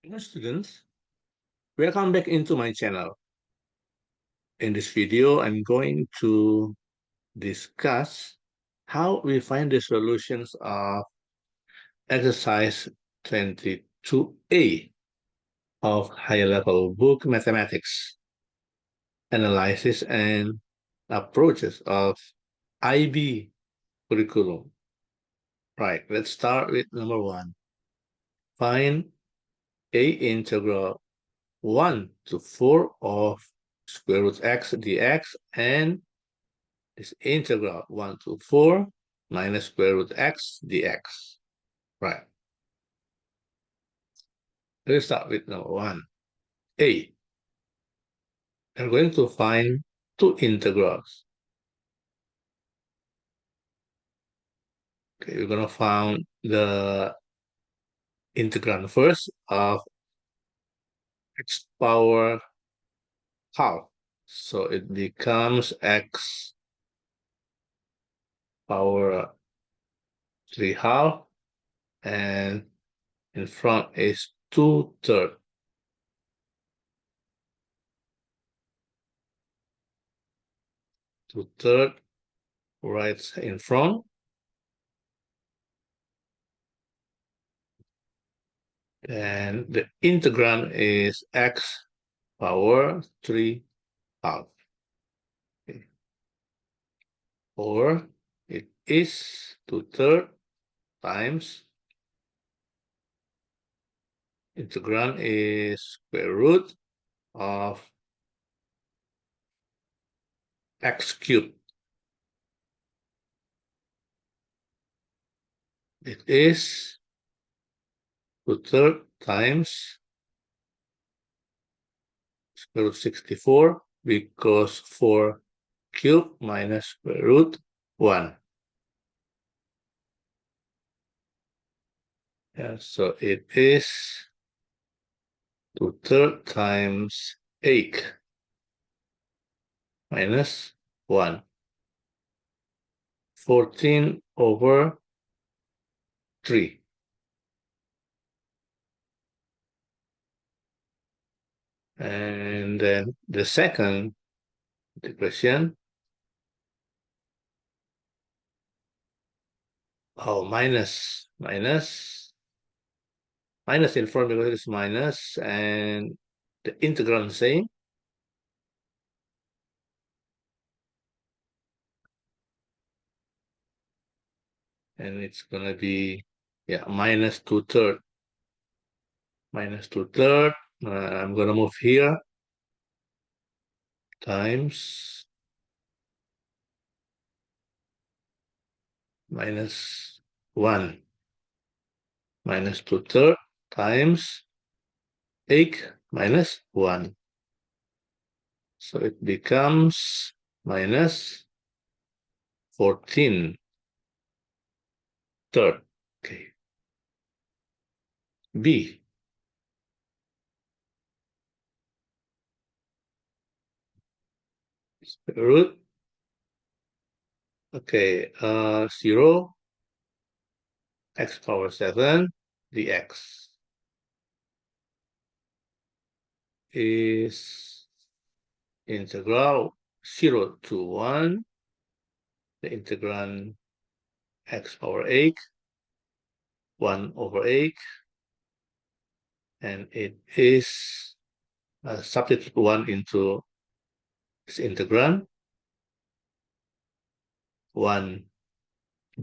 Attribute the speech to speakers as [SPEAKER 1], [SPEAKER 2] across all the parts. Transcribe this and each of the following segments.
[SPEAKER 1] Hello students, welcome back into my channel. In this video, I'm going to discuss how we find the solutions of exercise 22A of high-level book mathematics, analysis and approaches of IB curriculum. Right, let's start with number 1. Find A integral 1 to 4 of square root x dx and this integral 1 to 4 minus square root x dx. Right. Let's start with number 1. A. We're going to find two integrals. Okay, we're going to find the integrand first of x power half. So it becomes x power 3 half, and in front is 2/3. 2/3 right in front. And the integrand is x power 3 half. Okay. Or it is 2/3 times integrand is square root of x cubed. It is 2/3 times square root 64 because 4 cubed minus square root 1. Yeah, so it is 2/3 times 8 minus 1. 14 over 3. And then the second equation, minus in front because it's minus, and the integrand same. And it's gonna be, yeah, minus 2/3. Minus 2/3. I'm gonna move here times minus 1. Minus 2/3 times 8 minus 1. So it becomes minus 14/3. Okay. B. Square root. Okay, 0 x power 7 dx is integral 0 to 1, the integrand x power 8, 1 over 8, and it is substitute 1 into this integrand, 1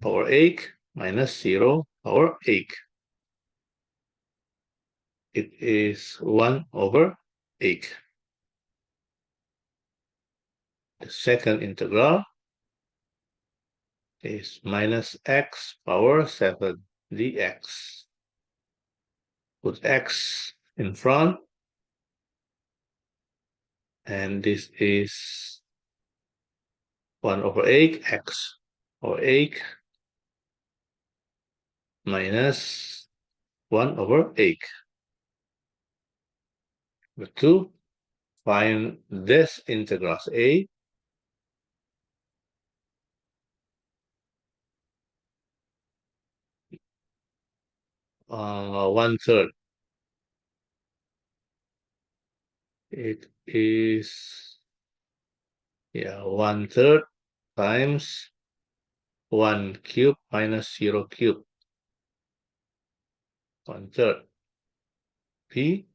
[SPEAKER 1] power 8 minus 0 power 8. It is 1 over 8. The second integral is minus x power 7 dx. Put x in front, and this is 1 over 8 x or 8 minus 1 over 8. Number 2, find this integrals a. 1/3. It is, yeah, 1/3 times 1 cube minus 0 cube. 1/3 p.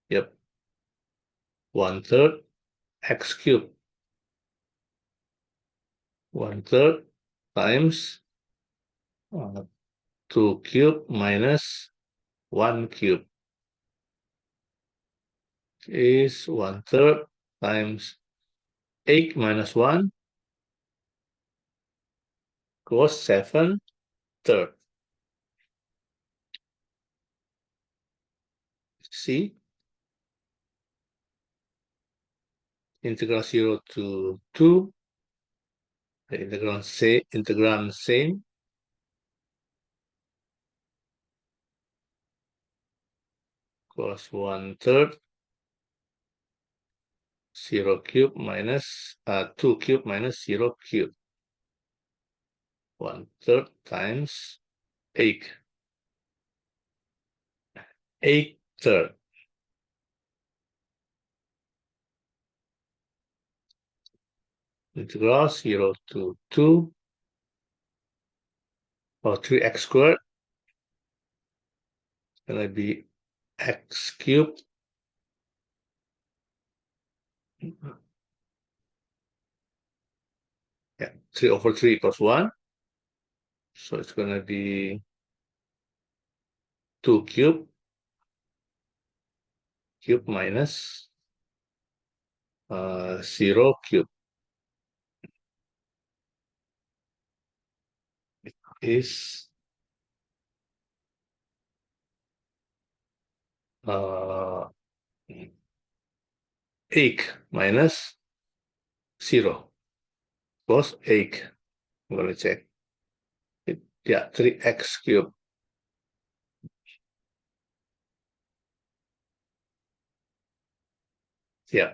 [SPEAKER 1] Yep. 1/3 x cube. 1/3 times 2 cube minus 1 cube is 1/3 times 8 minus 1 equals 7/3. See, integral 0 to 2, the integrand same, equals 1/3 0 cube minus 2 cube minus 0 cube. 1/3 times 8. 8/3. Integral 0 to 2 or 3x squared. It's going to be x cubed. Yeah, 3 over 3 equals 1. So it's going to be 2 cube minus 0 cube is 8 minus 0 equals 8. I'm going to check. Yeah, 3x cubed. Yeah.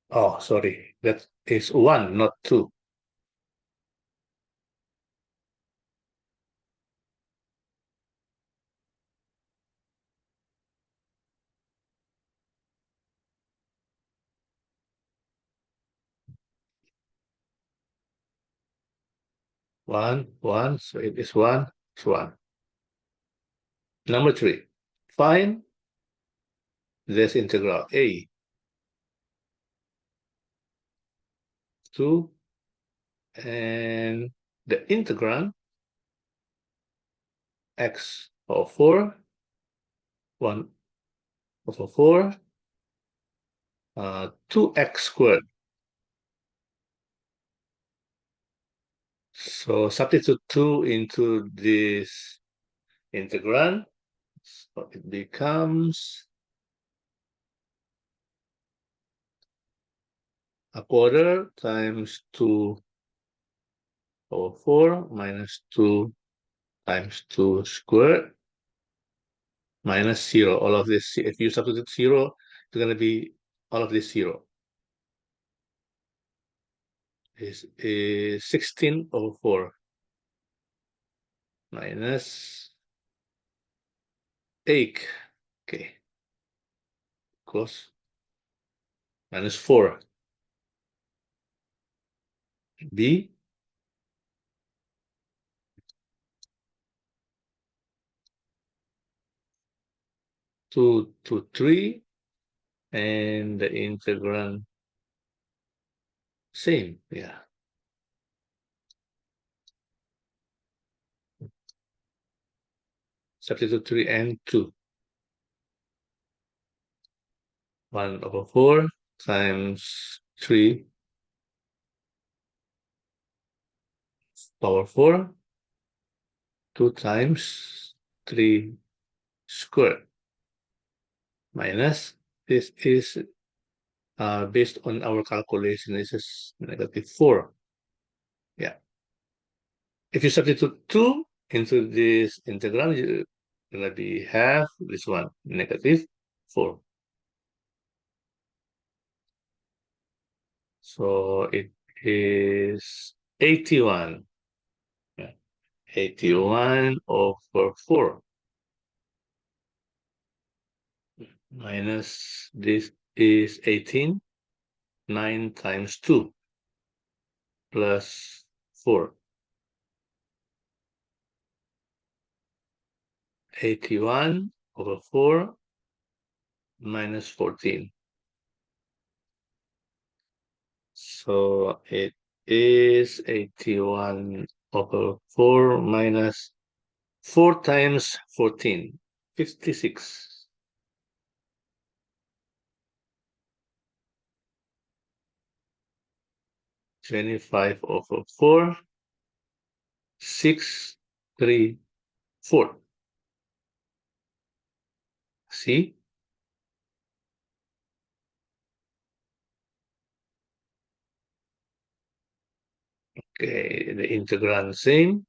[SPEAKER 1] Oh, sorry. That is 1, not 2. One, so it is 1, it's 1. Number 3, find this integral a 2 and the integrand x over 4, 1 over 4, 2x squared. So substitute 2 into this integrand, so it becomes a quarter times 2 over 4 minus 2 times 2 squared minus 0. All of this, if you substitute 0, it's going to be all of this 0. Is 16 over 4 minus 8. Okay. Equals minus 4. B 2 to 3 and the integrand same. Yeah. Substitute 3 and 2. 1 over 4 times 3 power 4, 2 times 3 squared minus, this is based on our calculation, this is negative 4. Yeah. If you substitute 2 into this integral, you're going to be half this one, negative 4. So it is 81. 81 over 4 minus this is 18. 9 times 2 plus 4. 81 over 4 minus 14. So it is 81 over 4 minus 4 times 14, 56. 25 over 4, 6, 3, 4. See? Okay, the integrand same.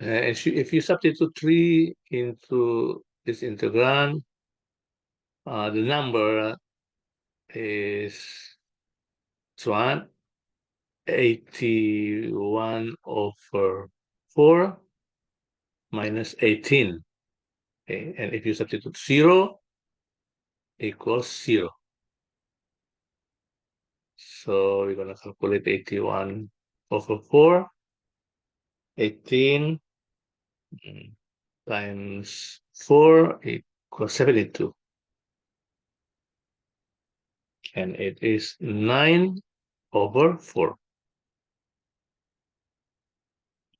[SPEAKER 1] And if you substitute 3 into this integrand, the number is 81 over 4 minus 18. Okay, and if you substitute 0 equals 0. So we're going to calculate 81 over 4. 18 times 4 equals 72. And it is 9 over 4.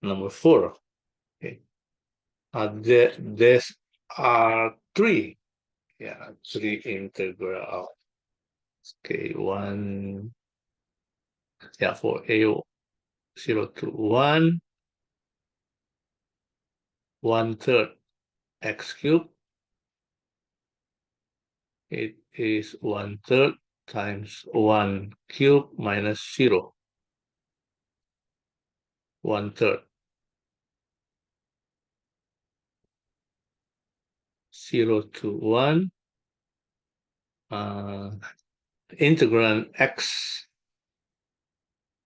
[SPEAKER 1] Number 4. Okay. There's 3. Yeah, 3 integral. Okay, 1. Yeah, for A0 to 1. 1/3 x cubed. It is 1/3 times 1 cubed minus 0. 1/3. 0 to 1. Integrand x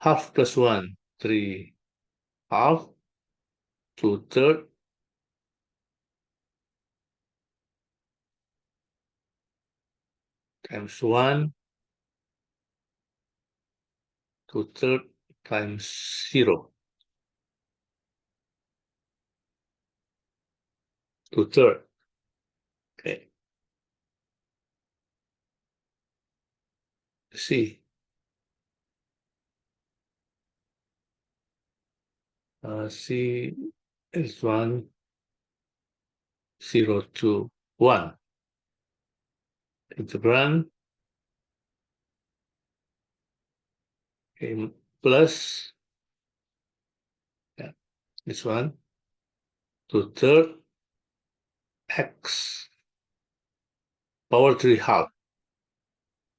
[SPEAKER 1] half plus 1, 3 half, 2/3 times 1, 2/3 times 0. 2/3. Okay. C. C is 1, 0 to 1. Integrand plus, yeah, this one, 2/3 x power 3 half.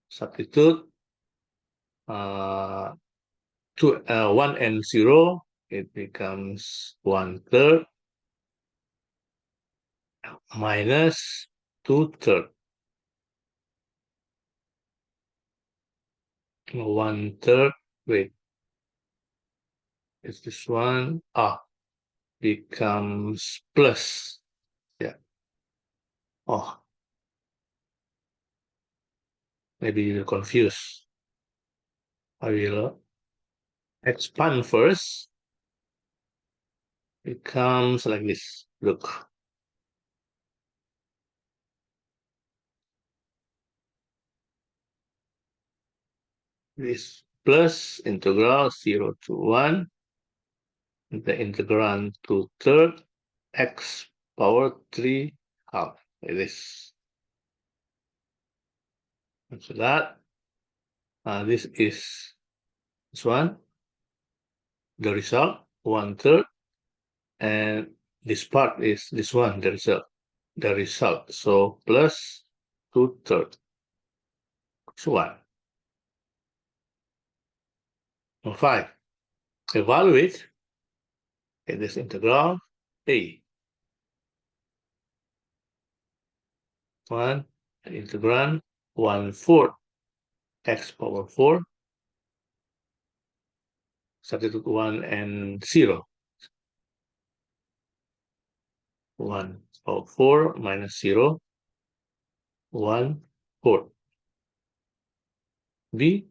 [SPEAKER 1] Substitute 1 and 0, it becomes 1/3 minus 2/3. 1/3, wait, it's this one, becomes plus, yeah. Oh, maybe you're confused. I will expand first. It comes like this, look. This plus integral 0 to 1, the integrand 2/3 x power 3 half, like this. And so that, this is this one, the result, 1/3, and this part is this one, the result. So plus 2/3. So 1. 5. evaluate this integral a 1 integrand 1/4 x power 4, substitute 1 and 0. 1 power 4 minus 0, 1/4. B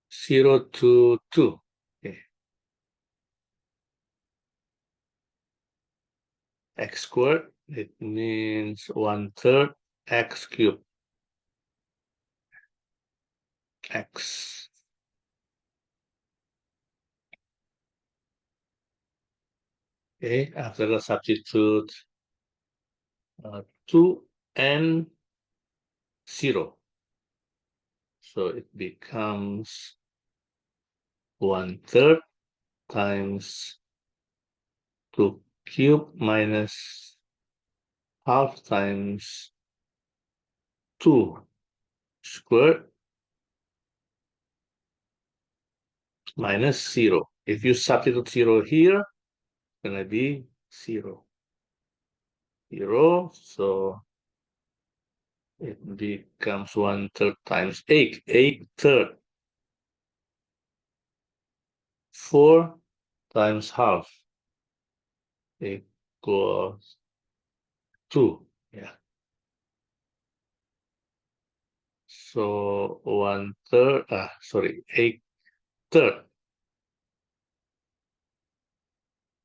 [SPEAKER 1] 0 to 2. Okay. X squared, it means 1/3 x cubed. X. Okay, after the substitute 2 and 0. So it becomes 1/3 times 2 cubed minus half times 2 squared minus 0. If you substitute 0 here, it's going to be 0. 0, so it becomes 1/3 times 8. 8/3. 4 times half equals 2. Yeah. So 1/3, 8/3.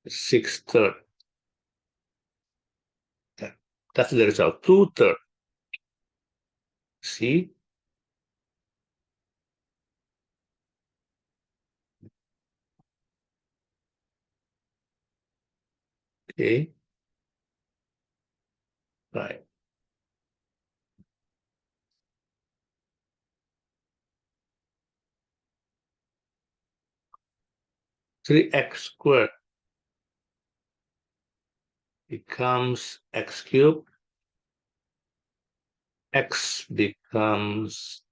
[SPEAKER 1] 6/3. Yeah. That's the result. 2/3. See? Okay. Right. Three x squared becomes x cubed. X becomes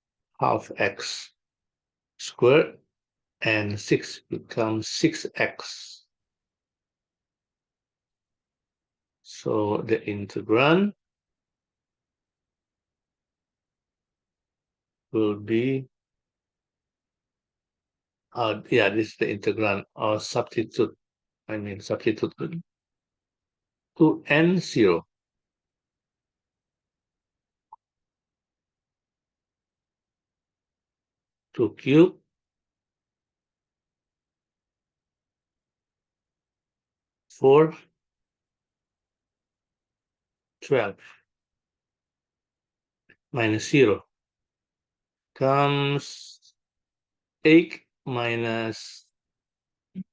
[SPEAKER 1] half x squared, and 6 becomes 6x. So the integrand will be, yeah, this is the integrand, or substitute, substitute 2 and 0. 2 cubed 4 12 minus 0 comes 8 minus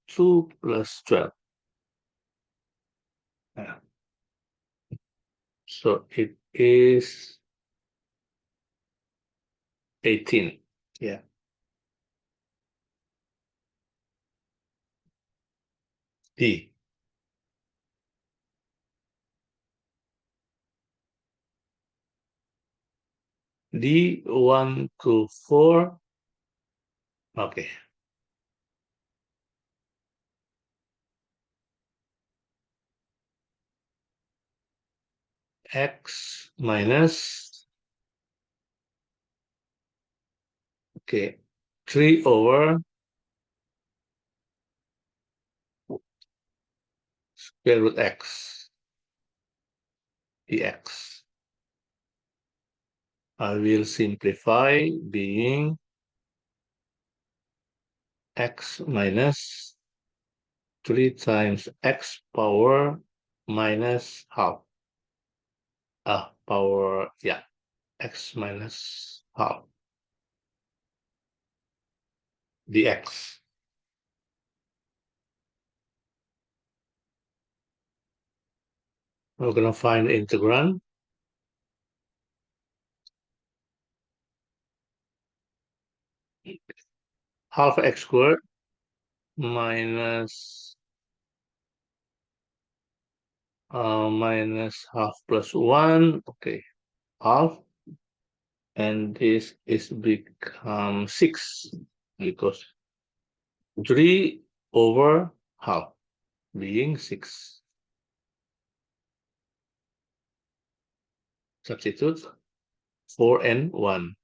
[SPEAKER 1] 2 plus 12. Yeah. So it is 18. Yeah. D. D 1 to 4. Okay. X minus, okay, 3 over square root x dx. I will simplify being x minus 3 times x power minus half. Power, yeah, x minus half dx. We're going to find the integrand. Half x squared minus minus half plus 1. Okay, half. and this is become 6 because 3 over half being 6. Substitute 4 and 1.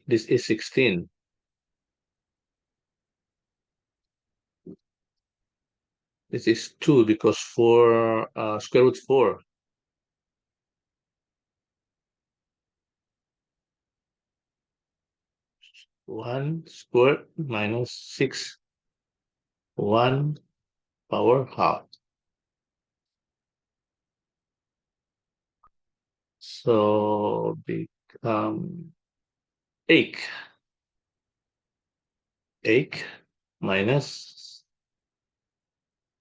[SPEAKER 1] This is 16. This is 2 because 4 square root 4. 1 squared minus 6. 1 power half. So become 8. 8 minus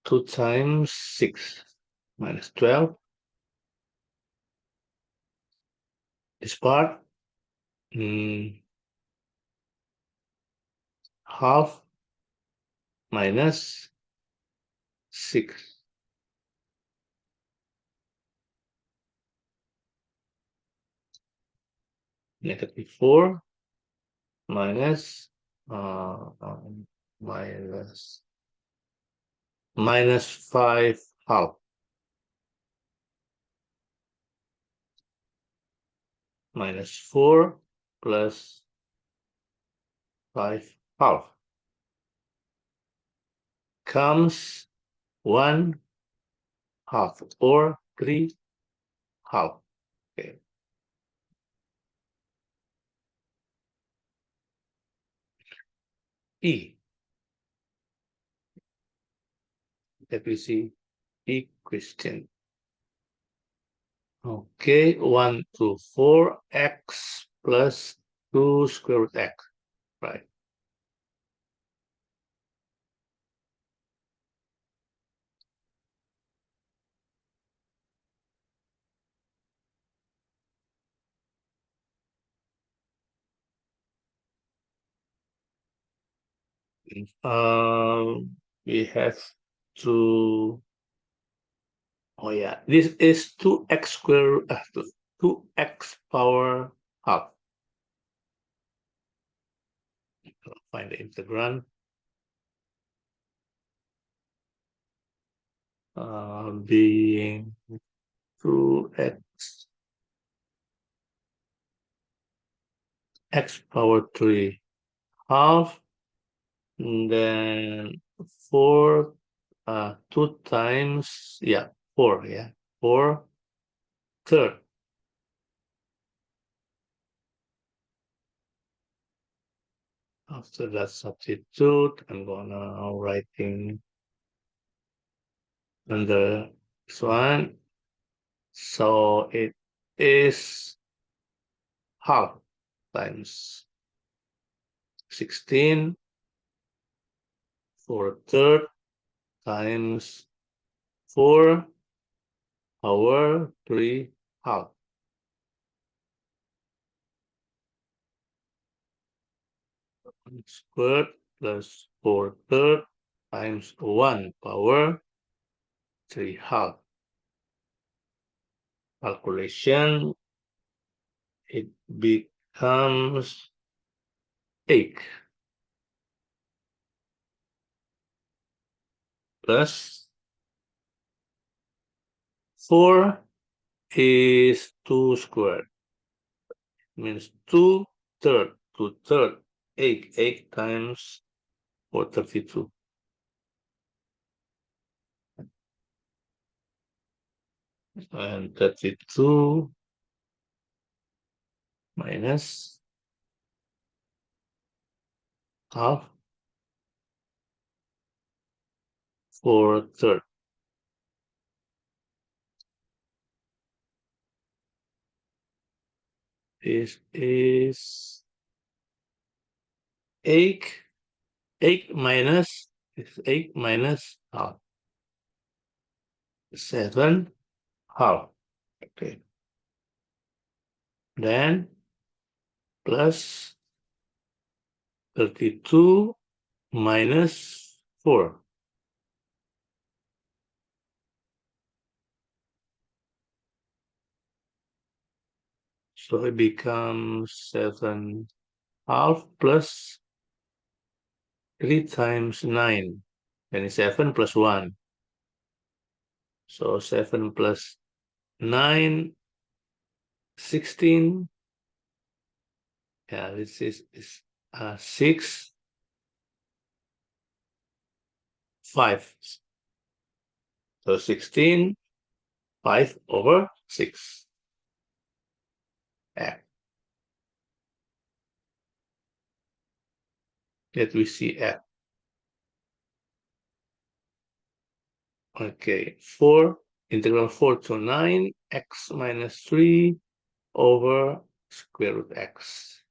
[SPEAKER 1] 2 times 6 minus 12. This part half minus 6. Negative 4 minus minus 5 half. Minus 4 plus 5 half comes 1 half or 3 half. Okay. E. That we see E question. Okay, 1 to 4 x plus 2 square root x, right? We have to, oh yeah, this is 2x square, 2x power half. Find the integrand. Being 2x x power 3 half, and then 4 2 times 4 4 third. After that substitute, I'm gonna writing under this one, so it is half times 16 for third times 4 power 3 half. Squared plus 4 third times 1 power 3 half. Calculation, it becomes 8 plus 4 is 2 squared. Means 2 third, 2 third, 8 times 432. And 32 minus half 4 third. This is 8 minus half 7 half. Okay, then plus 32 minus 4 So it becomes 7/2 plus 3 times 9. Then 7 plus 1. So 7 plus 9, 16. Yeah, this is 6, 5. So 16, 5 over 6. Yeah. That we see at. Okay, 4, integral 4 to 9, x minus 3 over square root x.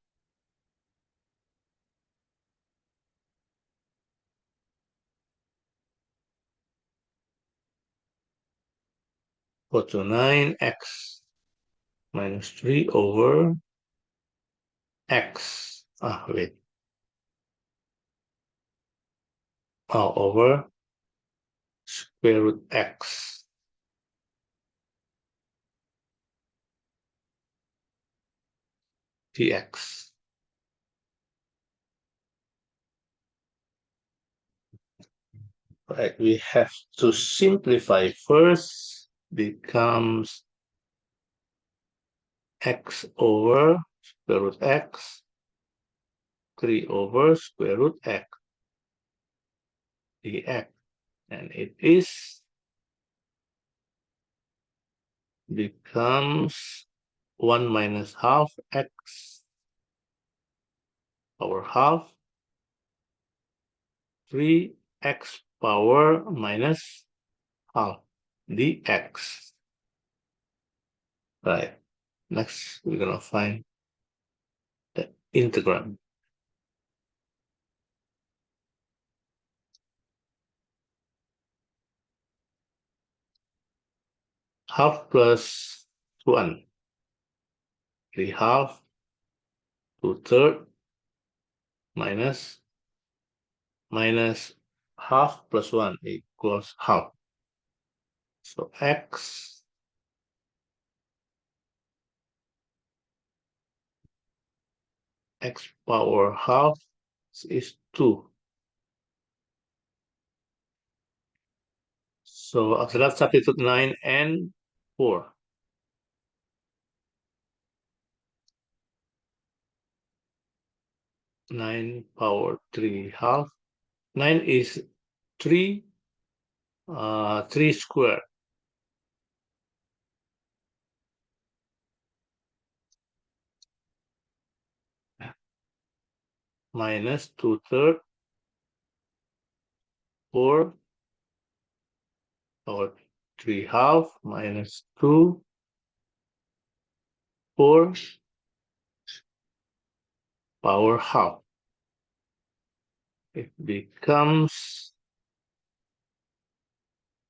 [SPEAKER 1] 4 to 9, x minus 3 over x. Wait. Over square root x. Dx. Right, we have to simplify first. Becomes x over square root x, 3 over square root x dx, and it is becomes 1 minus half x power half, 3x power minus half dx. Right, next we're gonna find the integral. Half plus 1, 3 half, 2/3 minus half plus 1 equals half. So x power half is 2. So after that, substitute 9 and 4. 9 power 3 half. 9 is 3, 3 square. Minus 2/3, 4 power 3 half minus 2, 4 power half. It becomes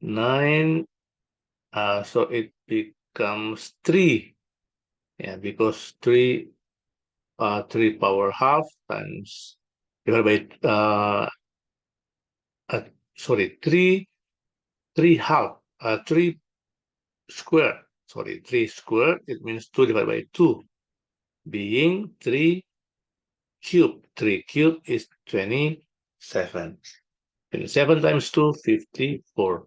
[SPEAKER 1] 9, so it becomes 3. Yeah, because 3 power half times divided by sorry, 3 half, 3 square, sorry, 3 square, it means 2 divided by 2, being 3 cube. 3 cube is 27. 27 times 2, 54.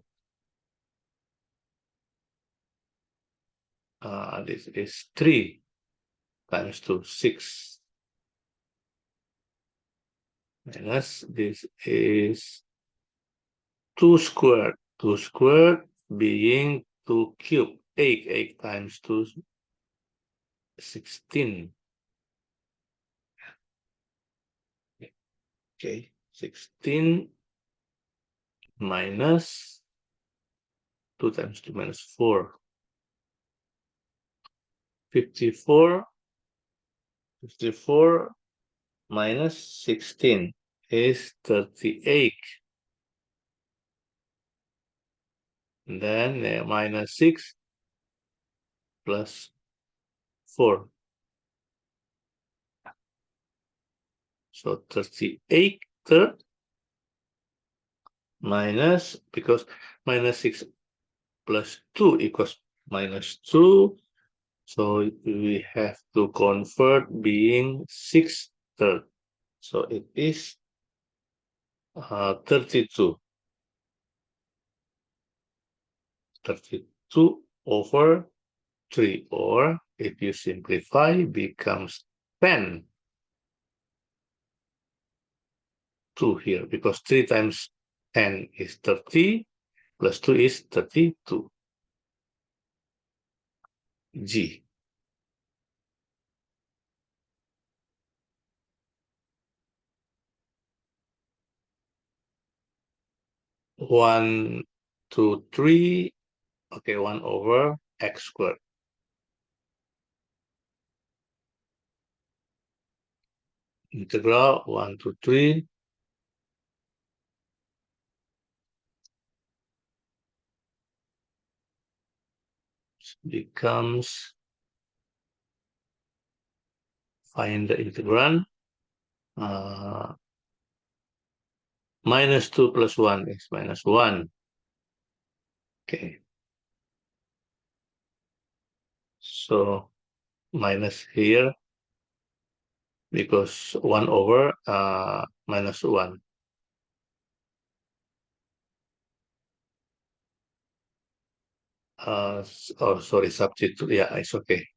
[SPEAKER 1] This is 3 times 2, 6. Minus this is 2 squared. 2 squared being 2 cube. 8. 8 times 2, 16. Okay, 16 minus 2 times 2 minus 4. 54. 54 minus 16 is 38. And then minus 6 plus 4. So 38 third minus, because minus 6 plus 2 equals minus 2. So we have to convert being 6/3. So it is 32. 32 over 3, or if you simplify, becomes 10. 2 here, because 3 times 10 is 30, plus 2 is 32. G. 1, 2, 3. Okay, 1 over x squared. Integral 1 to 3 becomes, find the integrand. Minus 2 plus 1 is minus 1. Okay. So minus here, because 1 over minus 1. Oh, sorry, substitute. Yeah, it's okay.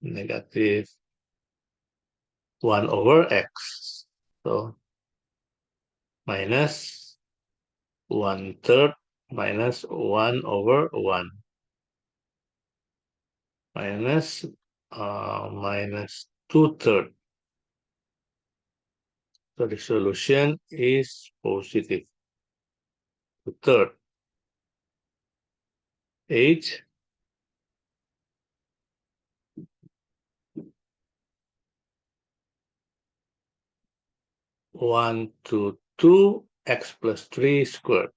[SPEAKER 1] Negative 1 over x. So minus 1/3 minus 1 over 1 minus minus 2/3. So the solution is positive 2/3. H 1 to 2 x plus 3 squared.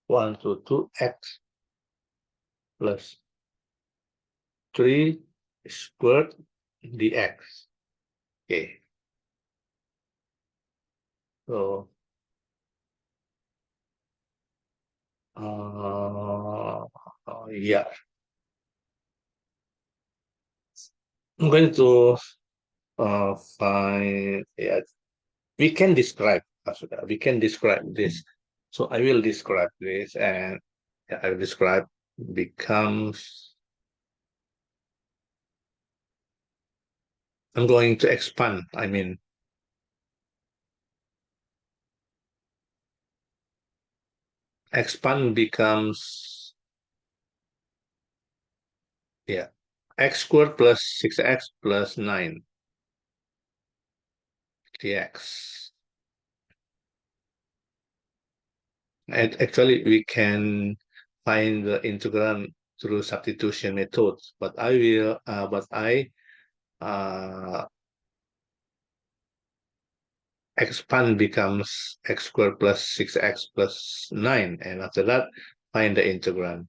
[SPEAKER 1] 1 to 2 x plus 3 squared dx. Okay. So yeah, I'm going to find, yeah, we can describe this. So I will describe this, and I will describe becomes, I'm going to expand, I mean, expand becomes, yeah, x squared plus 6x plus 9 dx. And actually, we can find the integral through substitution methods, but I expand becomes x squared plus 6x plus 9, and after that, find the integral.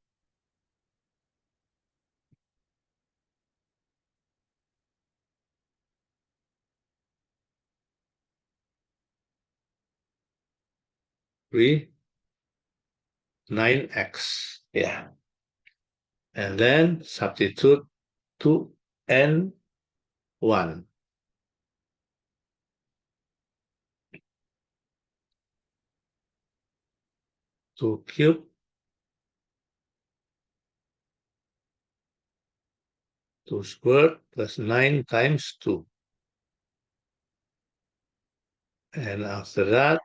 [SPEAKER 1] We 9x, yeah, and then substitute 2 and 1. 2 cubed, 2 squared plus 9 times 2. And after that,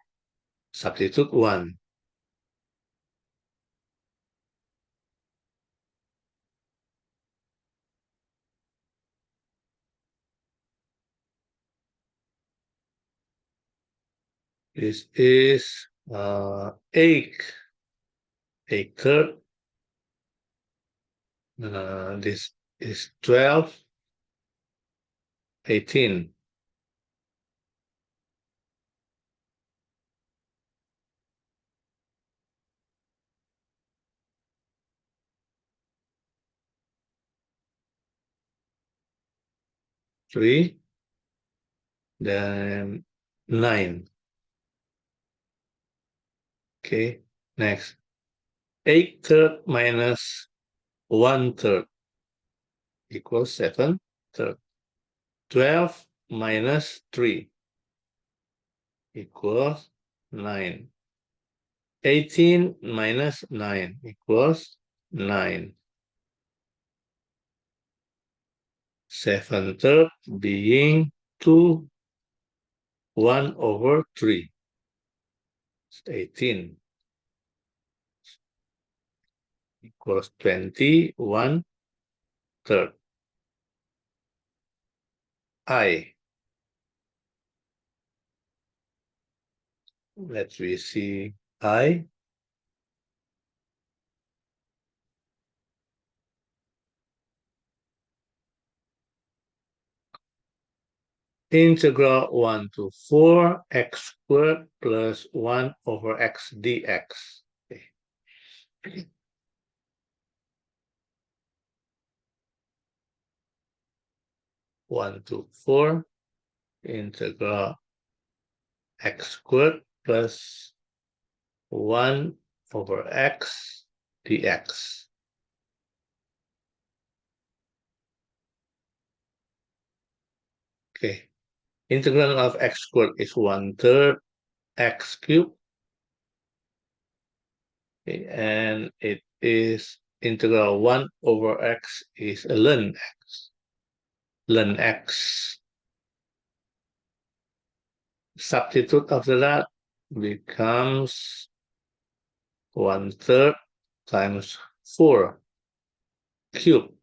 [SPEAKER 1] substitute 1. This is 8 third. This is 12, 18. 3, then 9. Okay, next. 8/3 minus 1/3 equals 7/3. 12 minus 3 equals 9. 18 minus 9 equals 9. 7/3 being 2, 1/3. It's 18 equals 21/3. Let's see I. Integral 1 to 4 x squared plus 1/x dx. Okay. 1 to 4 integral x squared plus 1/x dx. Okay. Integral of x squared is 1/3 x cubed. Okay. And it is integral 1/x is ln x. Ln x. Substitute after that becomes 1/3 times 4 cubed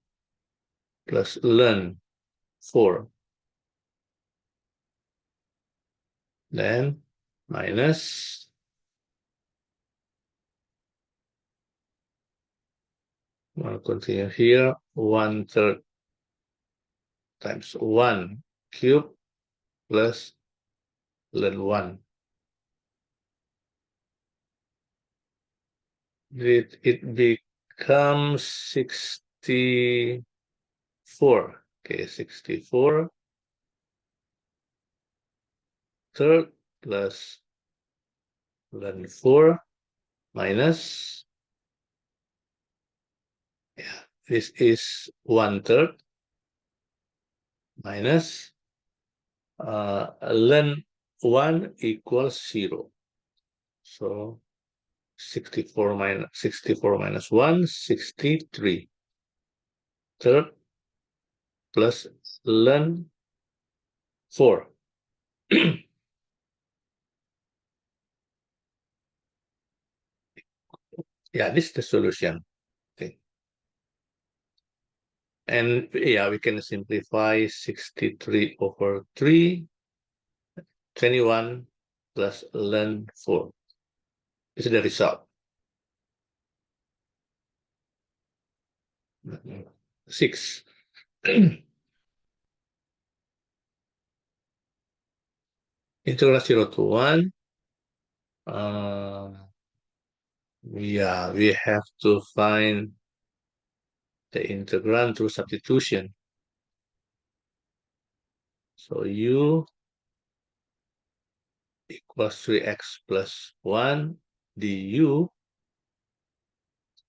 [SPEAKER 1] plus ln 4. Then minus I'll continue here. 1/3 times 1 cubed plus ln 1. It becomes 64. Okay, 64 third plus ln 4 minus, yeah, this is 1/3 minus ln 1 equals 0. So 64 minus 1, 63. Third plus ln 4. Yeah, this is the solution. Okay. And yeah, we can simplify 63/3, 21 plus ln 4. This is the result. 6. Integral 0 to 1. Yeah, we have to find the integrand through substitution. So u equals 3x plus 1 du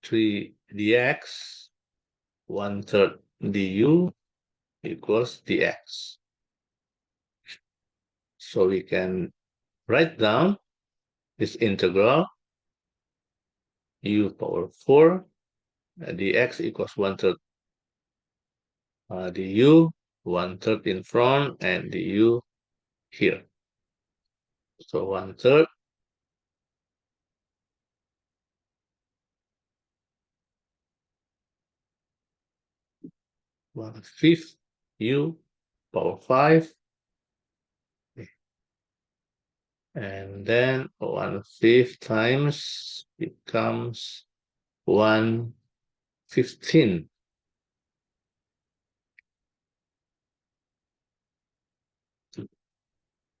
[SPEAKER 1] 3 dx 1/3 du equals dx. So we can write down this integral u power 4 dx equals 1/3 du 1/3 in front and du here. So 1/3 1/5 u power 5. And then 1/5 times becomes 1/15.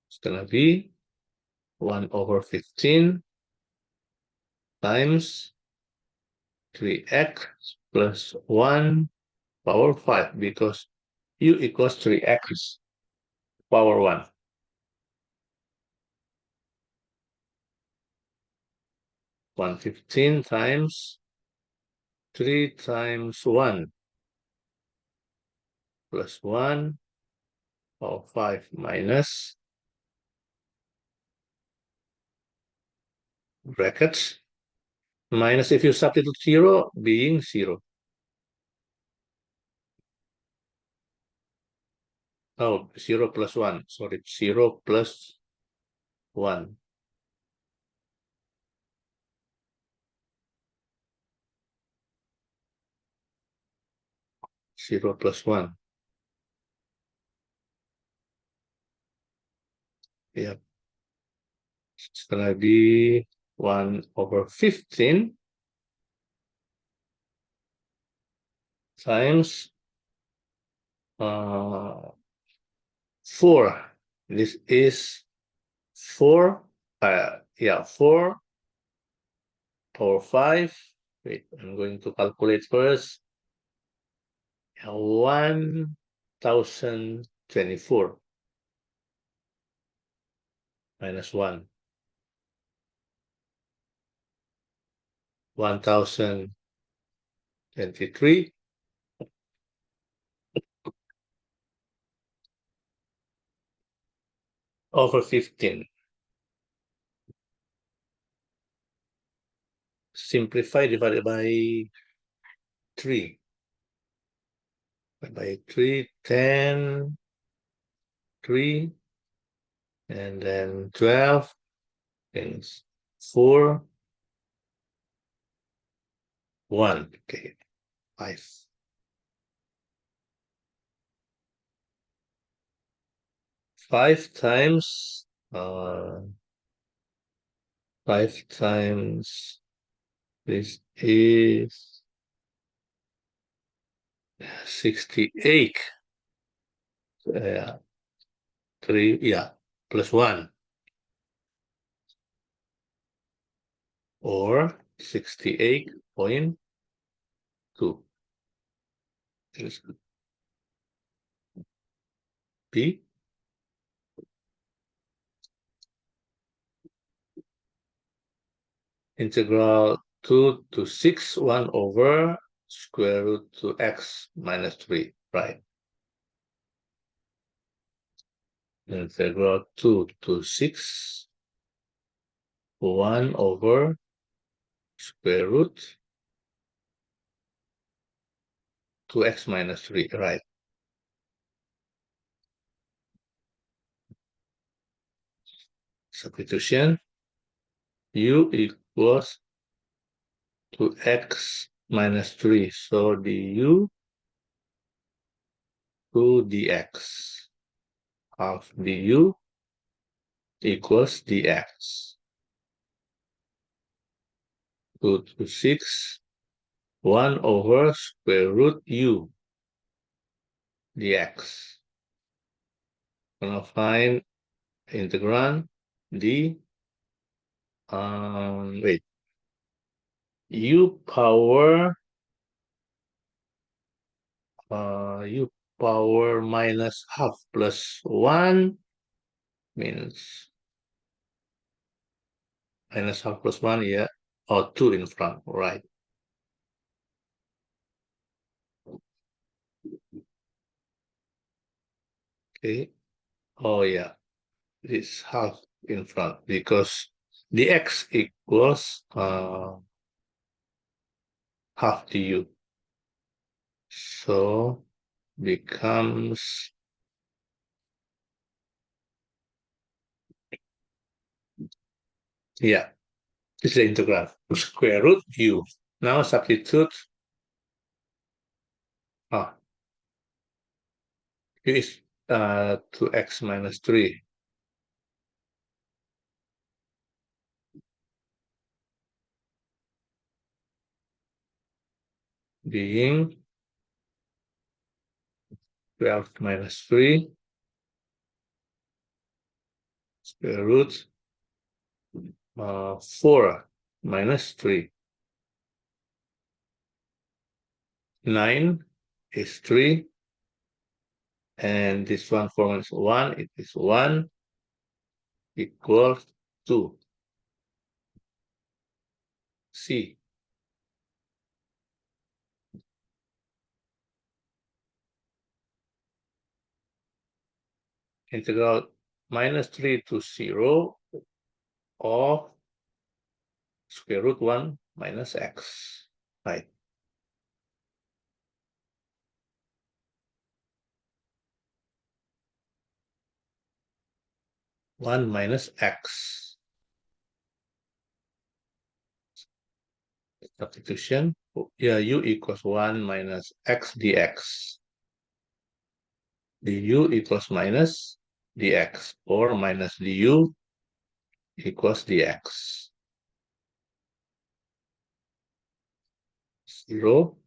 [SPEAKER 1] It's gonna be 1/15 times 3x plus 1 power 5 because u equals 3x power 1. 115 times 3 times 1 plus 1 or 5 minus brackets minus, if you substitute 0, being 0. Oh, 0 plus 1. Sorry, 0 plus 1. 0 plus 1. Yep. It's gonna be 1 over 15 times 4. This is 4. 4 power 5. Wait, I'm going to calculate first. 1024 minus 1. 1023 over 15. Simplify, divided by 3. By 3, 10, 3, and then 12, and 4, 1. Okay, 5. 5 times, 5 times, this is 68. 3, plus 1. Or 68.2. This could be integral 2 to 6, 1 over square root to x minus 3, right? Integral 2 to 6, 1 over square root to x minus 3, right? Substitution, u equals to x minus 3, so du to dx, half du equals dx. 2 to 6, 1 over square root u dx. Gonna find integrand d, wait, u power minus half plus 1 means minus half plus 1, yeah, or 2 in front, right? Okay, oh yeah, this half in front because dx equals half du, so becomes, yeah, this is the integral square root u. Now substitute u is 2x minus 3 being 12 minus 3 square root 4 minus 3. 9 is 3, and this one 4 minus 1, it is 1, equals 2. C. Integral -3 to 0 of square root 1 minus x. Right. One minus x. Substitution. Yeah, u equals 1 minus x dx. Du equals minus dx, or minus du equals dx. 0.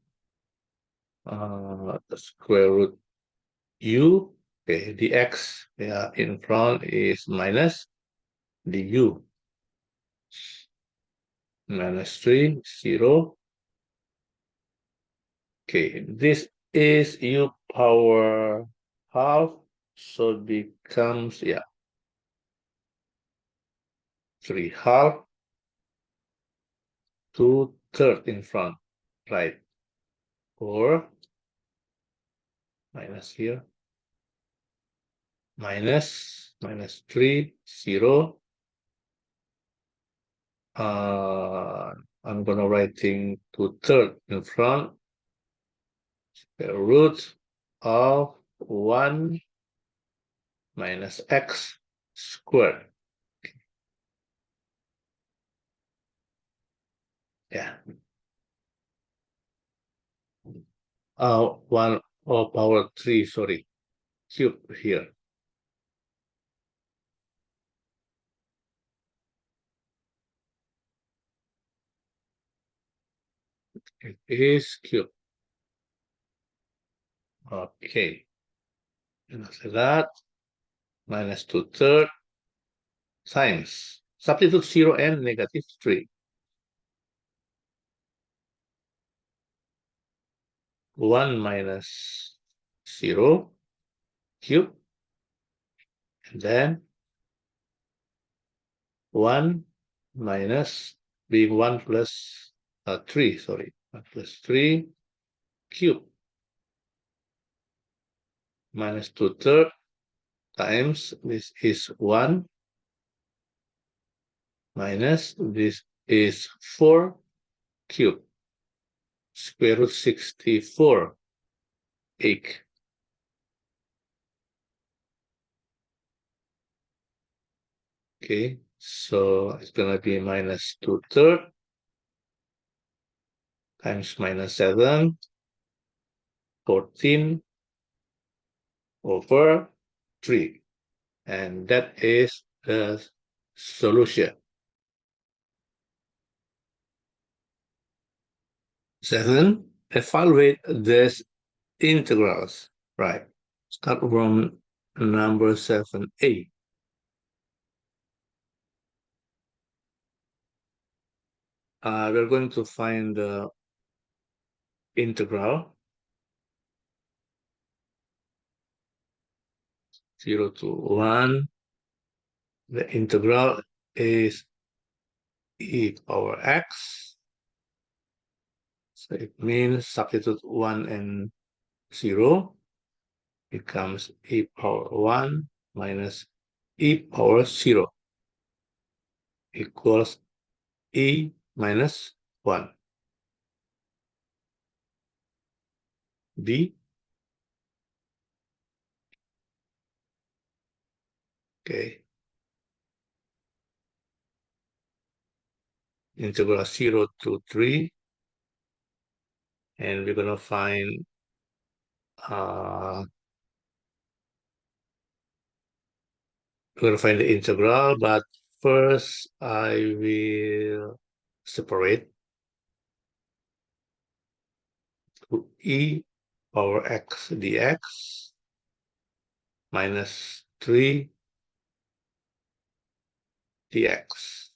[SPEAKER 1] Square root u. Okay, dx, yeah, in front is minus du. Minus 3, 0. Okay, this is u power half, so it becomes, yeah, 3 half, 2/3 in front, right? Or minus here, minus 3, 0. I'm gonna writing 2/3 in front, the root of 1 minus x squared. Yeah. 1 power 3, sorry, cube here. It is cube. Okay. And after that, minus 2/3 times. Substitute 0 and negative 3. 1 minus 0 cube. And then 1 minus being 1 plus 3, sorry, 1 plus 3 cube. Minus 2/3 times this is 1 minus this is 4 cube. Square root 64 8. Okay, so it's gonna be minus 2/3 times minus 7, 14 over 3. And that is the solution. 7. Evaluate these integrals. Right. Start from number 7a. We're going to find the integral 0 to 1. The integral is e power x. So it means substitute 1 and 0 becomes e power 1 minus e power 0 equals e minus 1. B. Okay. Integral 0 to 3. And we're going to find the integral, but first I will separate to e power x dx minus 3 dx.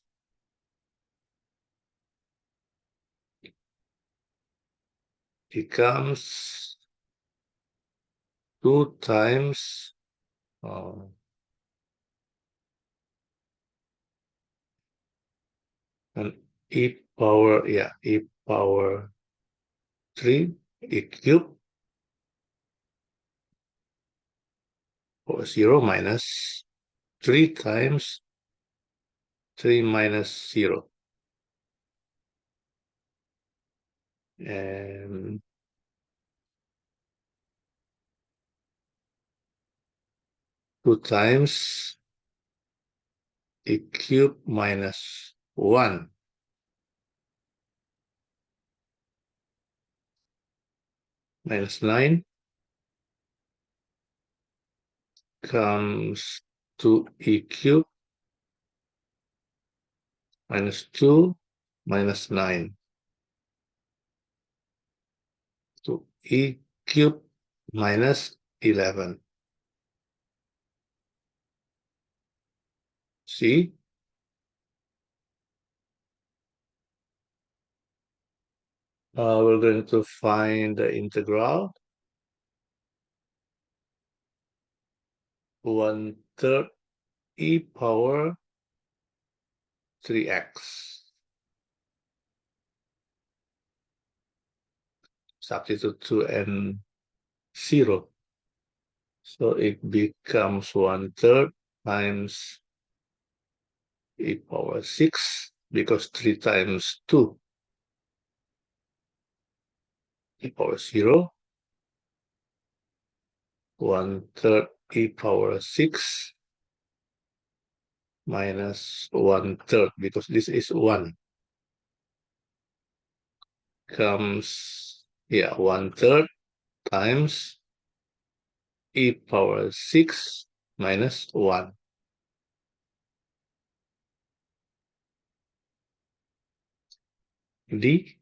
[SPEAKER 1] Becomes 2 times and e power, yeah, e power 3 e cube or 0 minus 3 times 3 minus 0. And 2 times e cube minus 1 minus 9 comes to e cube minus 2 minus 9 to e cube minus 11. See? We're going to find the integral 1/3 e power 3x. Substitute 2 and 0. So it becomes 1/3 times e power 6 because 3 times 2 e power 0. 1/3 e power 6 minus 1/3 because this is 1 comes, yeah, 1/3 times e power 6 minus 1. D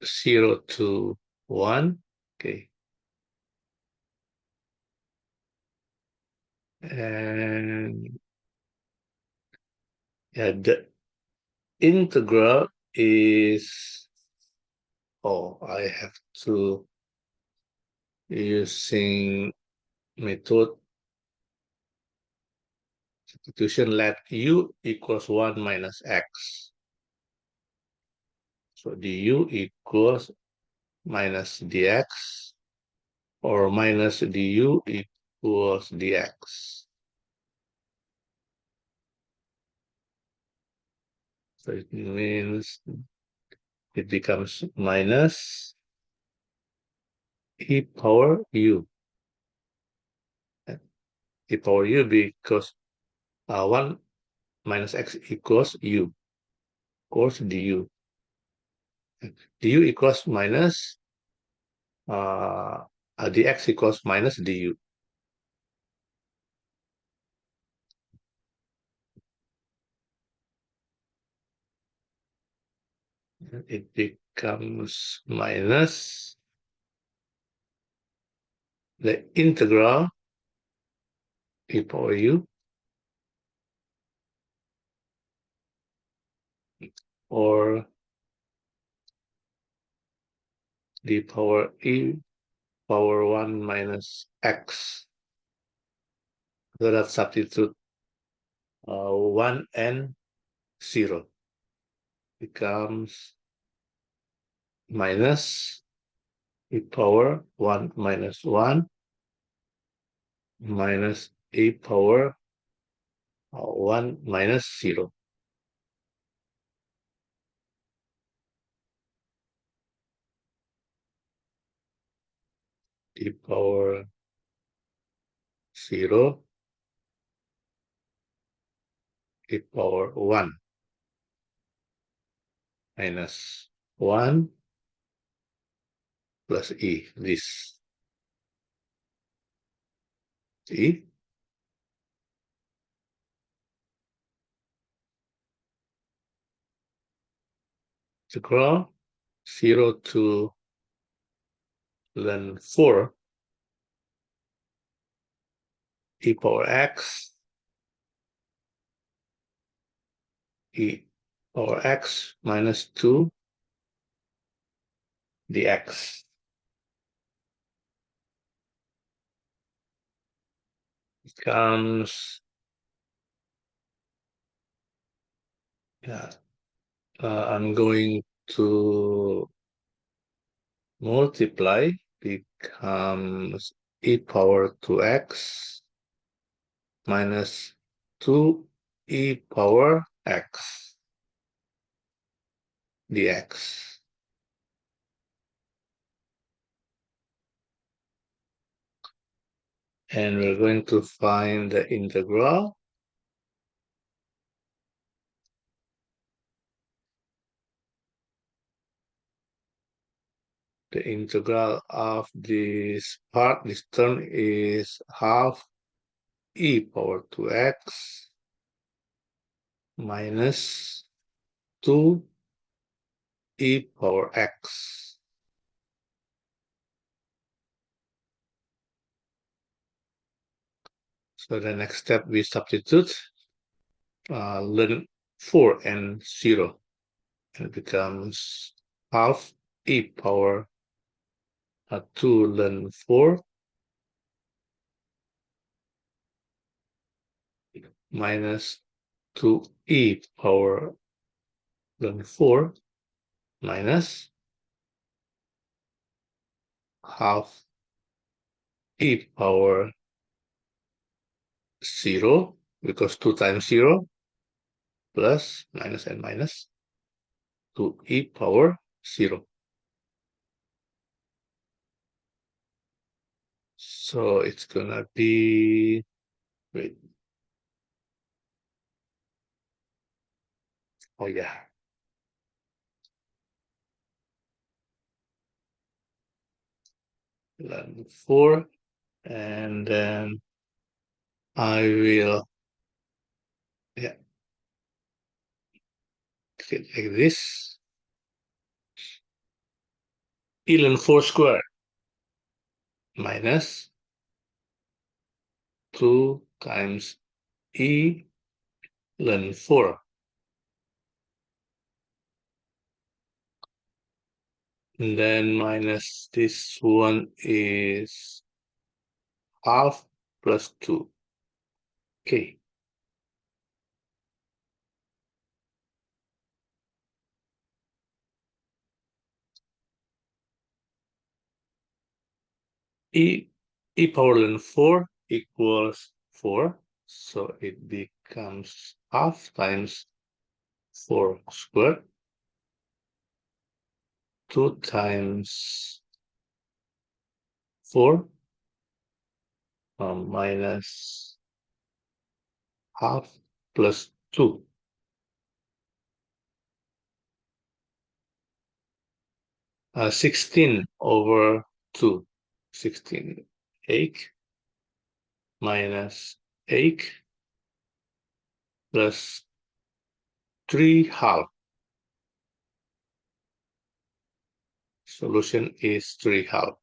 [SPEAKER 1] 0 to 1. Okay. And yeah, the integral is, oh, I have to using method substitution. Let u equals 1 minus x. So du equals minus dx or minus du equals dx. So it means it becomes minus e power u. E power u because 1 minus x equals u, equals du. Du equals minus dx equals minus du. It becomes minus the integral e power u or d power e power 1 minus x. So that substitute 1 and 0 becomes minus e power 1 minus 1 minus e power 1 minus 0. E power 0 e power 1 minus 1 plus e, this e. Integral 0 to ln 4 e power x e power x minus 2 dx. becomes, yeah, I'm going to multiply, becomes e power 2x minus 2e power x dx. And we're going to find the integral. The integral of this part, this term, is half e power 2x minus 2 e power x. So the next step, we substitute ln 4 and 0, and it becomes half e power 2 ln 4 minus 2e power ln 4 minus half e power 0, because 2 times 0 plus minus and minus 2e power 0. So it's gonna be, wait, oh yeah, ln 4, and then I will, yeah, like this, e ln 4 squared minus 2 times e ln 4. And then minus this one is half plus 2. Okay. E power ln 4 equals 4. So it becomes half times 4 squared, 2 times 4 minus half plus 2. 16 over 2. 16 8 minus 8 plus 3 half. Solution is 3 half.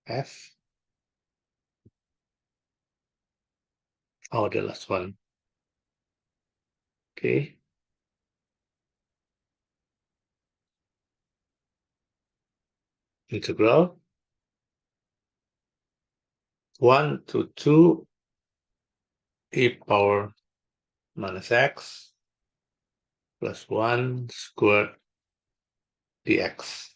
[SPEAKER 1] F. Oh, the last one. Okay. Integral 1 to 2 e power minus x plus 1 squared dx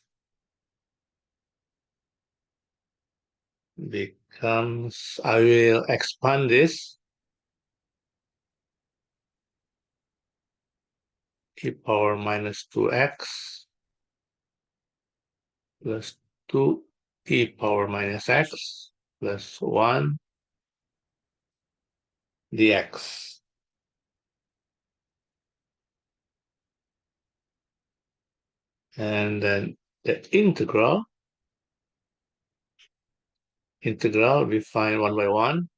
[SPEAKER 1] becomes, I will expand this, e power minus 2x plus 2 e power minus x plus 1 dx. And then the integral we find one by one,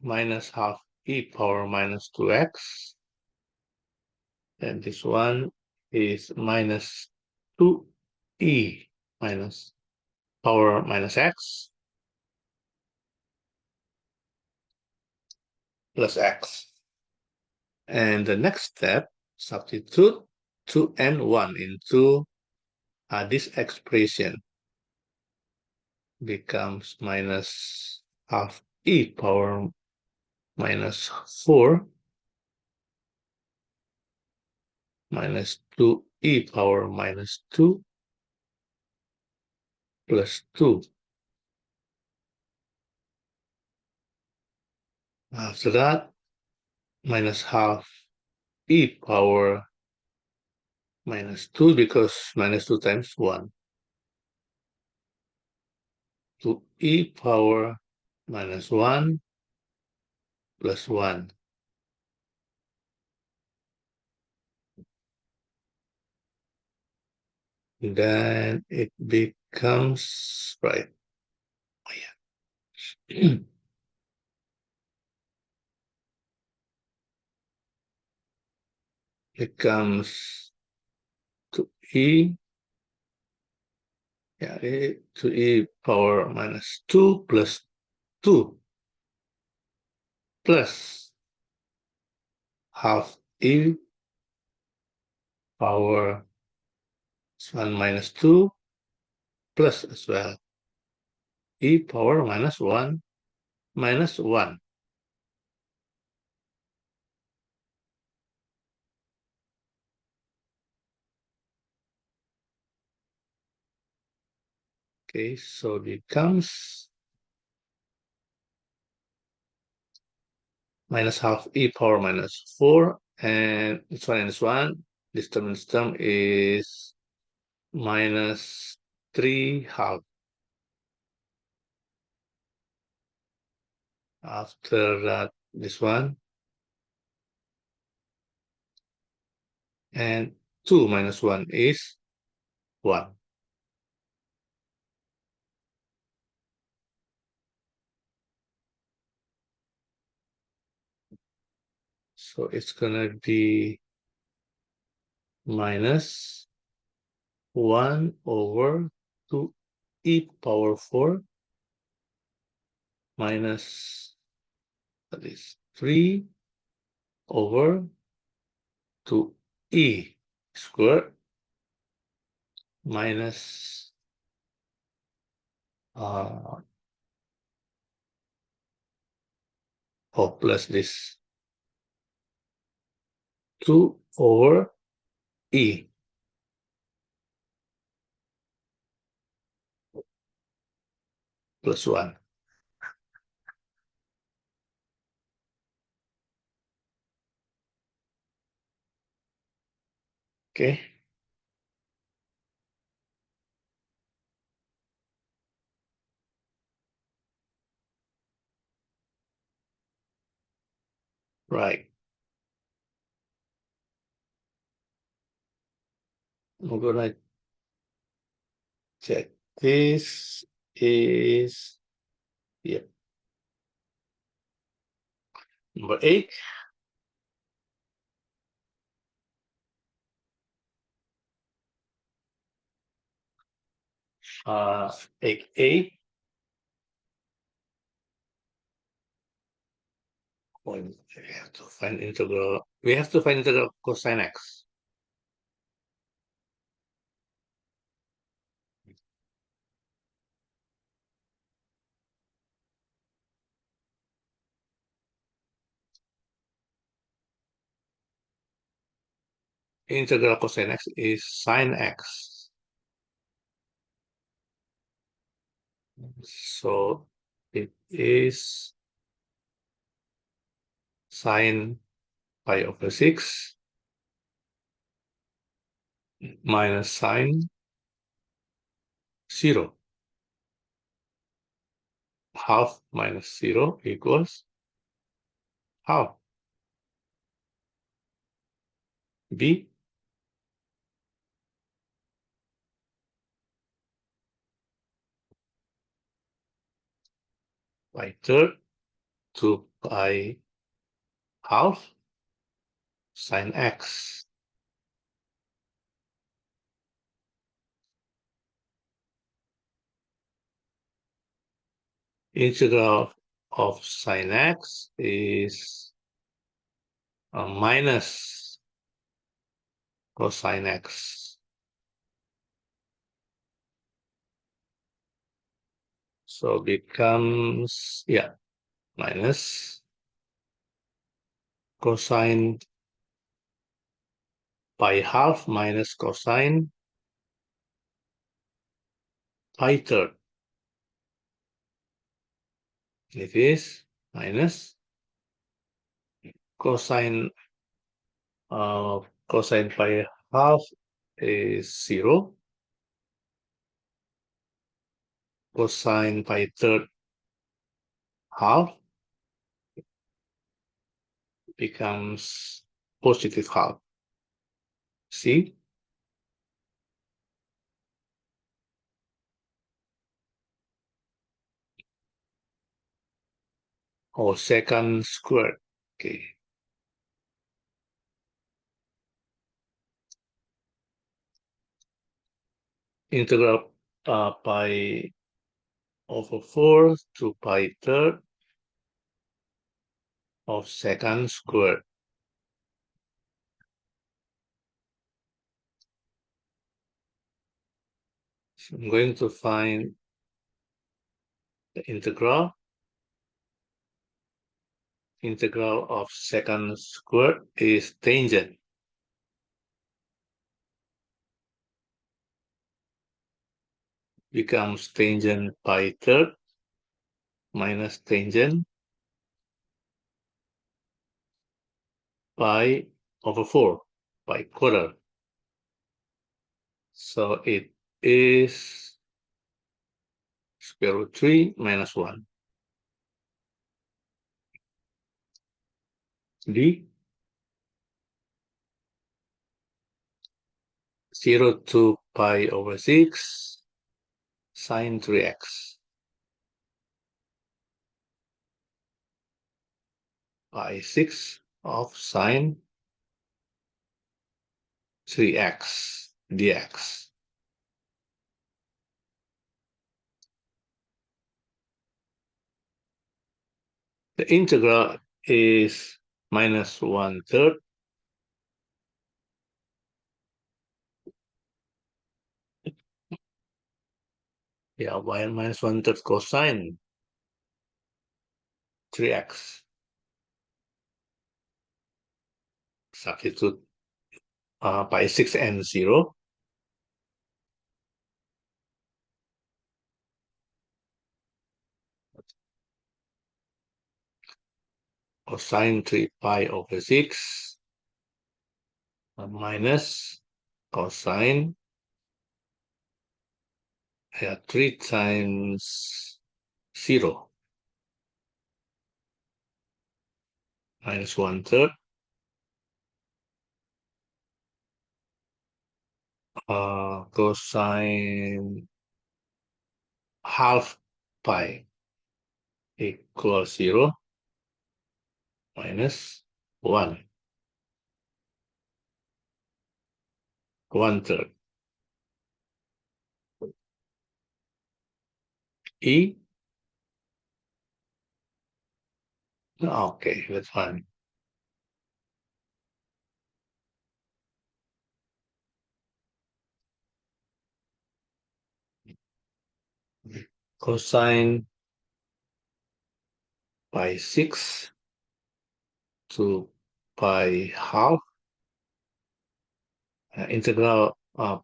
[SPEAKER 1] minus half e power minus 2x, and this one is minus 2e minus power minus x plus x. And the next step, substitute 2 and 1 into this expression becomes minus half e power minus 4 minus 2e power minus 2 plus 2. After that, minus half e power minus 2 because minus 2 times 1. 2e power minus 1 plus 1. Then it becomes, right, oh yeah. Becomes 2e, yeah, 2e power minus 2 plus 2 plus half e power 1 minus 2 plus as well e power minus 1 minus 1. Okay, so it becomes minus half e power minus 4, and it's 1 and it's 1. This term is minus 3 half. After that, this one, and 2 minus 1 is 1. So it's gonna be minus 1 over 2e power 4 minus, that is 3 over 2e squared minus plus this 2 over e plus 1. Okay. Right. I'm gonna check. This is, yep, number 8. 8a. We have to find integral. We have to find integral cosine x. Integral cosine x is sine x. So it is sine pi over 6 minus sine 0. Half minus 0 equals half. B by third to pi half sine x. Integral of sine x is minus cosine x. So becomes, yeah, minus cosine pi half minus cosine pi third. It is minus cosine cosine pi half is 0. Cosine pi third half becomes positive half. See? Or second squared. Okay. Integral pi over 4 to pi third of second squared. So I'm going to find the integral. Integral of second squared is tangent. Becomes tangent pi third minus tangent pi over 4, pi quarter. So it is square root 3 minus 1. D 0 to pi over 6 sine 3x. Pi 6 of sine 3x dx. The integral is minus 1/3. Yeah, minus 1/3 cosine 3x. Substitute pi 6 and 0. Cosine 3 pi over 6 minus cosine 3 times 0 minus 1/3 cosine half pi equals 0 minus 1 1/3 e. Okay, that's fine. Cosine pi 6 to pi half integral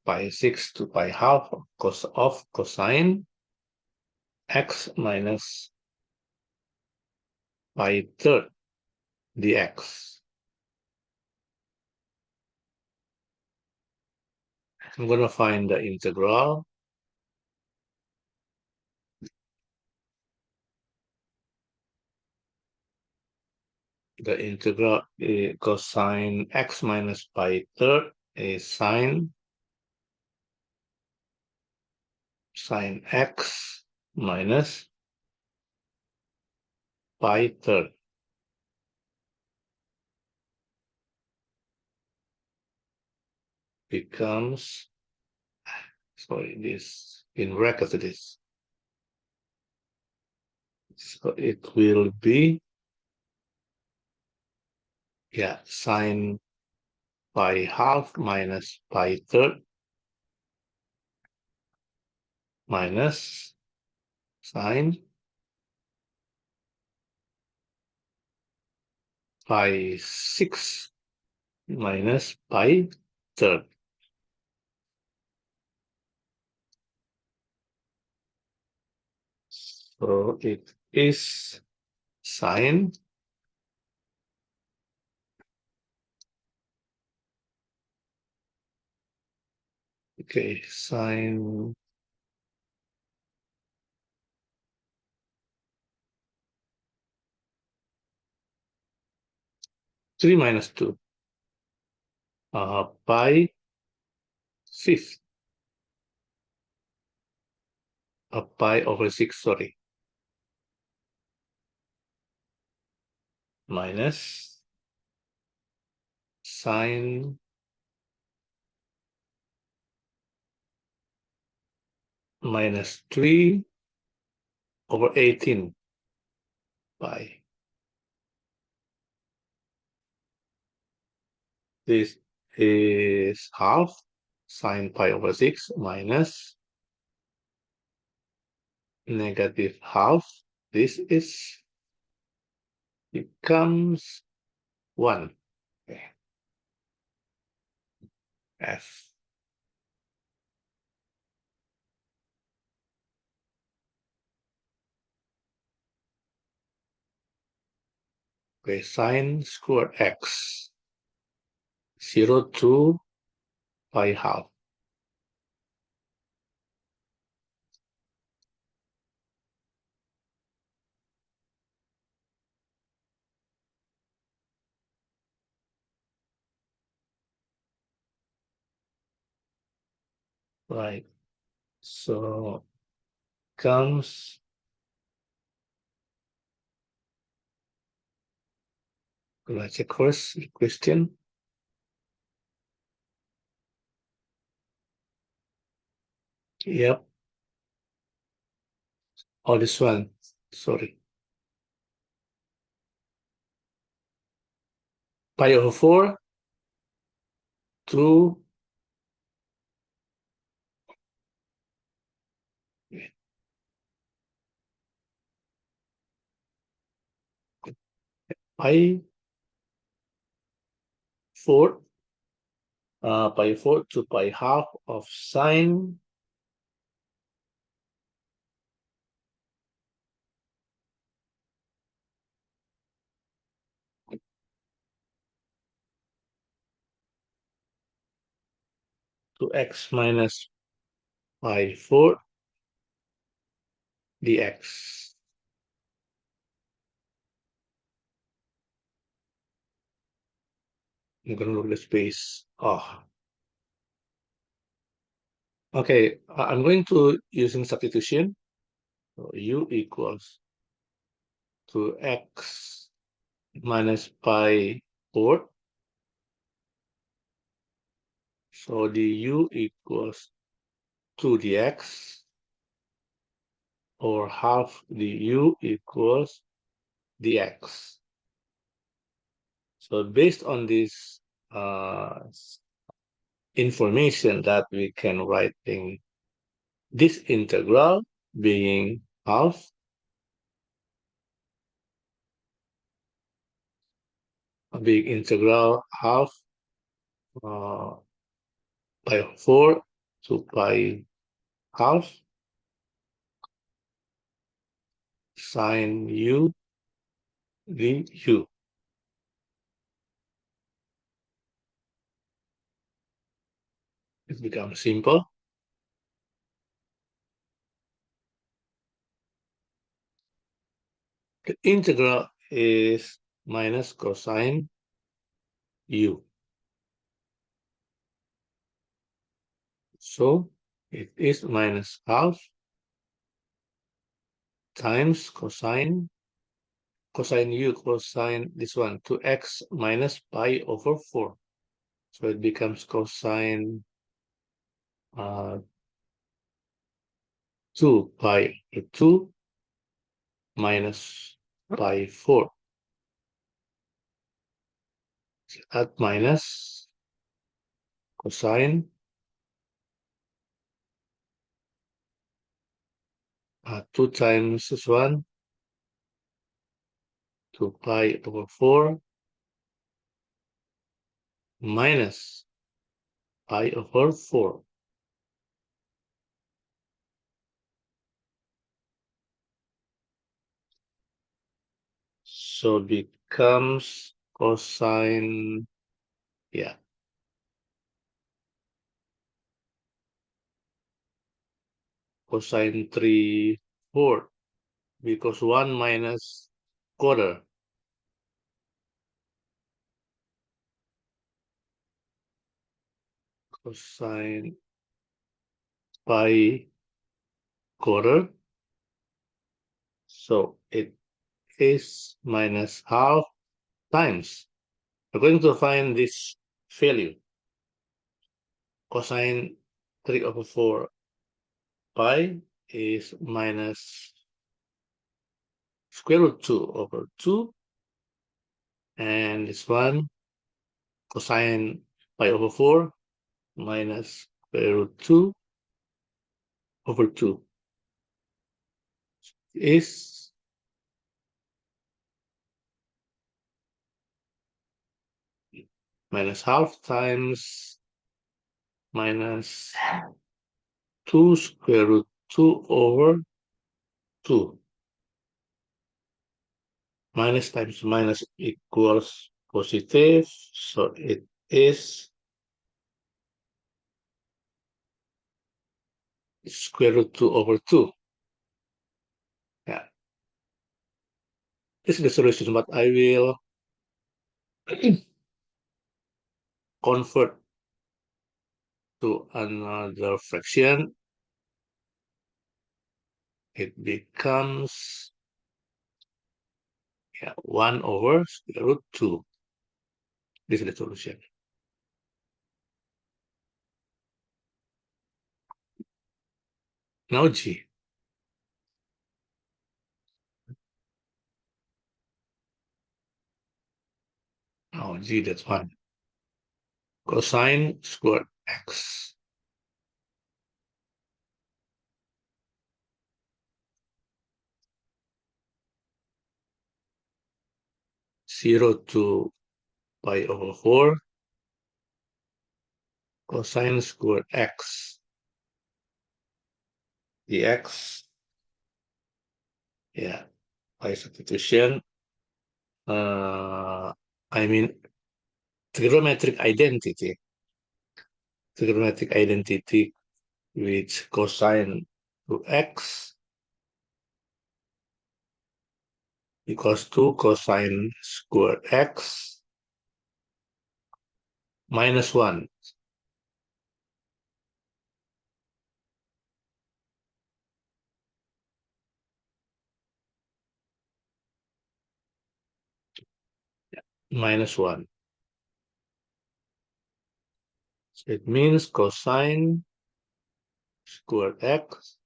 [SPEAKER 1] pi 6 to pi half of cosine x minus pi third dx. I'm going to find the integral. The integral cosine x minus pi third is sine x minus pi third. Becomes, sorry, this in brackets this. So it will be, yeah, sine pi half minus pi third minus sine pi 6 minus pi third. So it is sine sine 3 minus 2 pi fifth pi over 6, sorry, minus sine minus 3 over 18 pi. This is half sine pi over 6 minus negative half. This is becomes 1. Okay. F. Okay, sine square x 0 to pi half. Right. So comes let's check first the question. Yep. Oh, this one. Sorry. Pi over 4 to pi 4 pi 4 to pi half of sine to x minus pi 4 dx. I'm going to look at the space. Oh, okay. I'm going to using substitution. So u equals to x minus pi 4. So the u equals 2 dx, or half the u equals dx. So based on this information that we can write in this integral being half big integral half pi 4 to pi half sine u du. It becomes simple. The integral is minus cosine u. So it is minus half times cosine u cosine this one 2x minus pi over 4. So it becomes cosine 2 pi over 2 minus pi 4. Add minus cosine 2 times this one, 2 pi over 4 minus pi over 4. So becomes cosine, yeah, cosine 3/4, because 1 minus quarter, cosine pi quarter. So it is minus half times. We're going to find this value, cosine 3 over 4 pi is minus square root 2 over 2, and this one, cosine pi over 4 minus square root 2 over 2 is minus half times minus 2 square root 2 over 2. Minus times minus equals positive, so it is square root 2 over 2. Yeah, this is the solution, but I will convert to another fraction. It becomes 1 over square root 2. This is the solution. Now G. Now G, that's 1. Cosine squared x. 0 to pi over 4 cosine squared x dx. Yeah, by substitution. I mean trigonometric identity. Trigonometric identity with cosine to x equals to cosine squared x minus 1. Minus 1. So it means cosine squared x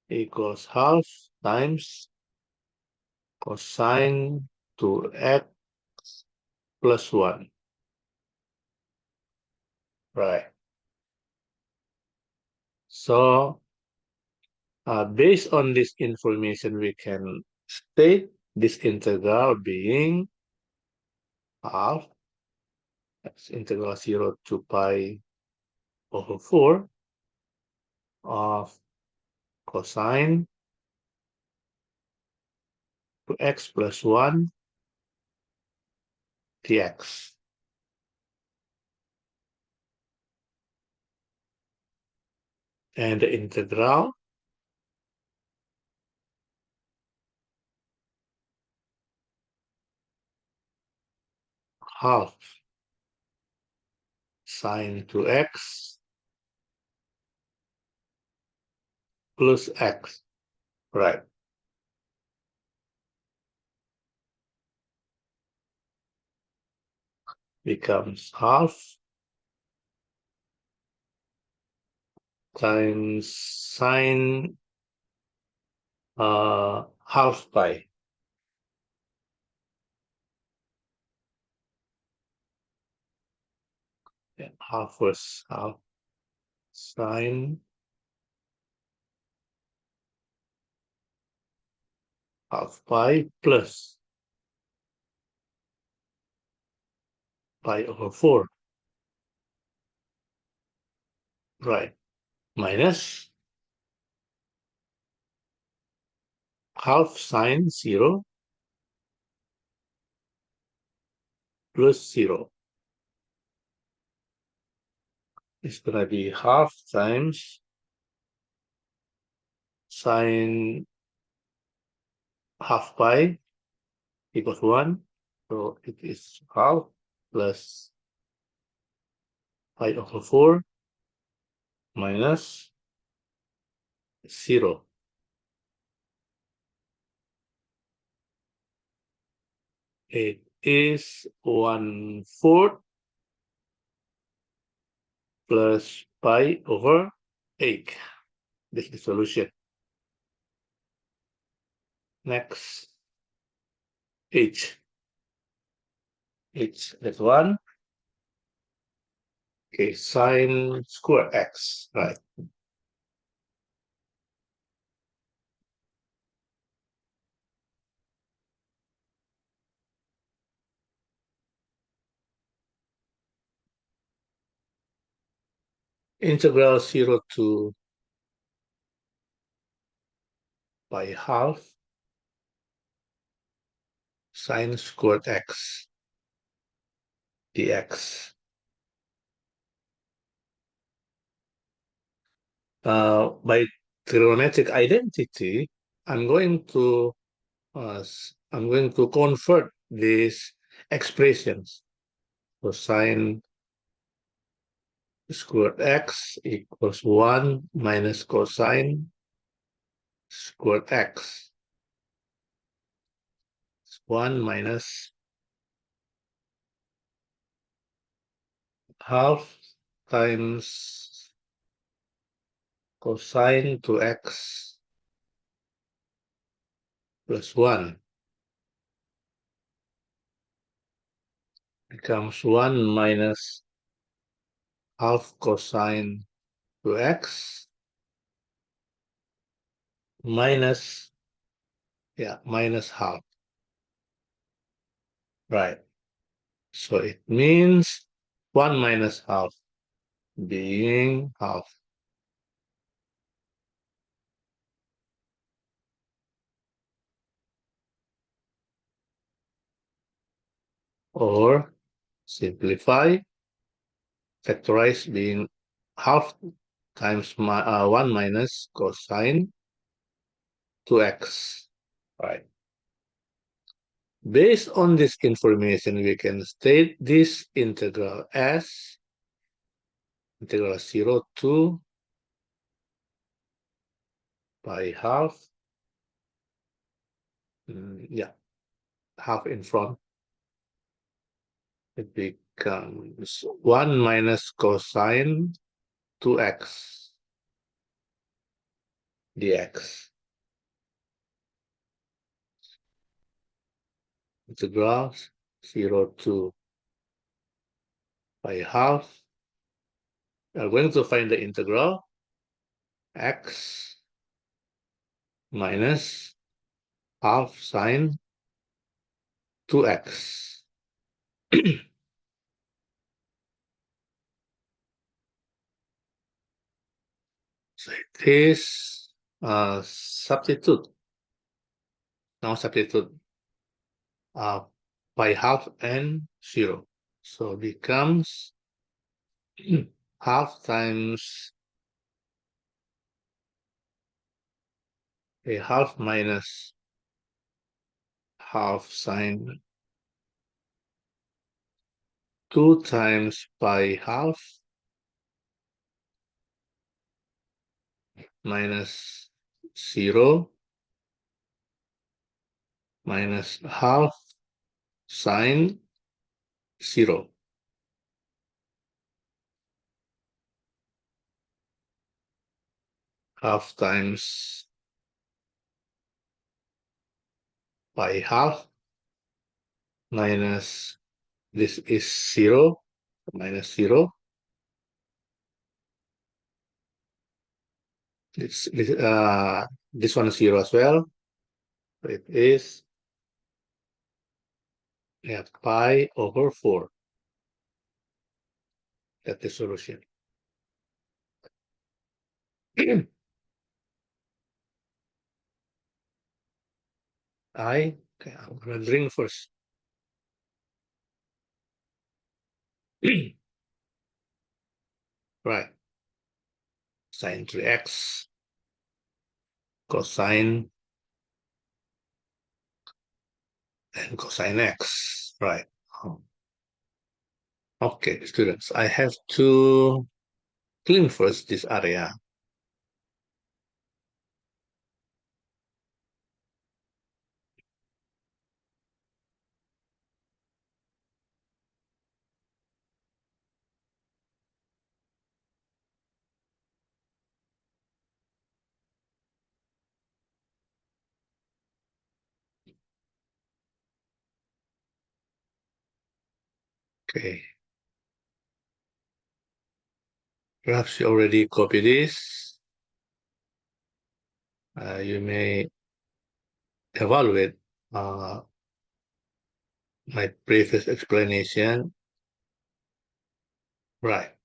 [SPEAKER 1] equals half times cosine to x plus 1. Right. So based on this information, we can state this integral being half, that's integral 0 to pi over 4 of cosine to x plus 1 dx. And the integral half sine to x plus x, right? Becomes half times sine half pi. Yeah, half was half sine half pi plus pi over 4, right, minus half sine 0 plus 0. It's going to be half times sine half pi equals 1. So it is half plus pi over 4 minus 0. It is 1/4 plus pi over 8. This is the solution. Next, h. That's 1. Okay, sine square x, right? Integral 0 to pi half sine squared x dx. By trigonometric identity, I'm going to convert these expressions. So sine squared x equals 1 minus cosine squared x. 1 minus half times cosine to x plus 1 becomes 1 minus half cosine to x minus, minus half. Right. So it means 1 minus half being half. Or simplify, factorize being half times 1 minus cosine to x. Right. Based on this information, we can state this integral as integral 0 to pi half. Half in front. It becomes 1 minus cosine 2x dx. Integral 0 to pi half. We're going to find the integral x minus half sine 2x. So it is substitute. Now substitute pi half and 0. So becomes half times a half minus half sine 2 times pi half minus 0 minus half sine 0. Half times pi half minus, this is 0, minus 0. This one is 0 as well. It is pi over 4. That's the solution. Okay, I'm gonna drink first. Right. Sine 3x, cosine, and cosine x. Right. Okay, students, I have to clean first this area. Okay. Perhaps you already copy this. You may evaluate my previous explanation. Right.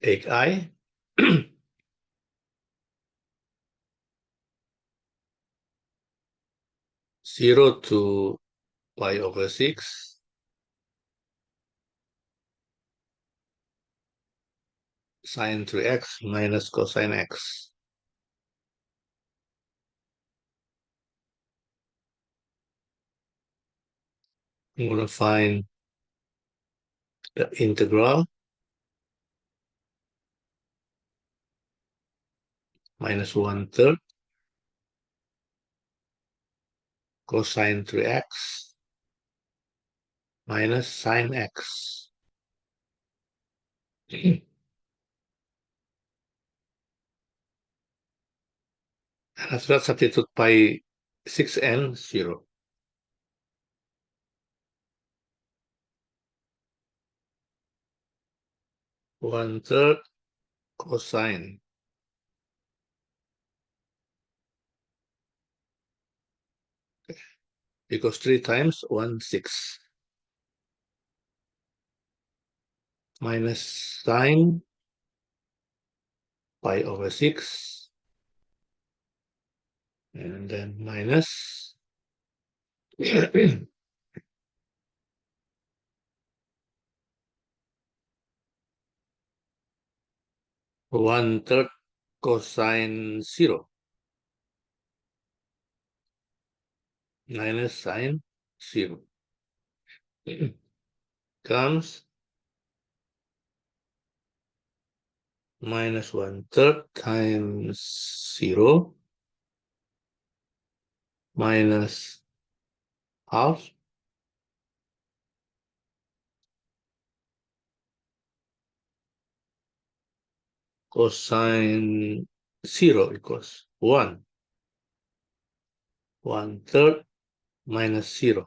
[SPEAKER 1] Take I. 0 to pi over 6, sine 3x minus cosine x. I'm going to find the integral minus 1/3 cosine 3x minus sine x. And after that, substitute pi 6 and 0. 1/3 cosine. Because 3 times 1/6 minus sine pi over 6 and then minus 1/3 cosine 0 minus sine 0 comes minus 1/3 times 0 minus half cosine 0 equals 1. 1/3 minus 0.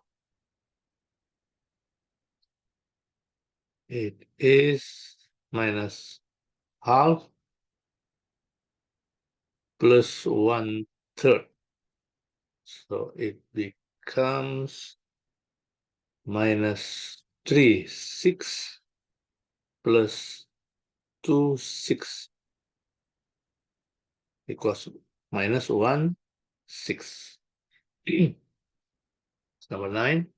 [SPEAKER 1] It is minus half plus 1/3. So it becomes minus 3, 6 plus 2, 6 equals minus 1, 6. Number 9.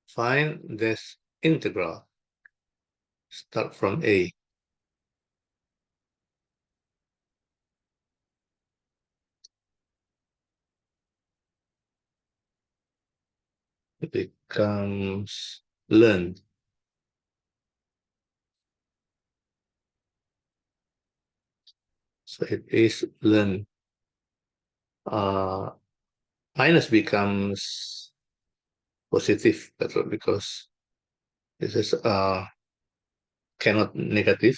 [SPEAKER 1] Find this integral. Start from A. It becomes learn. So it is learn. Minus becomes positive because this is cannot negative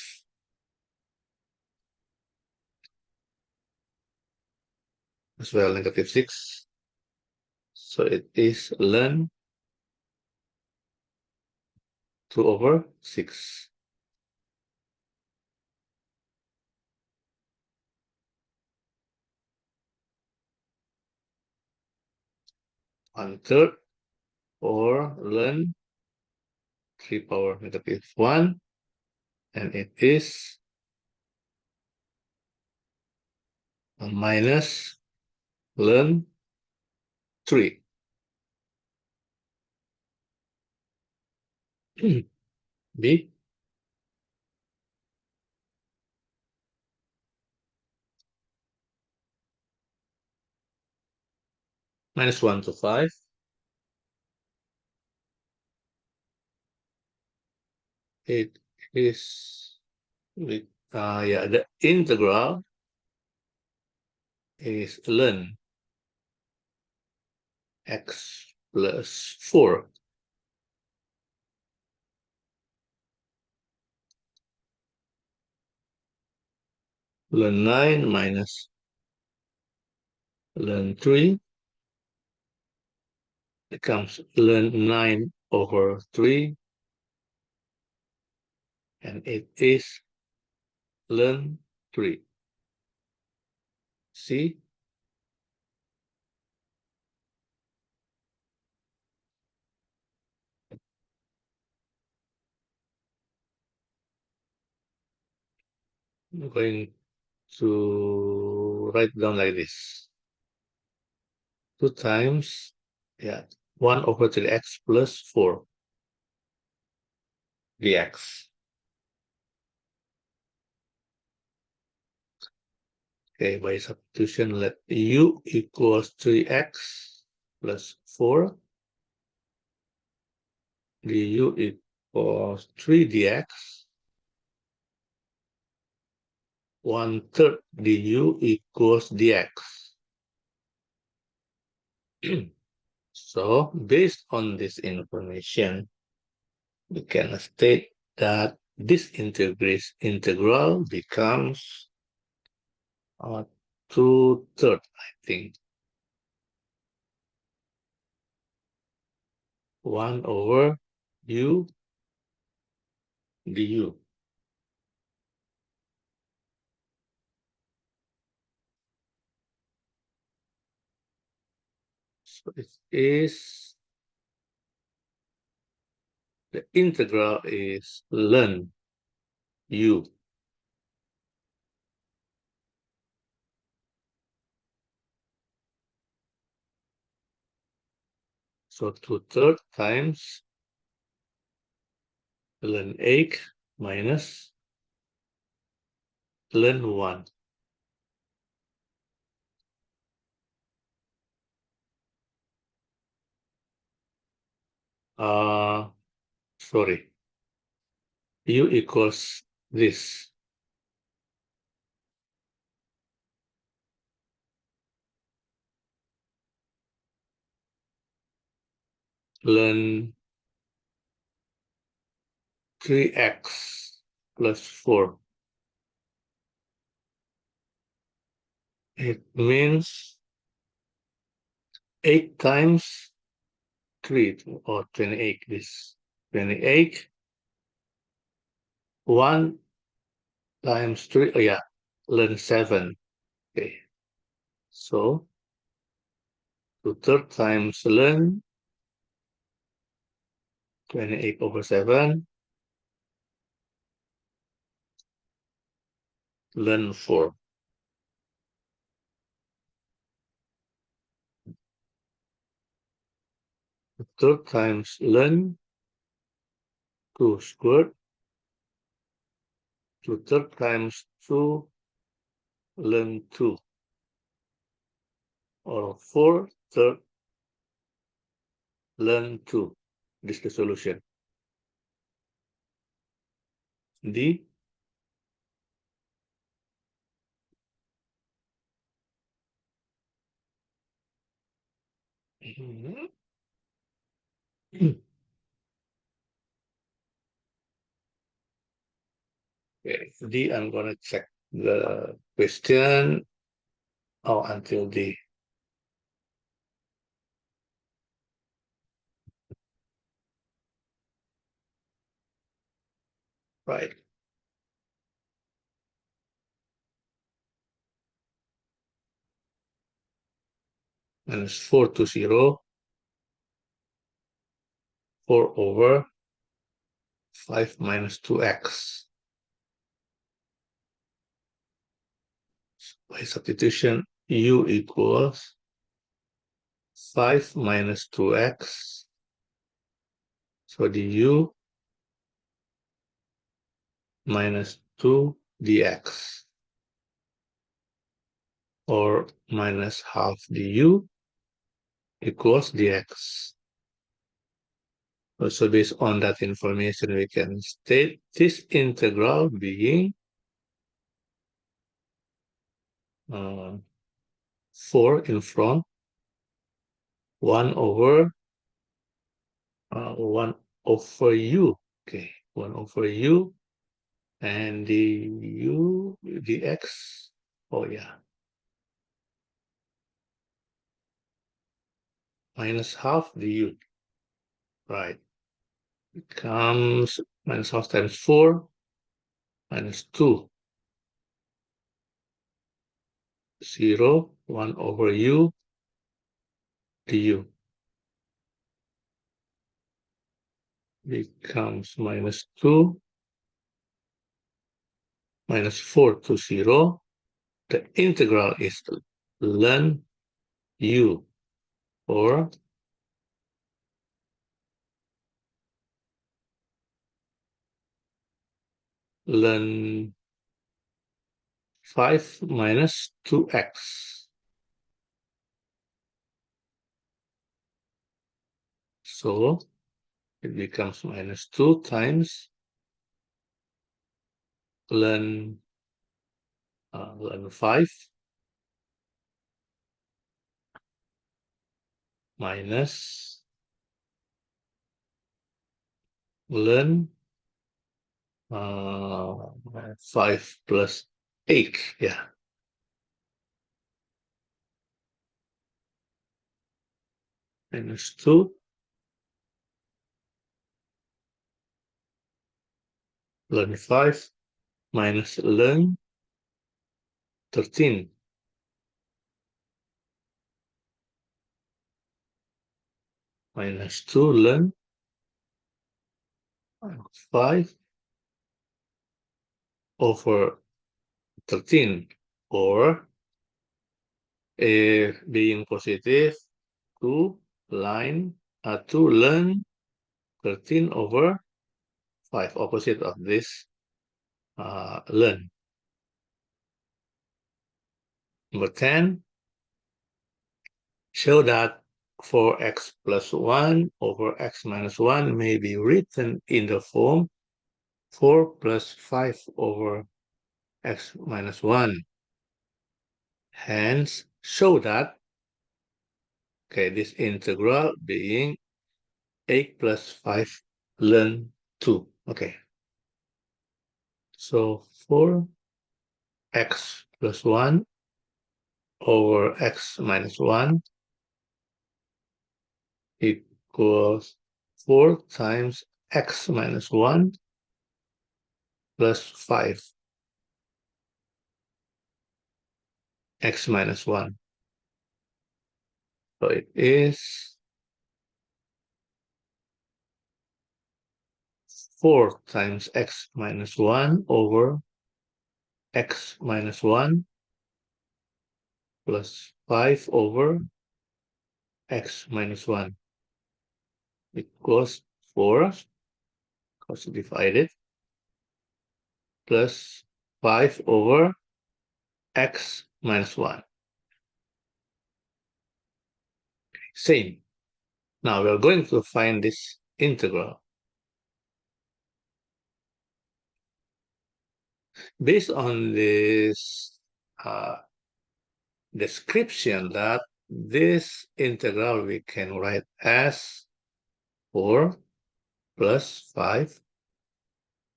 [SPEAKER 1] as well, negative 6. So it is learn 2/6. 1/3, or ln 3⁻⁻1, and it is minus ln 3. B. -1 to 5. It is with the integral is ln x plus 4. Ln 9 minus ln 3 becomes ln 9/3, and it is ln 3. See? I'm going to write down like this. 2 times 1/3x plus 4 dx. Okay, by substitution, let u equals 3x plus 4, du equals 3 dx, 1/3 du equals dx. So, based on this information, we can state that this integral becomes 2/3, I think. 1/u du. So it is, the integral is ln u. So 2/3 times ln 8 minus ln 1. Sorry. U equals this. Ln 3x plus 4. It means 8 times 3, or 28. This 28. 1 times 3, ln 7. Okay. So 2/3 times ln 28/7 ln 4. 2/3 times ln 2 squared. 2/3 times 2 ln 2, or 4/3 ln 2. This is the solution. D. Okay, D, I'm going to check the question. Until D. right? Minus 4 to 0, 4 over 5 minus 2x. By substitution, u equals 5 minus 2x. So the u minus 2 dx, or minus half du equals dx. So based on that information, we can state this integral being 4 in front, 1 over 1 over u. Okay, 1 over u, and the u dx. Oh yeah, minus half du. Right. It comes minus half times 4 minus 2. 0, 1 over u du becomes minus 2 minus 4 to 0. The integral is ln u, or ln 5 minus 2x. So it becomes minus 2 times ln 5 minus ln 5 plus 8. Yeah. Minus 2 ln 5 minus ln 13 minus 2 ln 5 over 13, or being positive, 2 ln 13 over 5, opposite of this ln. Number 10, show that 4x plus 1 over x minus 1 may be written in the form 4 plus 5 over x minus 1. Hence, show that, okay, this integral being 8 plus 5 ln 2. Okay. So 4x plus 1 over x minus 1 equals 4 times x minus 1 plus 5 x minus 1. So it is 4 times x minus 1 over x minus 1 plus 5 over x minus 1 equals 4, because divided, plus 5 over x minus 1. Same. Now we're going to find this integral. Based on this description, that this integral we can write as 4 plus 5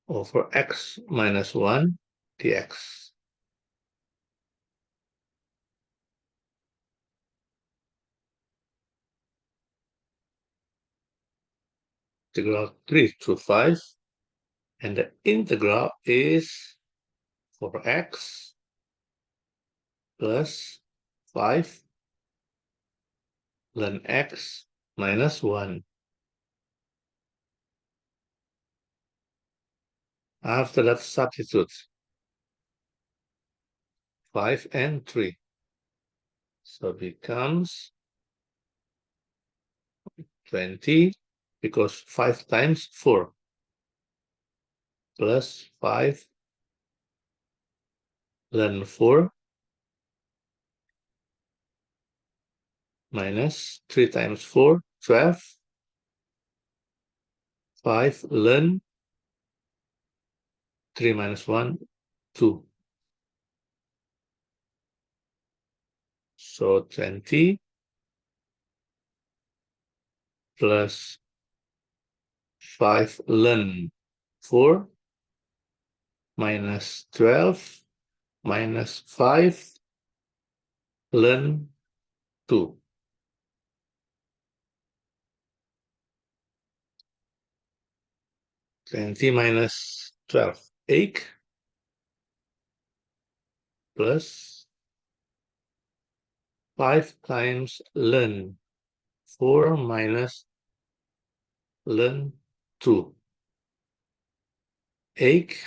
[SPEAKER 1] over x minus 1 dx. Integral 3 to 5, And the integral is 4x plus 5 ln x minus 1. After that, substitute 5 and 3. So it becomes 20 because 5 times 4 plus 5 ln 4 minus 3 times 4, 12. 5 ln 3 minus 1, 2. So 20 plus 5 ln 4 minus 12 minus 5 ln 2. 20 minus 12, 8 plus 5 times ln 4 minus ln 2. 8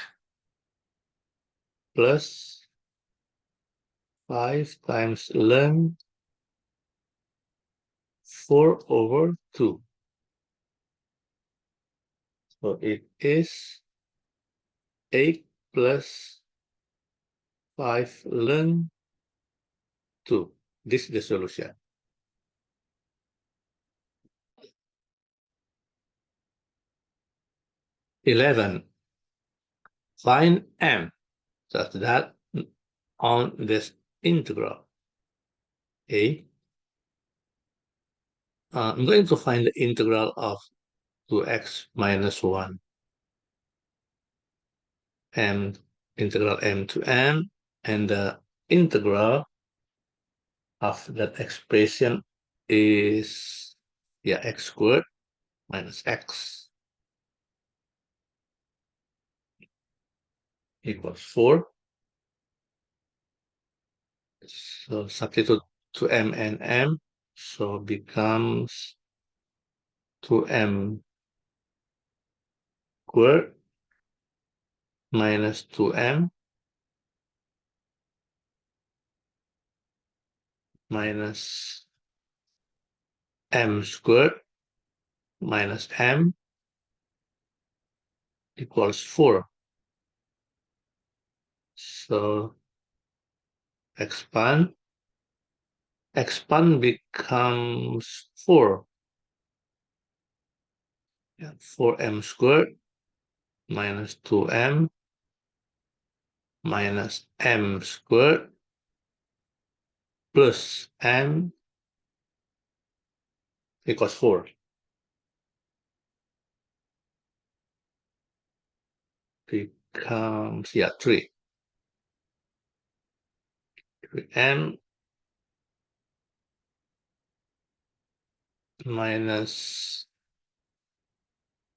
[SPEAKER 1] plus 5 times ln 4 over 2. So it is 8 plus 5 ln 2. This is the solution. 11. Find m such that on this integral I'm going to find the integral of 2x minus 1 and integral m to n, and the integral of that expression is x squared minus x equals 4. So substitute to m and m, so becomes 2m squared minus 2m minus m squared minus m equals 4. So expand becomes 4. 4m squared minus 2m minus m squared plus m equals 4. Becomes 3. 3m minus,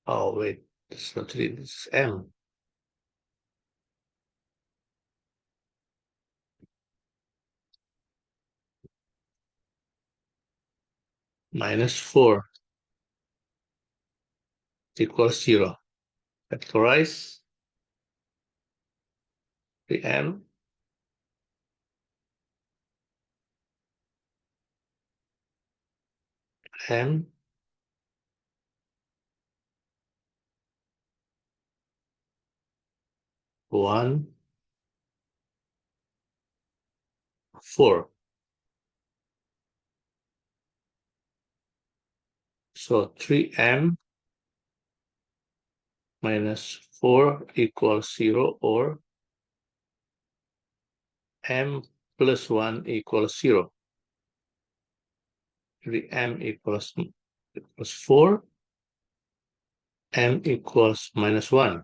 [SPEAKER 1] oh wait, it's not 3, it's m. Minus 4 equals 0. Factorize 3m m 1 4. So 3m minus 4 equals 0, or m plus 1 equals 0. 3m equals 4, m equals minus 1.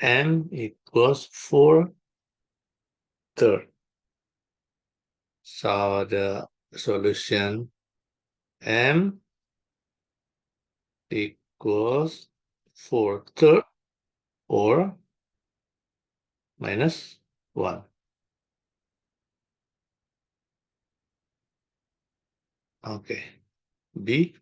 [SPEAKER 1] M equals 4 thirds. So the solution m equals 4/3 or minus 1. Okay. B,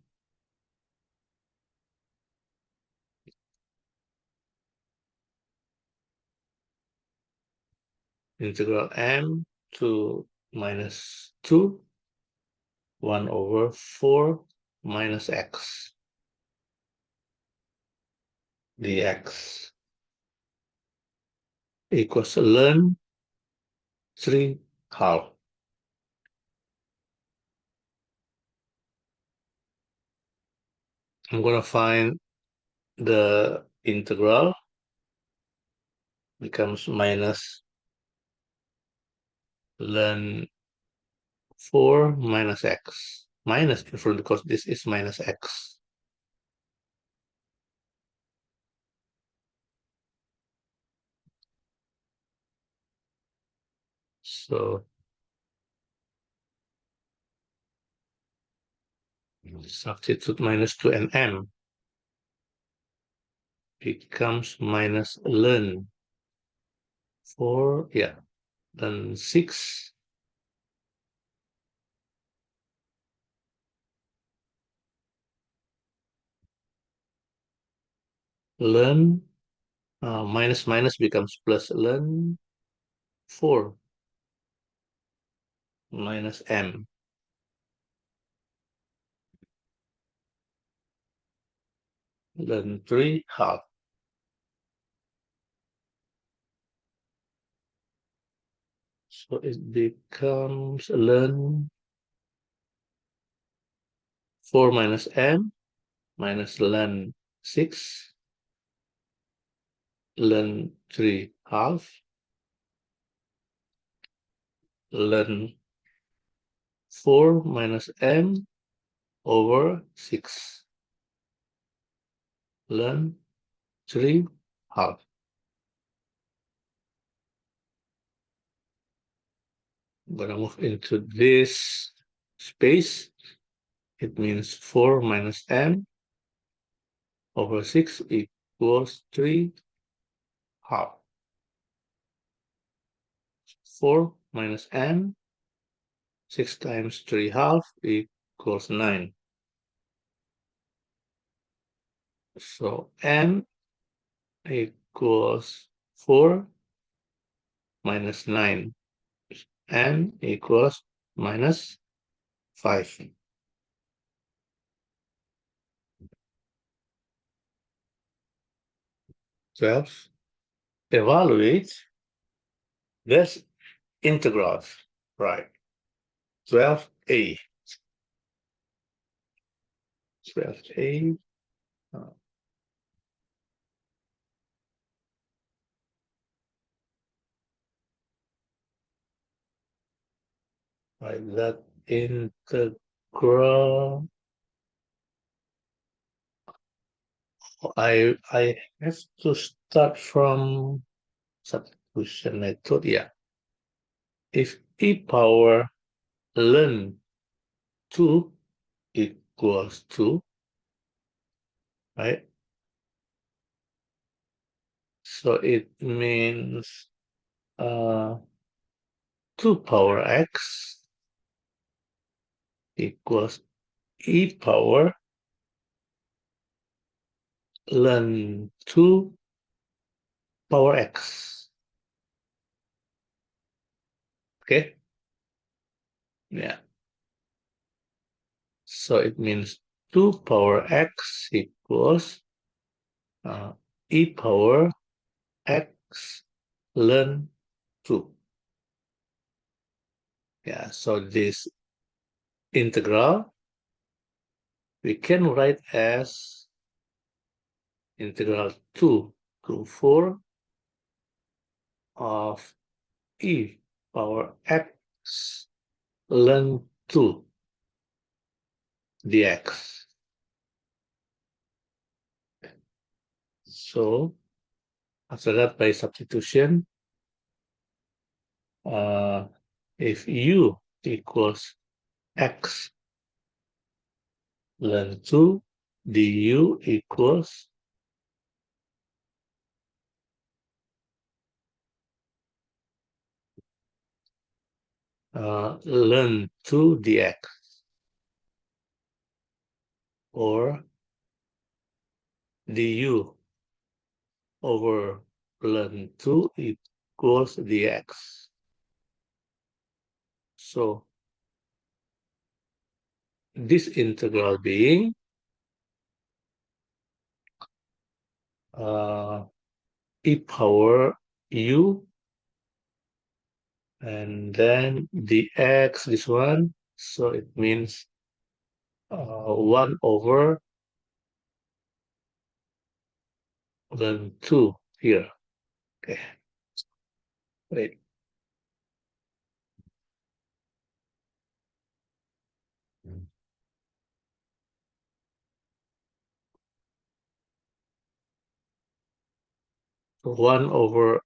[SPEAKER 1] integral m to minus 2, 1/4 minus x dx equals ln 3/2. I'm going to find the integral becomes minus ln 4 minus x. Minus in front because this is minus x. So substitute minus 2 and m becomes minus ln 4, yeah, then 6 ln minus minus becomes plus ln 4 minus m ln 3/2. So it becomes ln 4 minus m minus ln 6 ln 3/2 ln 4 minus m over 6 ln 3/2. I'm gonna move into this space. It means 4 minus m over 6 equals 3/2. 4 minus m, 6 times 3/2 equals 9. So m equals 4 minus 9. M equals minus 5. 12. Evaluate this integrals. Right. 12a. 12a. Right, that integral. I have to start from substitution method. Yeah. If e power ln 2 equals 2, right? So it means 2 power x equals e power ln 2 power x. Okay? Yeah. So it means 2 power x equals e power x ln 2. Yeah, so this integral we can write as integral 2 to 4 of e power x ln 2 dx. So after that, by substitution, if u equals x ln 2, du equals ln 2 dx, or du over ln 2 equals dx. So this integral being e power u, and then dx, this one, so it means 1 over ln 2 here. Okay, wait. So 1 over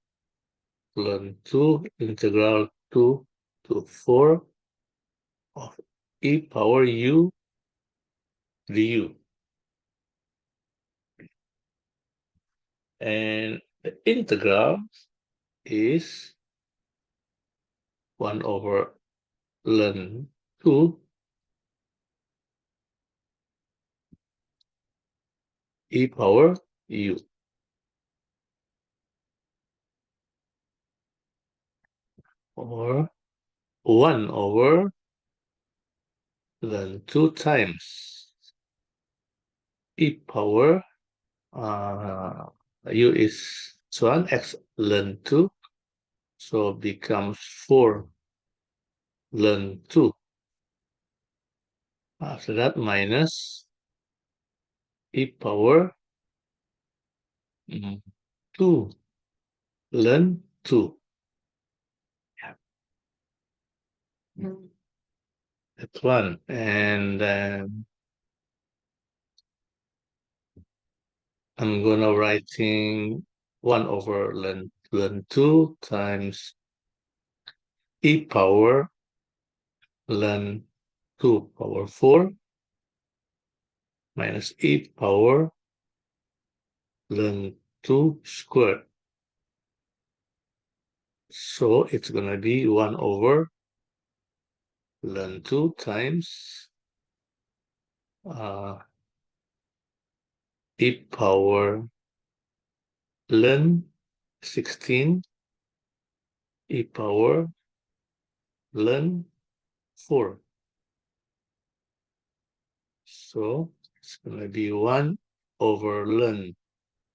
[SPEAKER 1] ln 2 integral 2 to 4 of e power u du. And the integral is 1 over ln 2 e power u, or 1 over ln 2 times e power u is 1 x ln 2, so becomes 4 ln 2. After that, minus e power 2 ln 2. Yeah. That's one. And then I'm gonna writing 1 over ln 2 times e power ln 2 power 4 minus e power ln 2 squared. So it's gonna be 1 over ln 2 times e power ln 16 e power ln 4. So it's going to be 1 over ln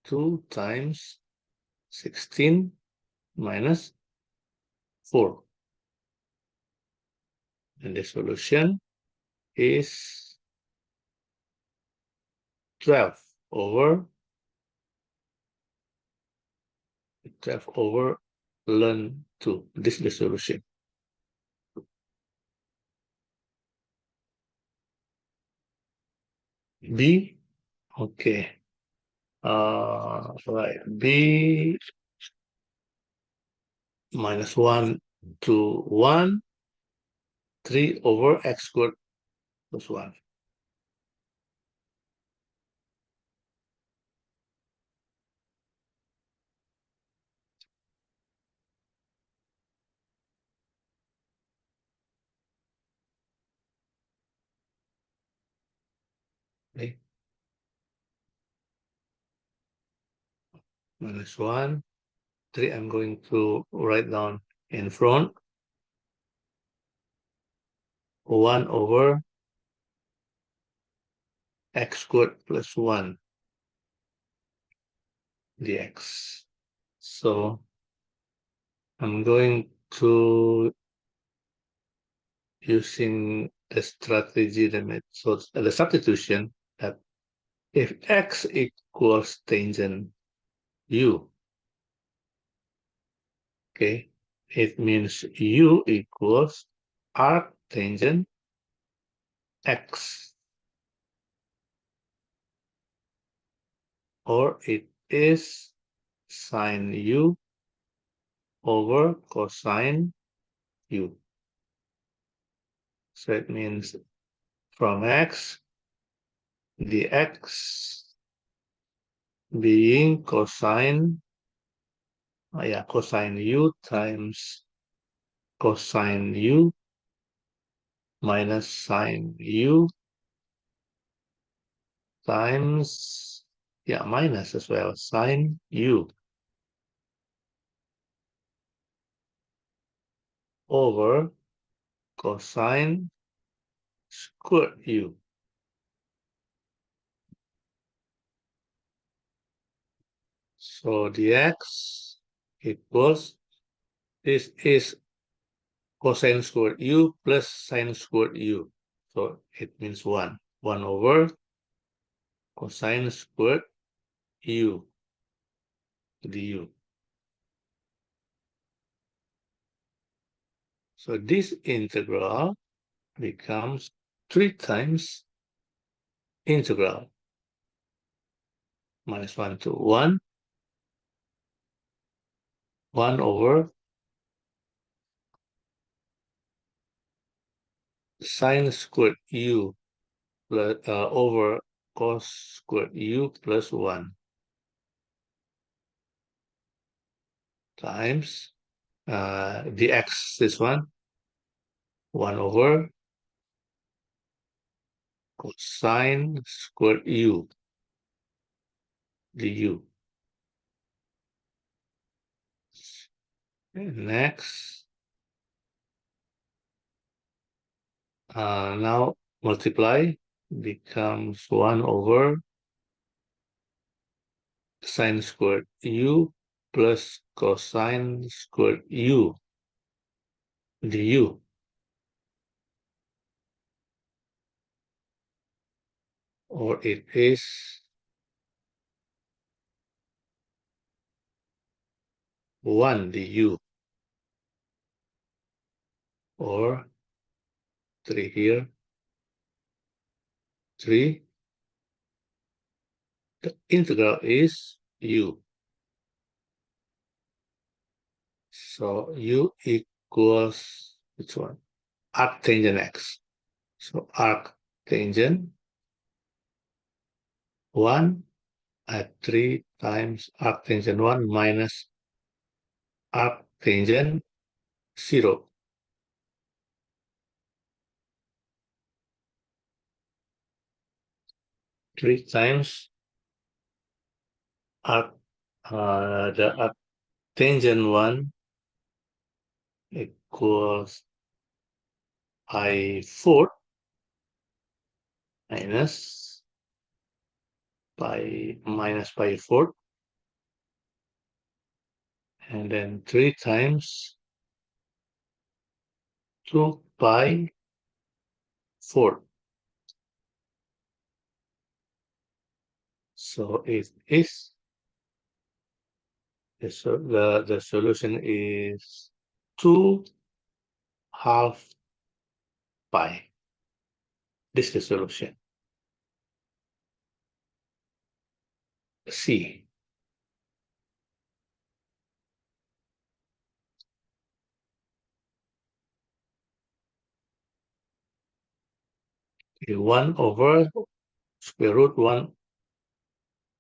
[SPEAKER 1] 2 times 16 minus 4. And the solution is 12 over ln 2. This is the solution. B, okay. Right, B minus 1 to 1, 3 over x squared plus 1. Okay. Minus 1, 3, I'm going to write down in front. 1 over x squared plus 1 dx. So I'm going to using the strategy, the method, the substitution, that if x equals tangent u, okay, it means u equals arc tangent x, or it is sine u over cosine u. So it means from x, dx being cosine, cosine u times cosine u minus sine u times, yeah, minus as well, sine u over cosine squared u. So dx equals, this is cosine squared u plus sine squared u. So it means 1. 1 over cosine squared u du. So this integral becomes 3 times integral minus 1 to 1, 1 over sine squared u plus over cos squared u plus 1 times dx, this 1 over cosine squared u du. And next, now multiply becomes 1 over sine squared u plus cosine squared u du. Or it is 1 du, or 3 here, 3. The integral is u. So u equals, which one? Arctangent x. So arctangent 1 at 3 times arctangent 1 minus arctangent 0. 3 times the arctangent 1 equals I4 minus pi 4, and then 3 times 2 pi 4. So it is, the solution is 2 half pi. This is the solution. C. Okay, 1 over square root 1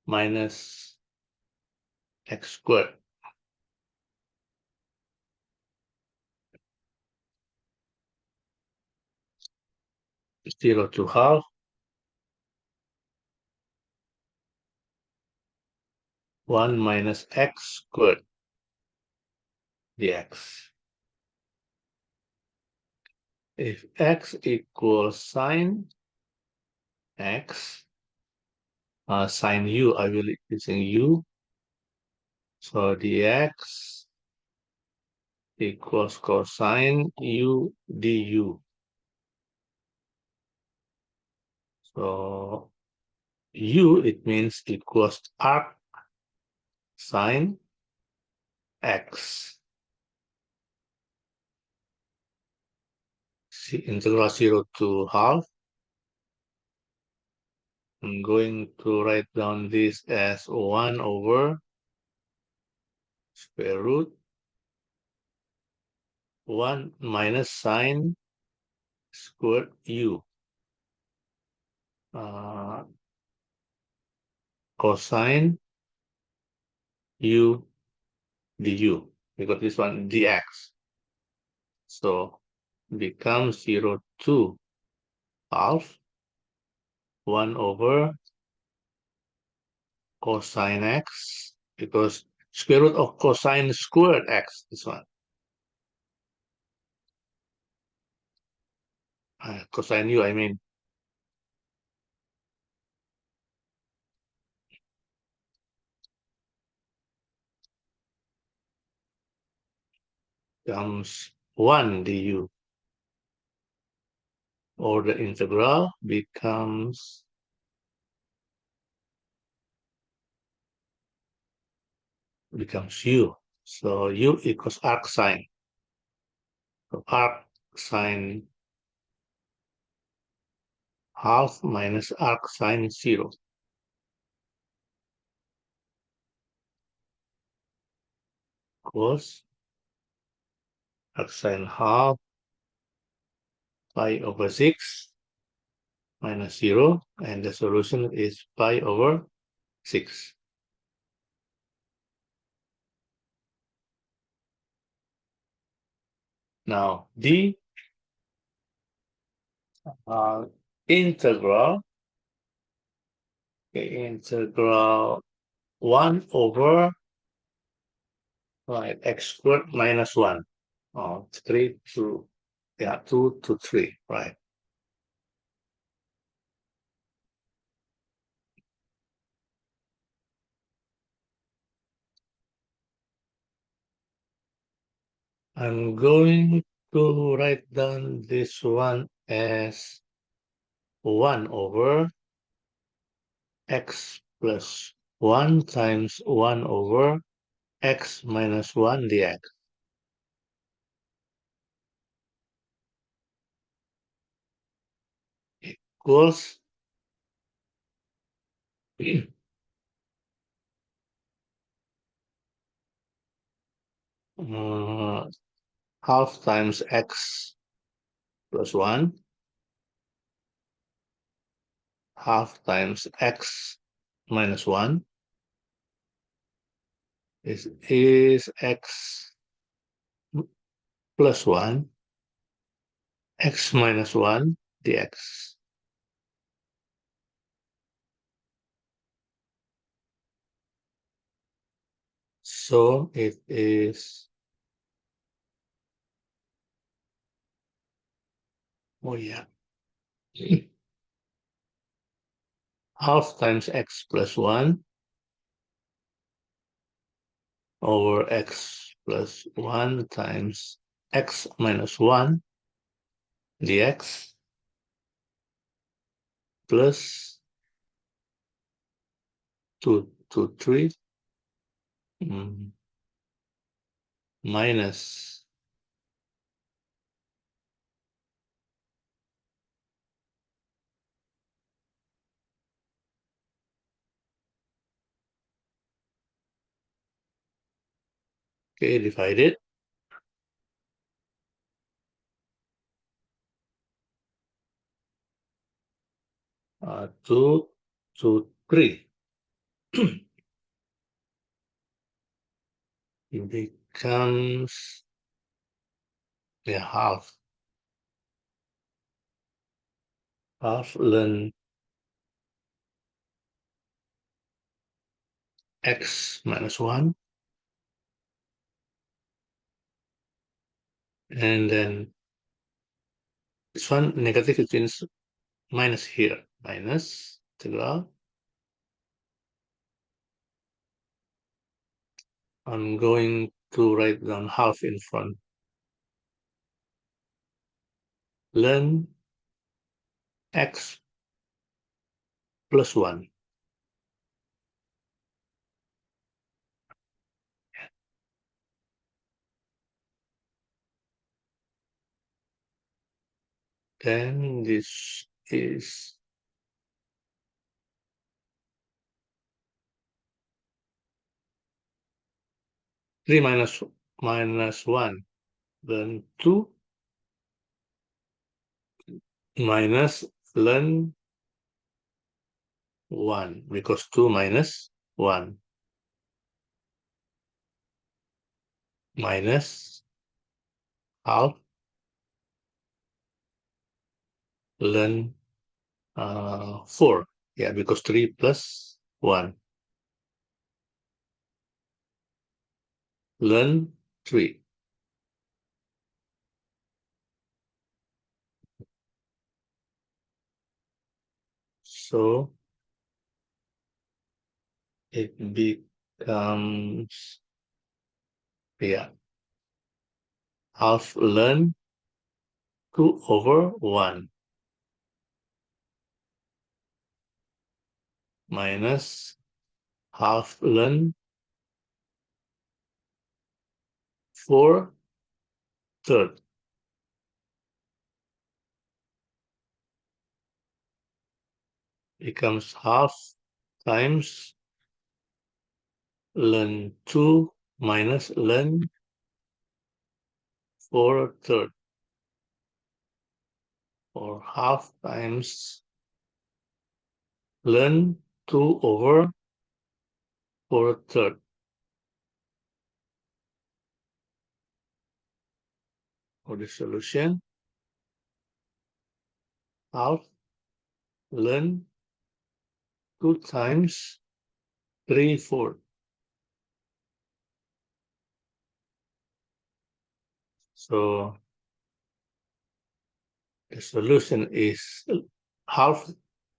[SPEAKER 1] minus x squared. Zero to half. 1 minus x squared dx. If x equals sine x, sine u, I will be using u. So dx equals cosine u du. So u, it means equals arc sine x. Integral 0 to half. I'm going to write down this as 1 over square root 1 minus sine squared u. Cosine u du, because this one dx. So becomes 0 to half 1 over cosine x, because square root of cosine squared x, this one. Cosine u, I mean. Becomes 1 du, or the integral becomes u. So u equals arc sine. So arc sine half minus arc sine 0 equals arc sine half pi over 6 minus 0, and the solution is pi over 6. Now, the integral 1 over x squared minus 1. 3 to, 2 to 3, right? I'm going to write down this one as 1 over x plus 1 times 1 over x minus 1 dx equals half times x plus 1, half times x minus 1 is x plus 1, x minus 1 dx. So it is, half times x plus 1 over x plus 1 times x minus 1 dx plus 2 to 3 minus divided 2 to 3. It becomes half ln x minus 1, and then this one negative, it means minus here, minus integral. I'm going to write down half in front. Ln x plus 1. Then this is 3 minus 1, then 2 minus ln 1, because 2 minus 1 minus half ln 4. Yeah, because 3 plus 1. Ln 3. So it becomes, yeah, half ln 2 over 1 minus half ln 4 third becomes half times ln 2 minus ln 4 third, or half times ln 2 over 4 third. For the solution, half ln 2 times 3 4. So the solution is half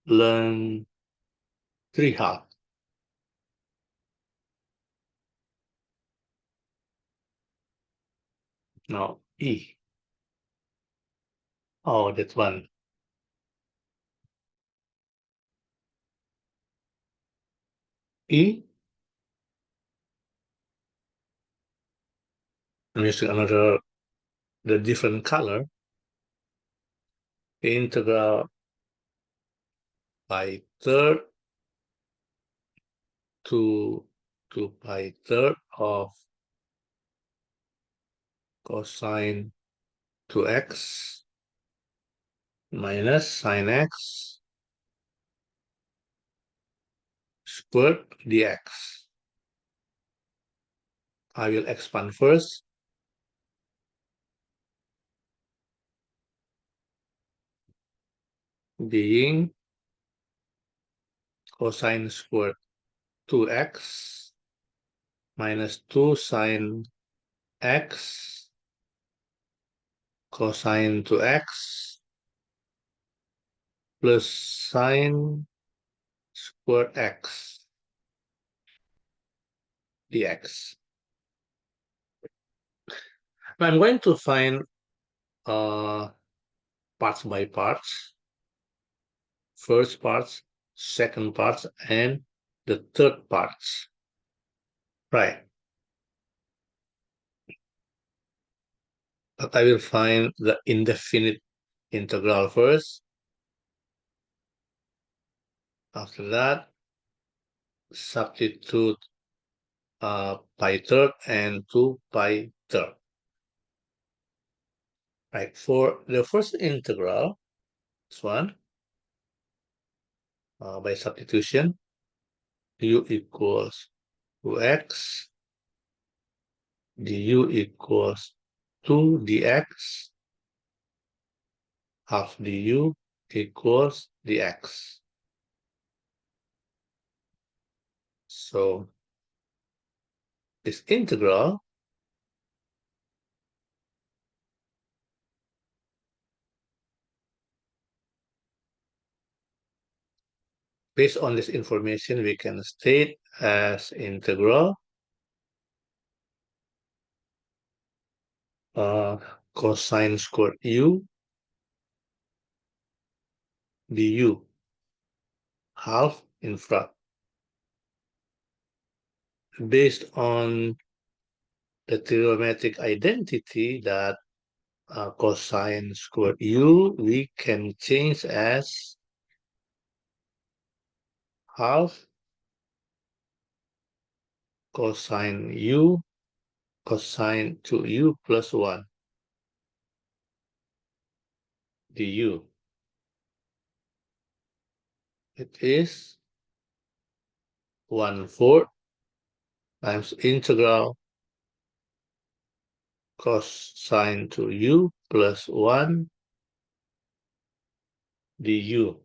[SPEAKER 1] ln 3 half. Now E. Oh, that's one. E. I'm using the different color. The integral pi third to pi third of cosine 2x minus sine x squared dx. I will expand first. Being cosine squared 2x minus 2 sine x cosine 2x plus sine squared x dx. I'm going to find parts by parts, first parts, second parts, and the third parts. Right. But I will find the indefinite integral first. After that, substitute pi third and 2 pi third. Right, for the first integral, this one, by substitution, u equals 2x, du equals 2 dx, half du equals dx. So this integral based on this information, we can state as integral cosine squared u du, half in front. Based on the trigonometric identity that cosine squared u, we can change as half cosine u cosine 2u plus 1 du. It is 1/4 times integral cosine 2u plus 1 du.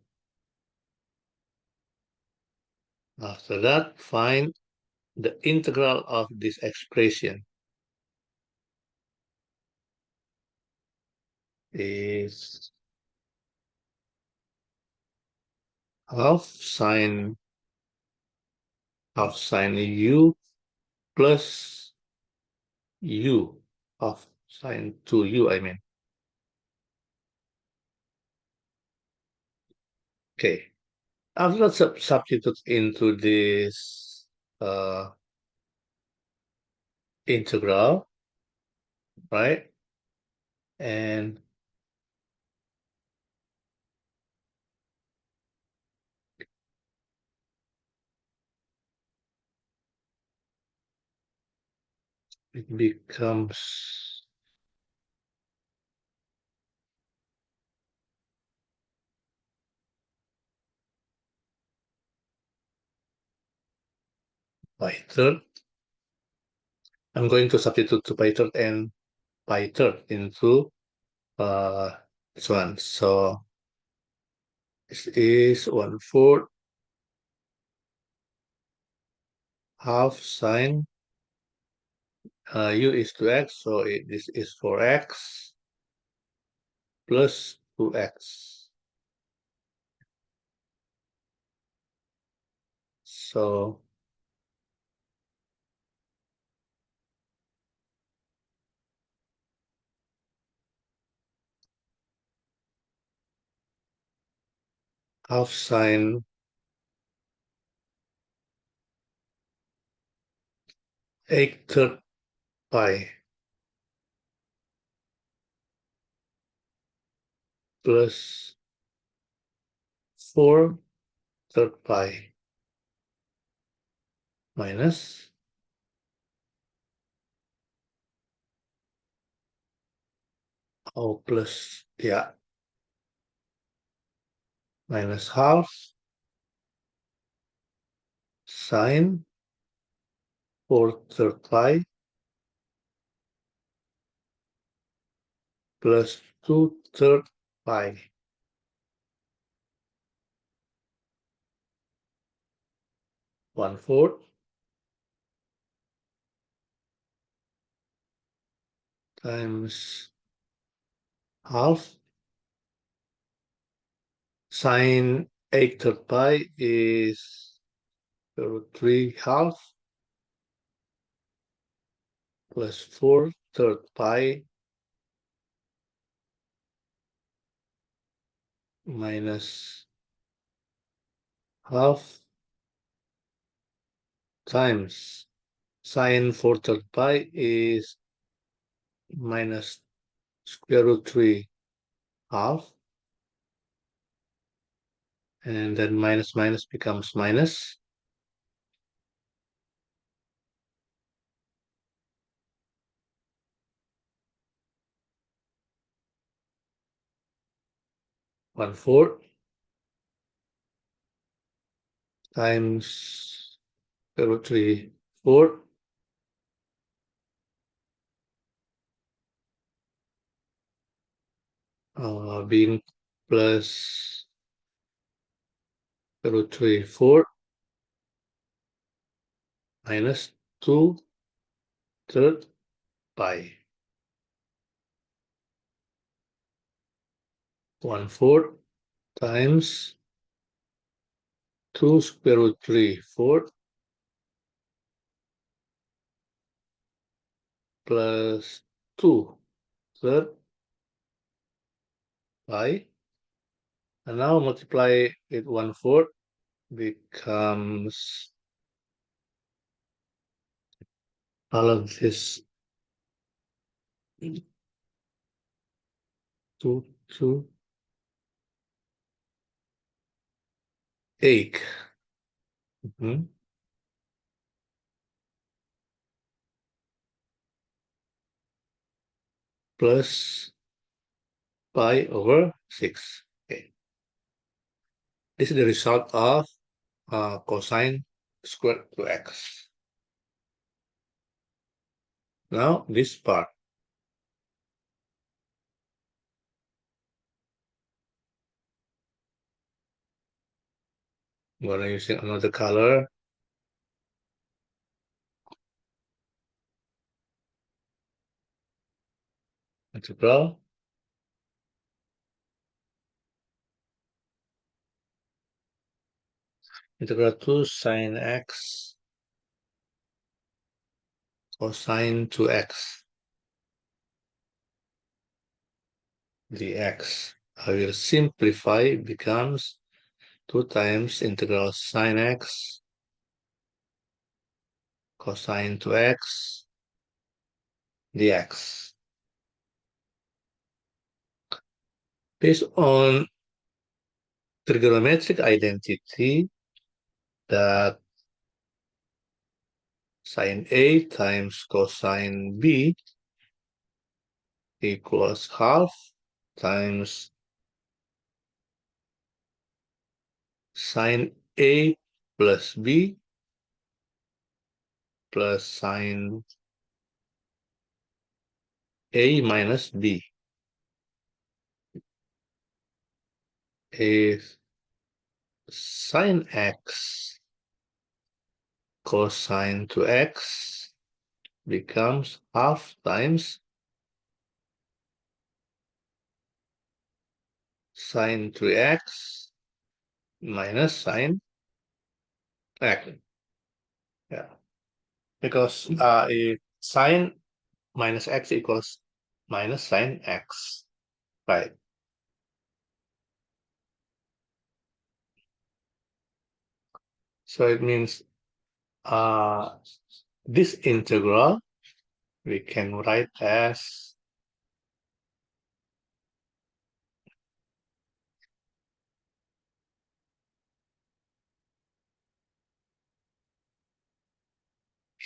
[SPEAKER 1] After that, find the integral of this expression is half sine u plus u of sine 2u, I mean. Okay. After that, substitute into this integral, right? And it becomes pi third. I'm going to substitute to pi third and pi third into this one. So this is 1/4 half sine u is to x, so this is 4x plus 2x. So half sine 8/3 pi plus 4/3 pi minus plus, yeah, minus half sine 4/3 pi plus 2/3 pi 1/4 times half sine 8/3 pi is 3 half plus 4/3 pi minus half times sine 4/3 pi is minus square root 3 half, and then minus minus becomes minus. One fourth times square root 3 4 being plus square root 3 4 minus 2/3 pi 1/4 times 2 square root 3 4 plus 2/3 pi, and now multiply it 1/4 becomes all of this 2 8. Plus pi over 6. Okay. This is the result of cosine squared to x. Now this part. I'm gonna using another color. Integral. Integral 2 sine x cosine 2x dx. I will simplify, becomes 2 times integral sine x cosine 2x dx. Based on trigonometric identity that sine A times cosine B equals half times sine A plus B plus sine A minus B is sine x cosine 2x becomes half times sine 3x minus sine x. Yeah, because if sine minus x equals minus sine x, right? So it means this integral we can write as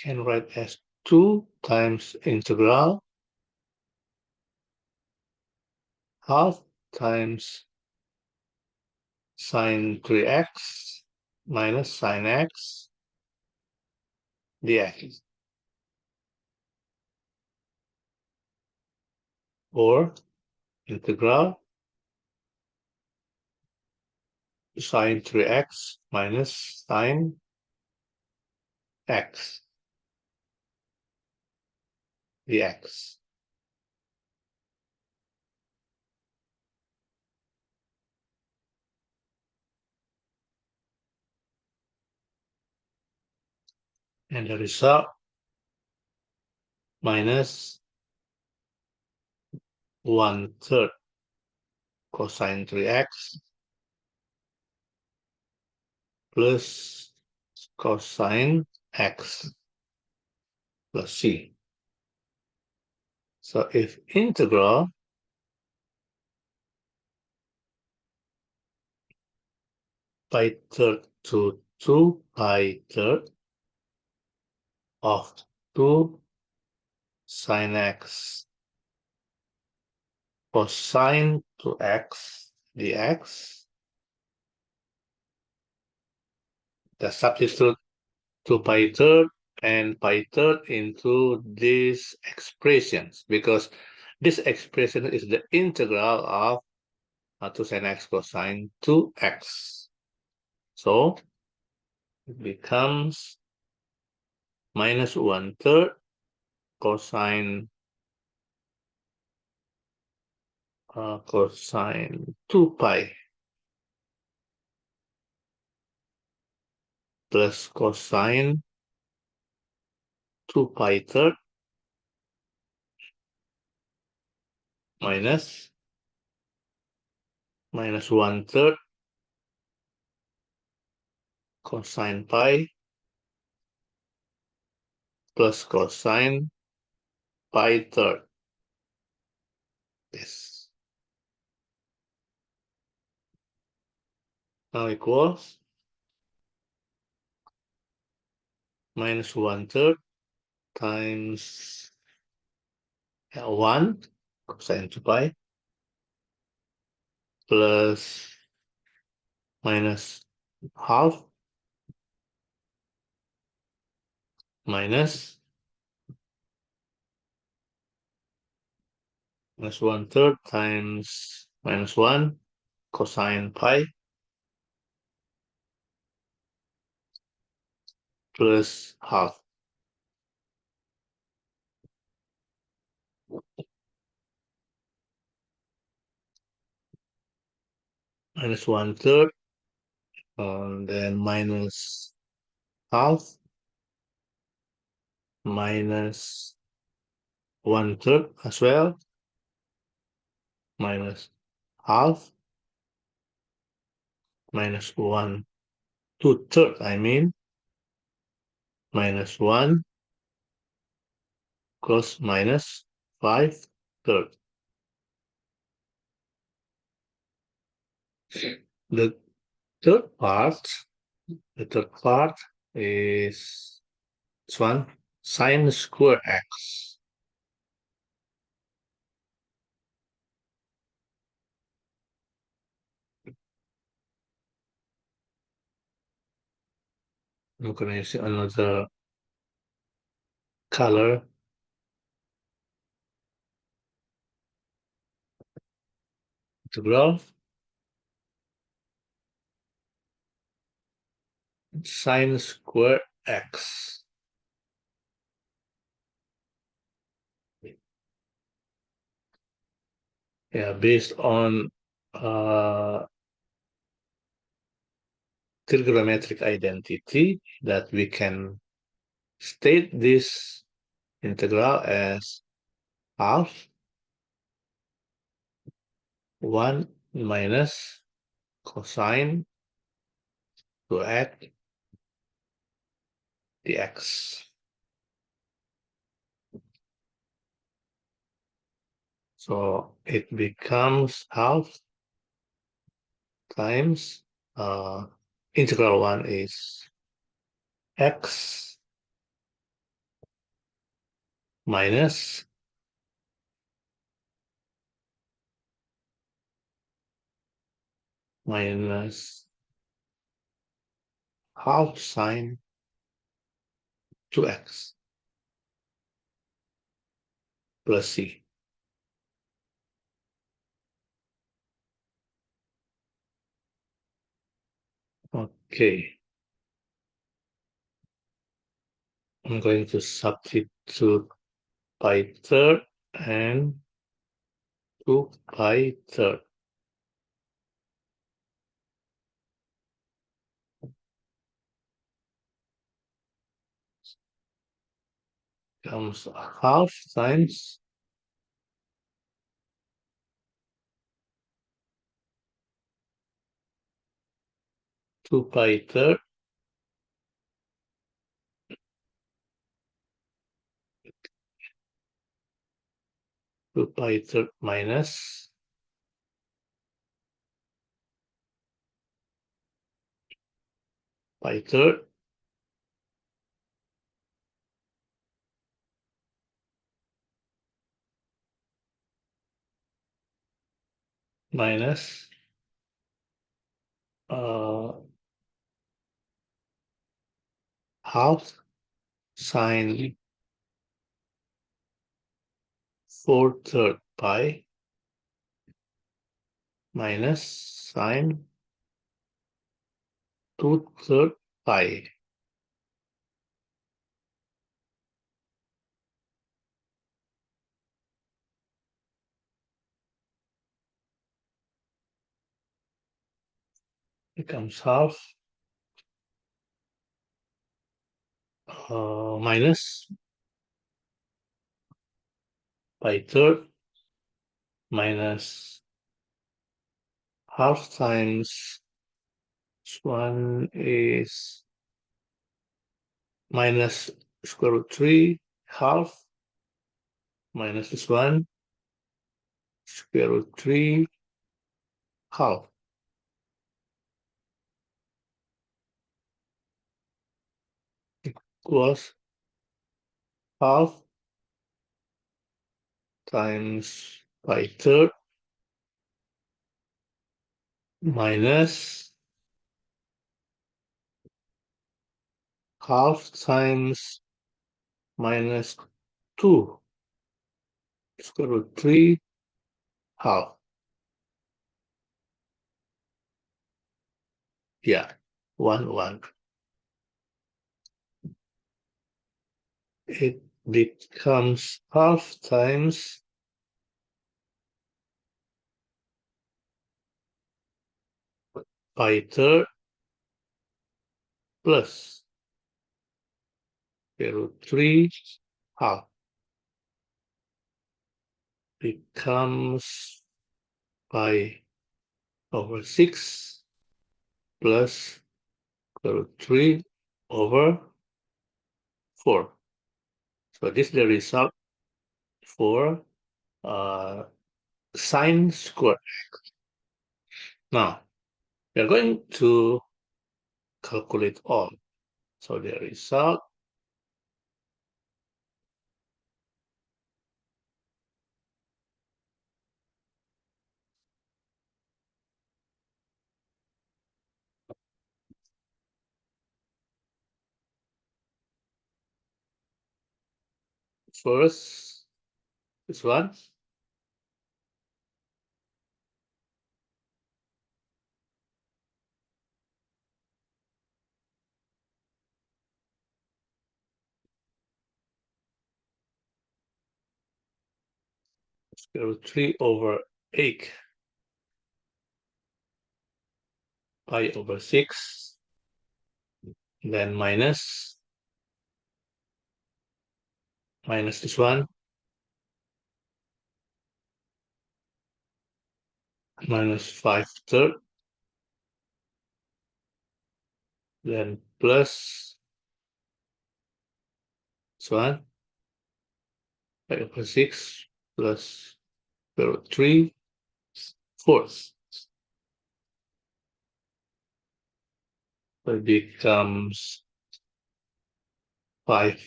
[SPEAKER 1] can write as 2 times integral half times sine 3x minus sine x dx, or integral sine 3x minus sine x dx. And the result minus 1/3 cosine 3x plus cosine x plus c. So if integral pi third to 2 pi third of 2 sine x cosine to x dx, the substitute 2 pi third and pi third into these expressions, because this expression is the integral of 2 sine x cosine 2x. So it becomes minus 1/3 cosine cosine 2 pi plus cosine 2 pi third minus 1/3 cosine pi plus cosine pi third. This now equals minus 1/3 times 1 cosine 2 pi plus minus half minus 1/3 times minus 1 cosine pi plus half. Minus 1/3, and then minus half, minus 1/3 as well, minus half, minus 1/2, I mean, minus 1, close minus 5/3. The third part, the third part is this one, sine square x. I'm gonna use another color integral sine square x. Yeah, based on trigonometric identity that we can state this integral as half 1 minus cosine to x dx. So it becomes half times integral 1 is x minus half sine 2x plus c. Okay. I'm going to substitute pi third and 2 pi third. Comes half times 2 pi third minus pi third minus half sine 4/3 pi minus sine 2/3 pi. Becomes half minus pi third minus half times this one is minus square root 3 half minus this one square root 3 half. Equals half times pi third minus half times minus 2 square root 3 half. Yeah, 1, 1. it becomes half times pi third plus square root 3 half becomes pi over 6 plus square root 3 over 4. So this is the result for sine squared. Now, we are going to calculate all. So the result first, this one, square root 3 over 8 pi over 6, then minus this one, minus 5 third, then plus this one, pi over 6 plus square root 3 fourths. So it becomes 5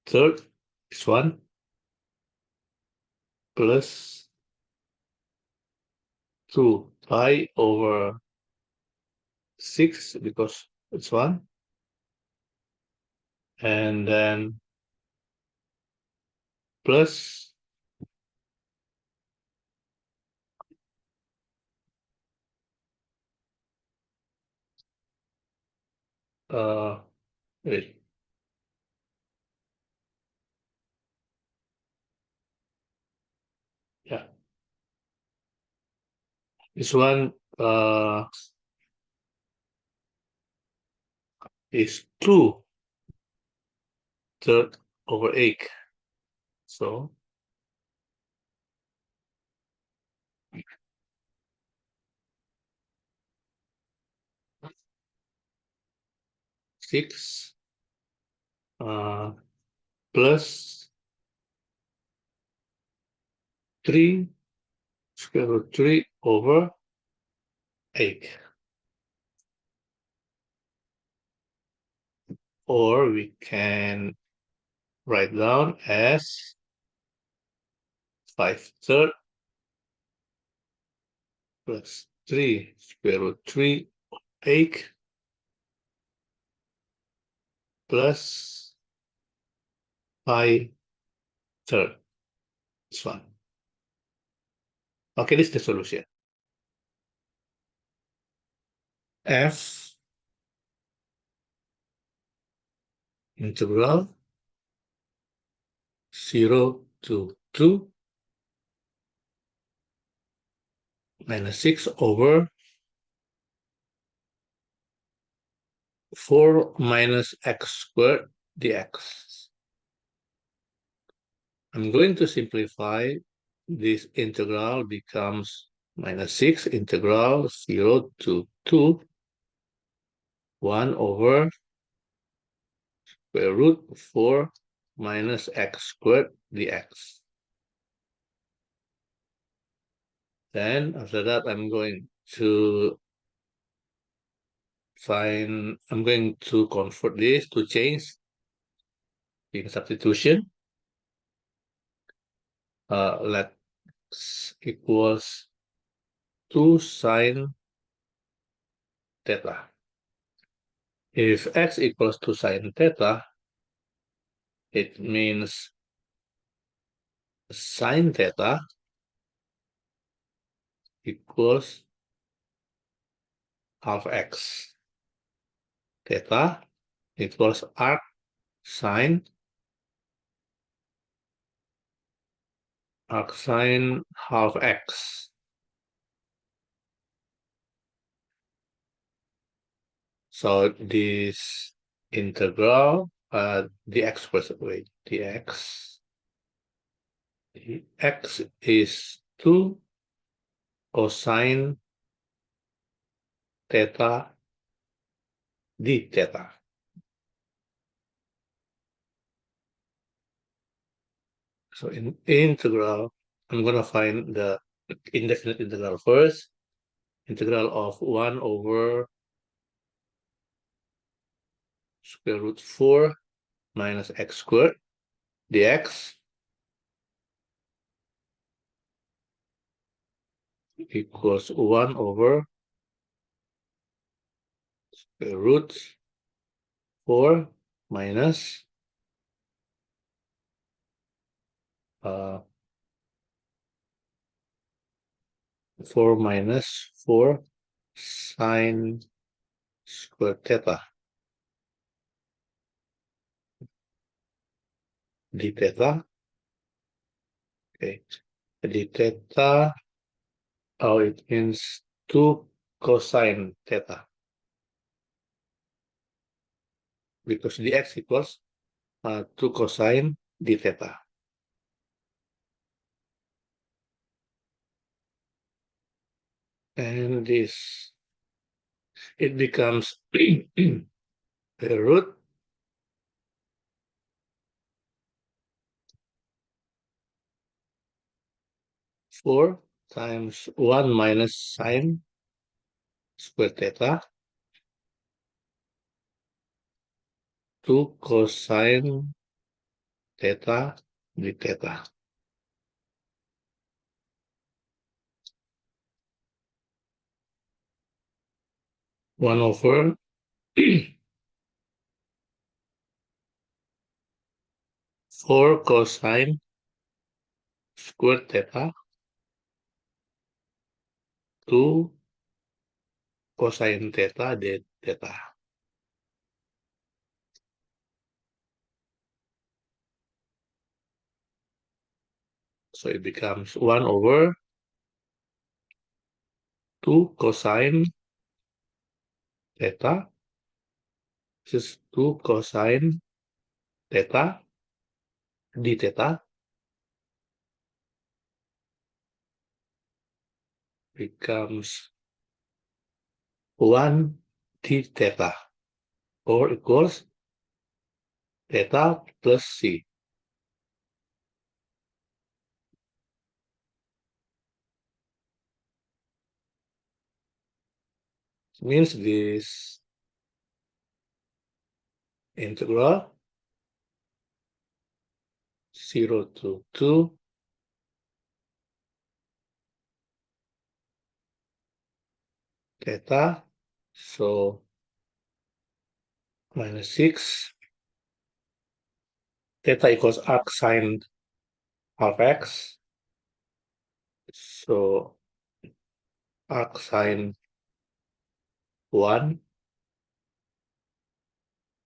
[SPEAKER 1] third, this one, plus 2 pi over 6 because it's 1, and then plus wait, yeah, this one is 2 third over 8. So 6 plus 3 square root 3 over 8. Or we can write down as 5 third plus 3 square root 3 8 plus pi third. This one. Okay, this is the solution. F integral 0 to 2 minus 6 over 4 minus x squared dx. I'm going to simplify. This integral becomes minus 6 integral 0 to 2 1 over square root 4 minus x squared dx. Then after that, I'm going to convert this to change in substitution. Let's equals 2 sine theta. If x equals to sine theta, it means sine theta equals half x. Theta equals arc sine arcsine half x. So this integral, dx was wait, dx is 2 cosine theta d theta. So in integral, I'm going to find the indefinite integral first. Integral of 1 over square root 4 minus x squared dx equals 1 over square root 4 minus 4 minus 4 sine square theta d theta. Okay, d theta, oh, it means 2 cosine theta because dx equals 2 cosine d theta. And this, it becomes the root 4 times 1 minus sine square theta 2 cosine theta d theta. One over 4 cosine square theta 2 cosine theta d theta. So it becomes 1 over 2 cosine theta. This is 2 cosine theta d theta becomes 1 d theta or equals theta plus c. Means this integral 0 to 2 theta, so minus 6 theta equals arcsine half x, so arcsine 1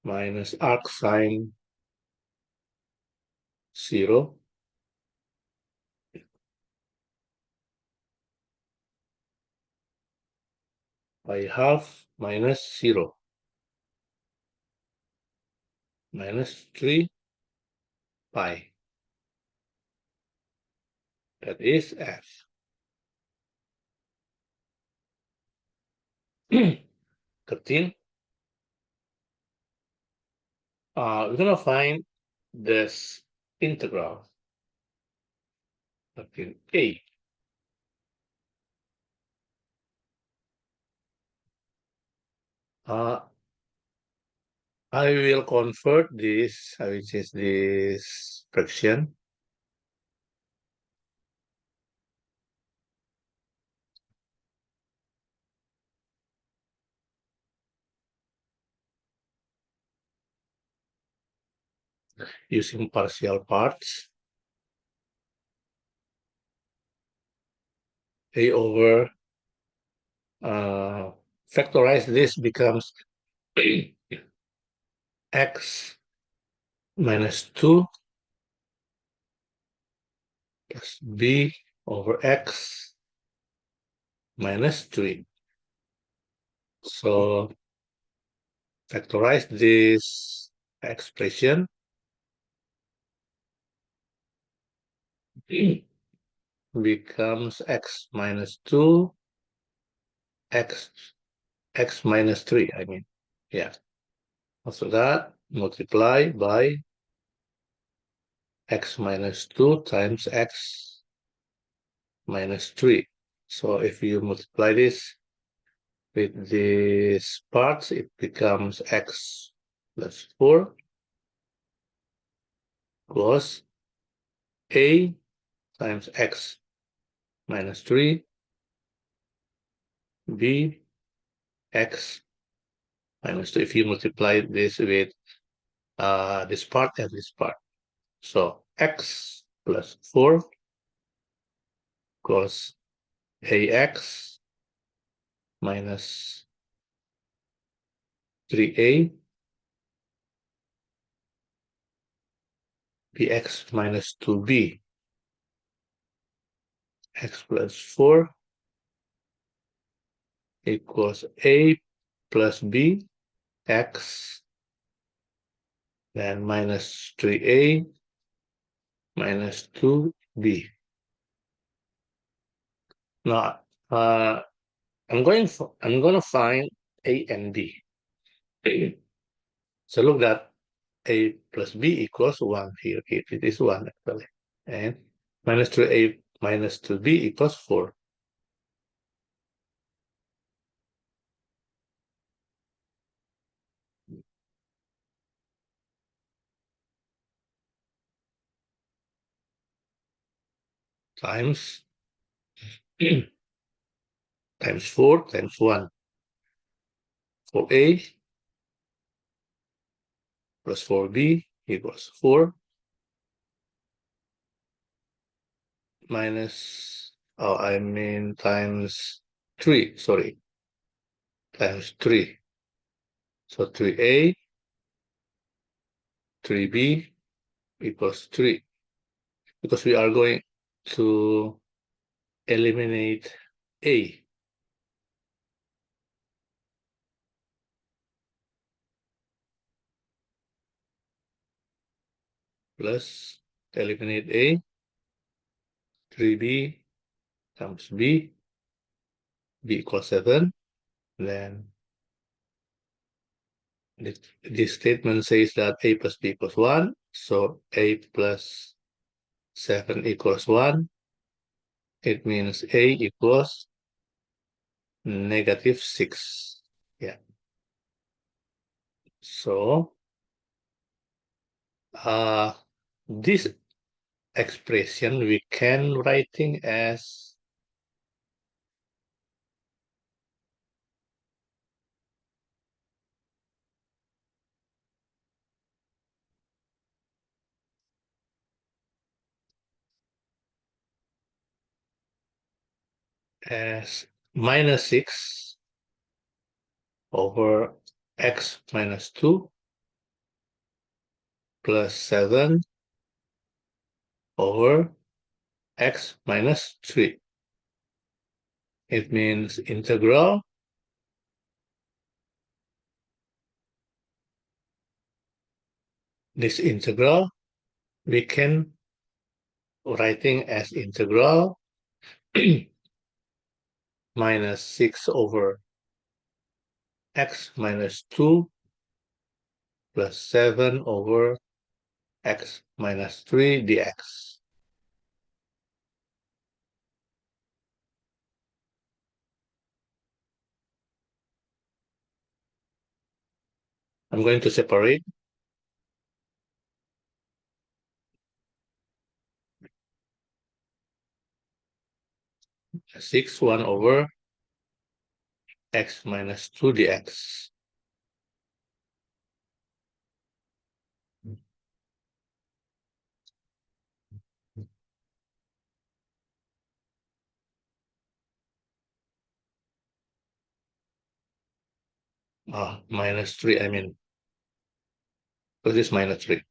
[SPEAKER 1] minus arcsine 0 by half minus 0 minus 3 pi. That is f. 13. We're gonna find this integral. 13a. I will convert this, which is this fraction, using partial parts. A over factorize this becomes x minus 2 plus b over x minus 3. So factorize this expression. Becomes x minus 2, x minus 3, I mean. Yeah. After that, multiply by x minus 2 times x minus 3. So if you multiply this with these parts, it becomes x plus 4 plus a times x minus 3 b x minus 2 if you multiply this with this part and this part. So x plus 4 cos ax minus 3a bx minus 2b x plus 4 equals a plus b x then minus 3a minus 2b. Now, I'm going to find a and b. So look that a plus b equals 1 here. It is 1 actually. And minus 3a minus 2b equals 4. Times times 4 times 1. 4a plus 4b equals 4 minus, oh, I mean times 3, sorry, times 3. So 3a, 3b equals 3. Because we are going to eliminate a. Plus eliminate a, 3b times b equals 7. Then this statement says that a plus b equals 1. So a plus 7 equals 1. It means a equals negative 6. Yeah. So this expression we can writing as minus 6 over x minus 2 plus 7 over x minus 3. It means integral this integral we can writing as integral minus 6 over x minus 2 plus 7 over x minus 3 dx. I'm going to separate 6 1 over x minus 2 dx. Minus 3, I mean, because this minus 3.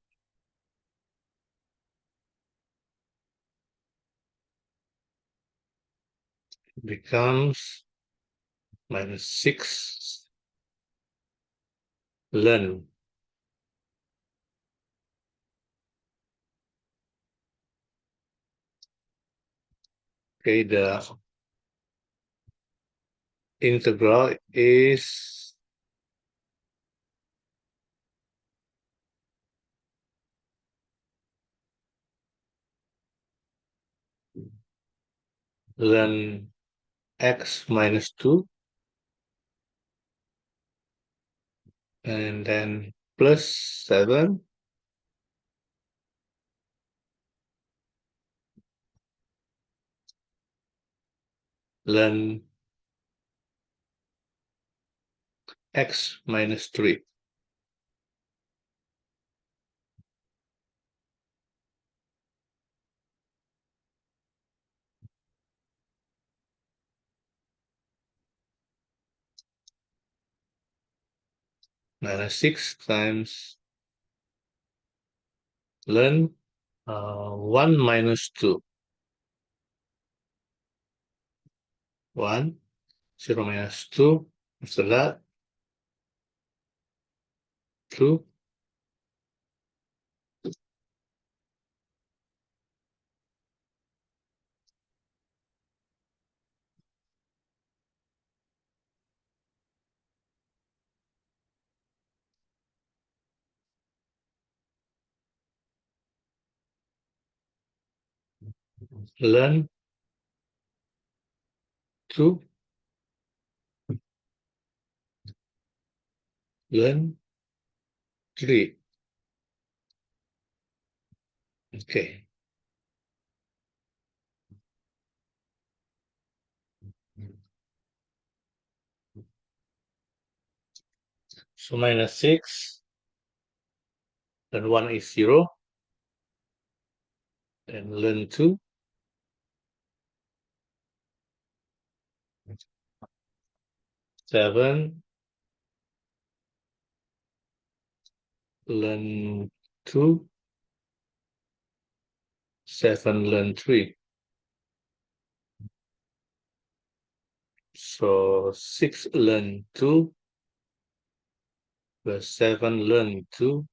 [SPEAKER 1] becomes minus 6 ln. Okay, the integral is ln x minus 2 and then plus 7 ln x minus 3. Minus 6 times ln 1 minus 2. 1, 0 minus 2. After that, 2 ln 2 ln 3. Okay. So minus 6, then 1 is 0, then ln 2, 7, ln 2, 7 ln 3. So 6 ln 2 plus 7 ln 2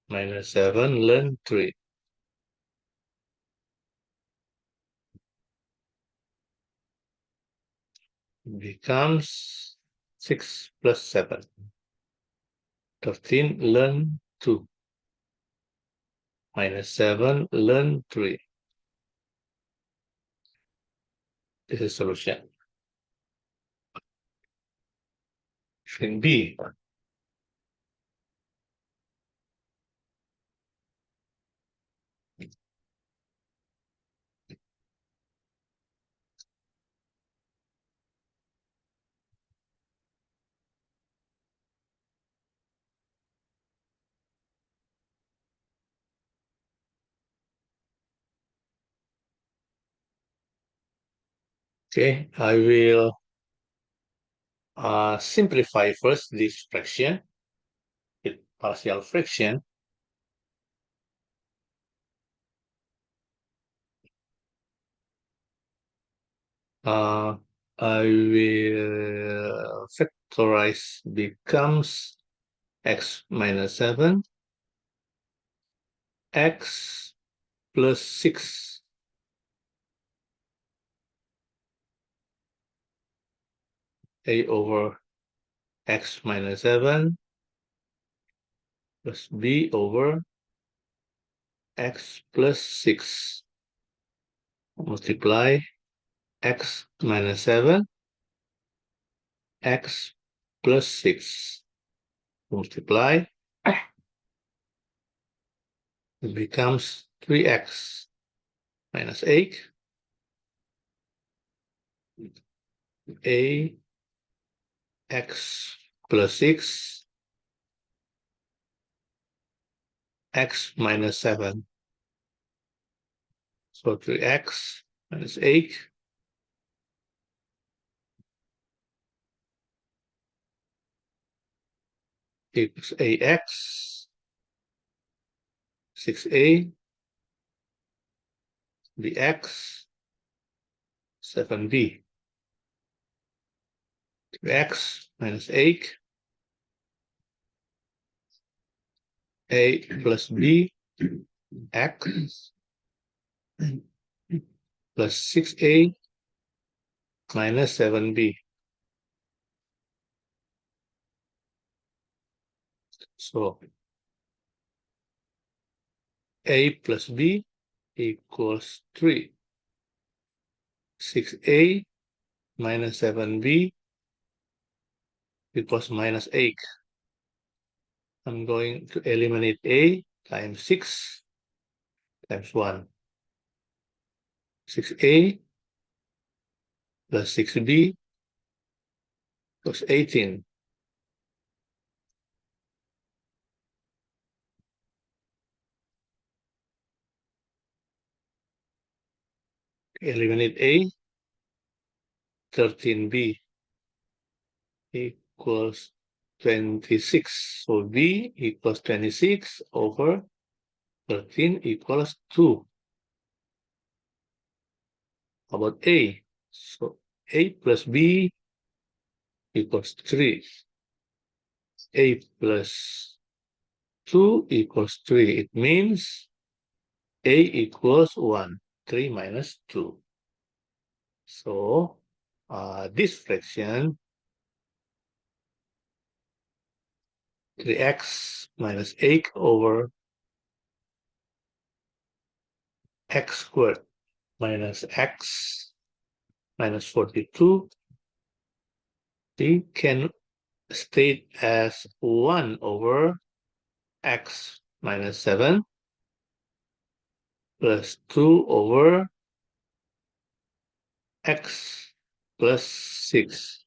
[SPEAKER 1] minus 7 ln 3 becomes 6 plus 7. 13 ln 2 minus 7 ln 3. This is solution. Option B. Okay, I will simplify first this fraction with partial fraction. I will factorize becomes x minus 7, x plus 6, a over x minus 7 plus b over x plus 6 multiply x minus 7, x plus 6 multiply, it becomes 3x minus 8, a x plus 6, x minus 7. So 3x minus 8 equals ax, 6a dx 7b. 3x minus 8, a plus b, x plus 6a minus 7b. So a plus b equals 3. 6a minus 7b equals minus 8. I'm going to eliminate a times 6 times 1. 6a plus 6b plus 18. Eliminate a, 13b equals 26. So b equals 26 over 13 equals 2. How about a? So a plus b equals 3. A plus 2 equals 3. It means a equals 1. 3 minus 2. So this fraction, 3x minus 8 over x squared minus x minus 42, we can state as 1 over x minus 7 plus 2 over x plus 6.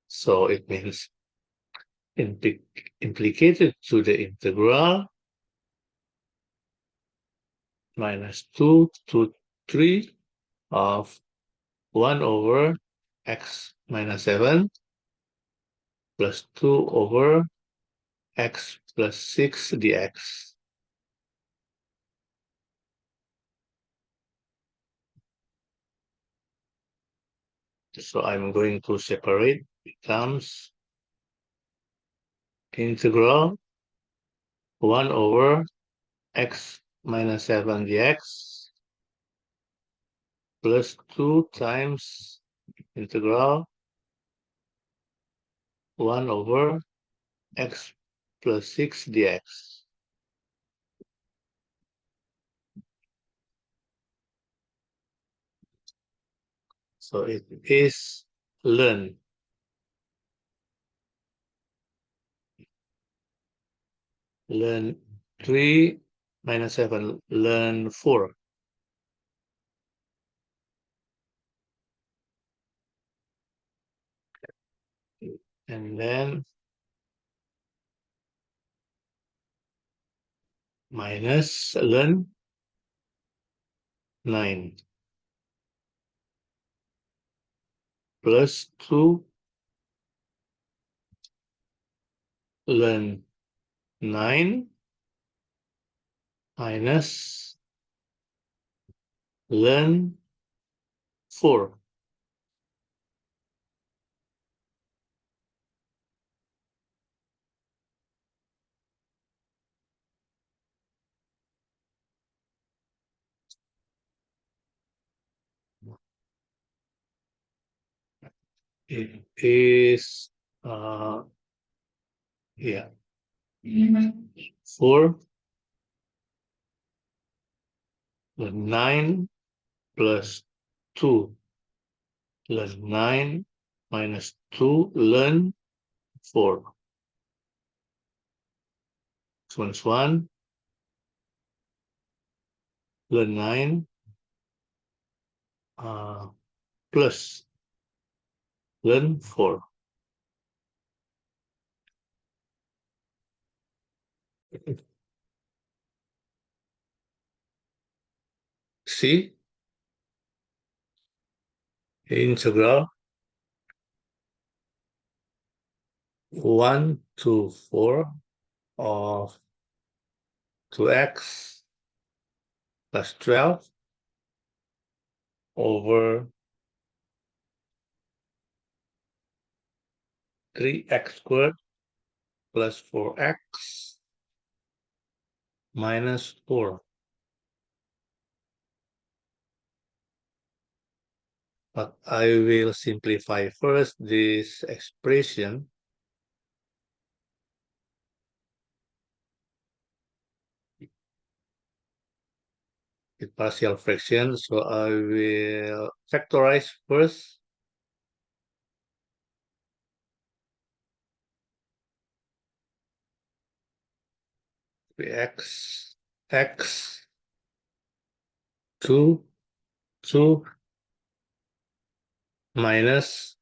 [SPEAKER 1] So it means implicated to the integral minus 2 to 3 of 1 over x minus 7 plus 2 over x plus 6 dx. So I'm going to separate, becomes integral 1 over x minus 7 dx plus 2 times integral 1 over x plus 6 dx. So it is learn 3 minus 7, learn 4. And then minus learn 9 plus 2 learn 9 minus learn 4. It is yeah, 4 learn 9 plus 2 learn 9 minus 2 learn 4. This one's 1 learn 9 plus learn 4. See, integral 1 to 4 of 2x plus 12 over 3x squared plus 4x minus 4. But I will simplify first this expression with partial fraction. So I will factorize first. X 2 minus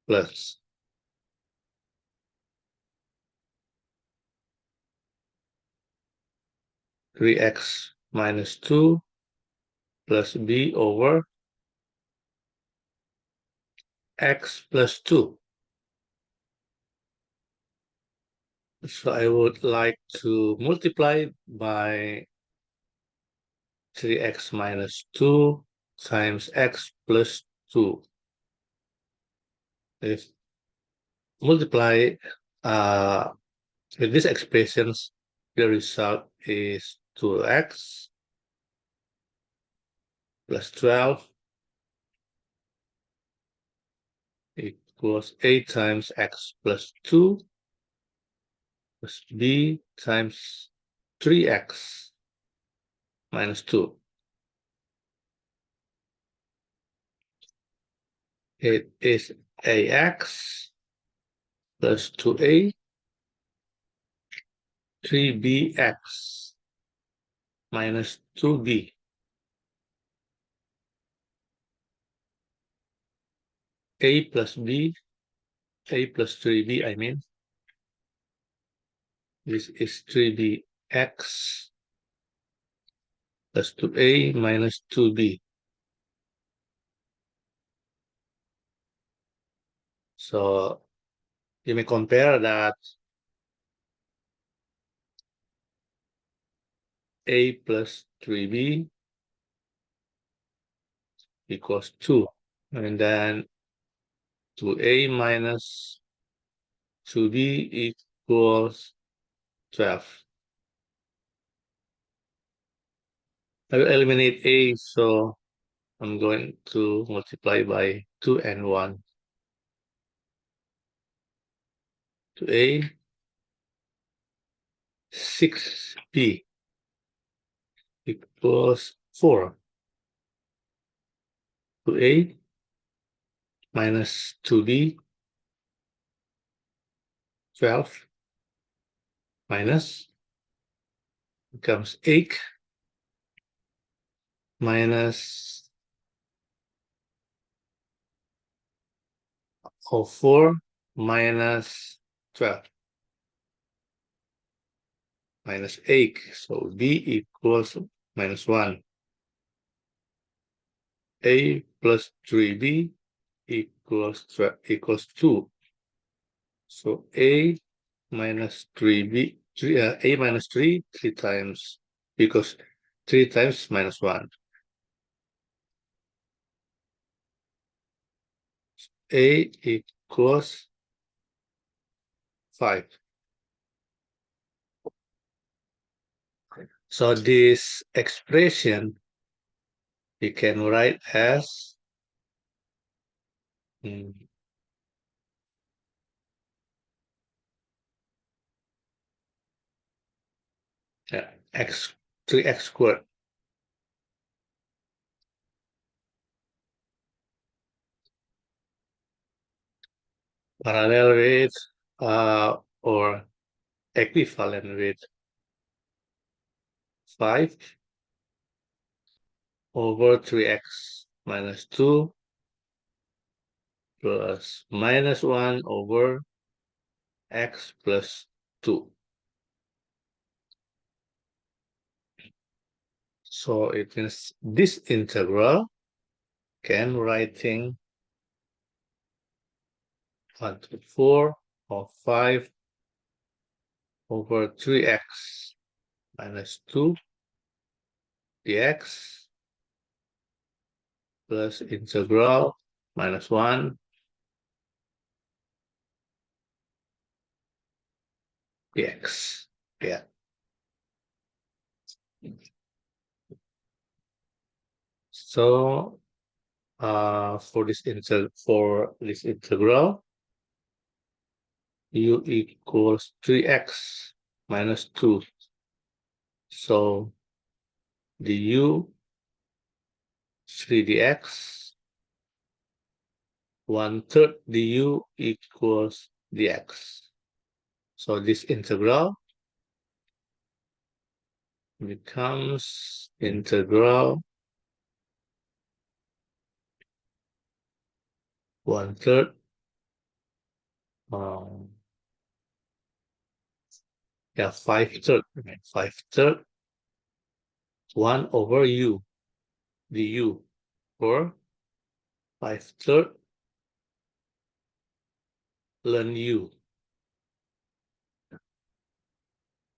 [SPEAKER 1] plus 3x minus 2 plus b over x plus 2. So I would like to multiply by 3x minus 2 times x plus 2. If multiply with these expressions, the result is 2x plus 12 equals 8 times x plus 2 plus b times 3x minus 2. It is ax plus 2a 3bx minus 2b. A plus b, a plus 3b, I mean. This is 3bx plus 2a minus 2b. So you may compare that a plus 3b equals 2. And then 2a minus 2b equals 12. I will eliminate a, so I'm going to multiply by 2 and 1. 2a, 6b equals 4. 2a minus 2b, 12, minus becomes 8 minus 4 minus 12 minus 8. So b equals minus 1. A plus 3b equals 2. So a minus 3b, a minus 3 times, because 3 times minus 1. A equals 5. So this expression you can write as x 3x squared parallel with or equivalent with 5 over 3x minus 2 plus minus 1 over x plus 2. So it means this integral can writing 1 to 4 or 5 over 3x minus 2 dx plus integral minus 1 dx. Yeah. So for this integral, u equals 3x minus 2. So the u 3 dx, 1/3 du equals dx. So this integral becomes integral 1/3 yeah, 5/3, right? 5/3 1 over u du, or 5/3 ln u.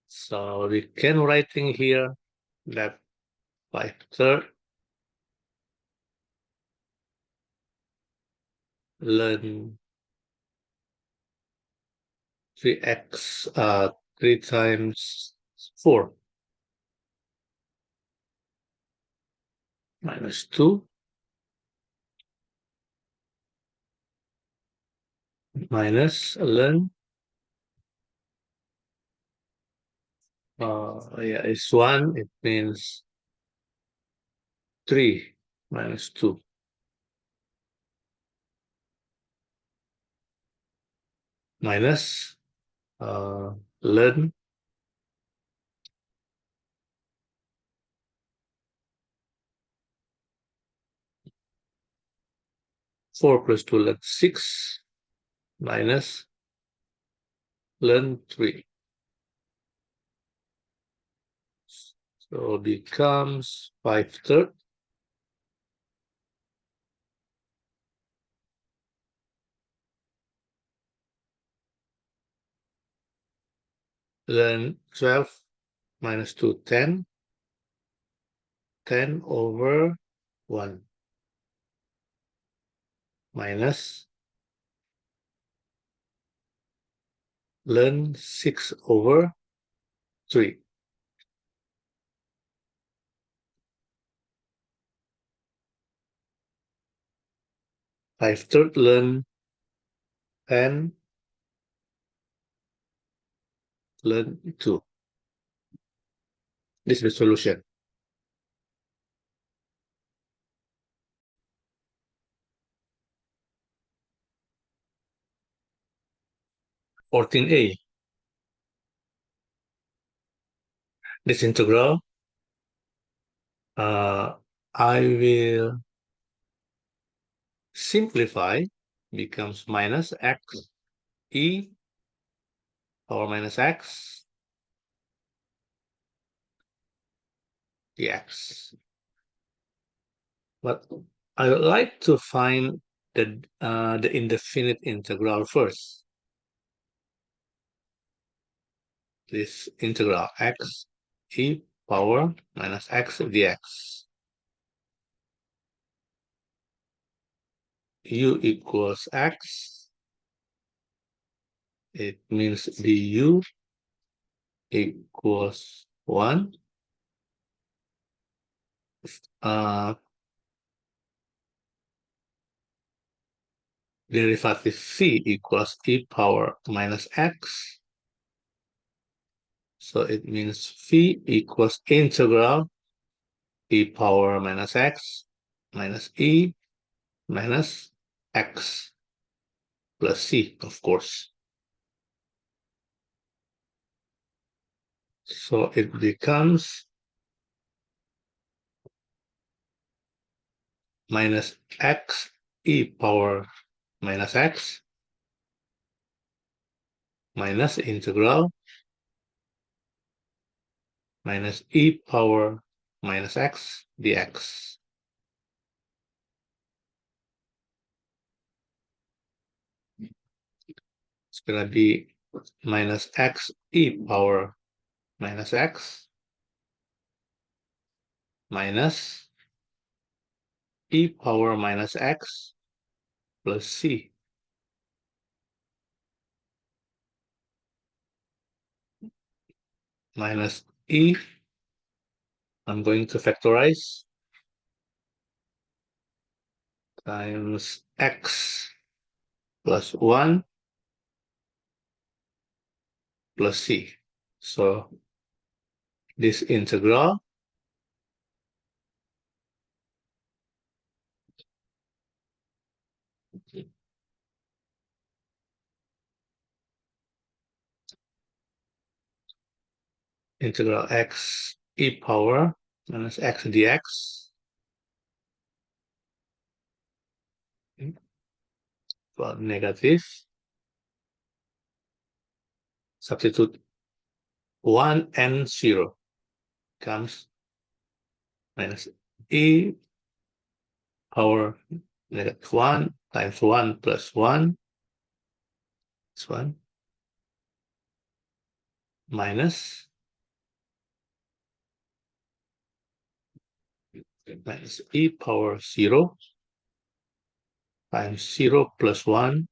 [SPEAKER 1] So we can writing here that 5/3 ln 3x 3 times 4 minus 2 minus ln yeah, it's 1, it means 3 minus 2 minus ln 4 plus 2 ln 6 minus ln 3. So becomes 5/3 ln 12 minus 2, 10, 10 over 1 minus ln 6 over 3. Five-thirds ln 10 ln 2. This is the solution. 14a. This integral, I will simplify, becomes minus x e power minus x dx. But I would like to find the indefinite integral first. This integral x e power minus x dx. U equals x. It means du equals 1. Derivative c equals e power minus x. So it means phi equals integral e power minus x minus e minus x plus c, of course. So it becomes minus x e power minus x minus integral minus e power minus x dx. It's going to be minus x e power minus x minus e power minus x plus c. Minus e, I'm going to factorize, times x plus 1 plus c. So this integral x e power minus x dx equal negative, substitute 1 and 0 comes minus e power negative 1 times 1 plus 1 is 1 minus e power 0 times 0 plus 1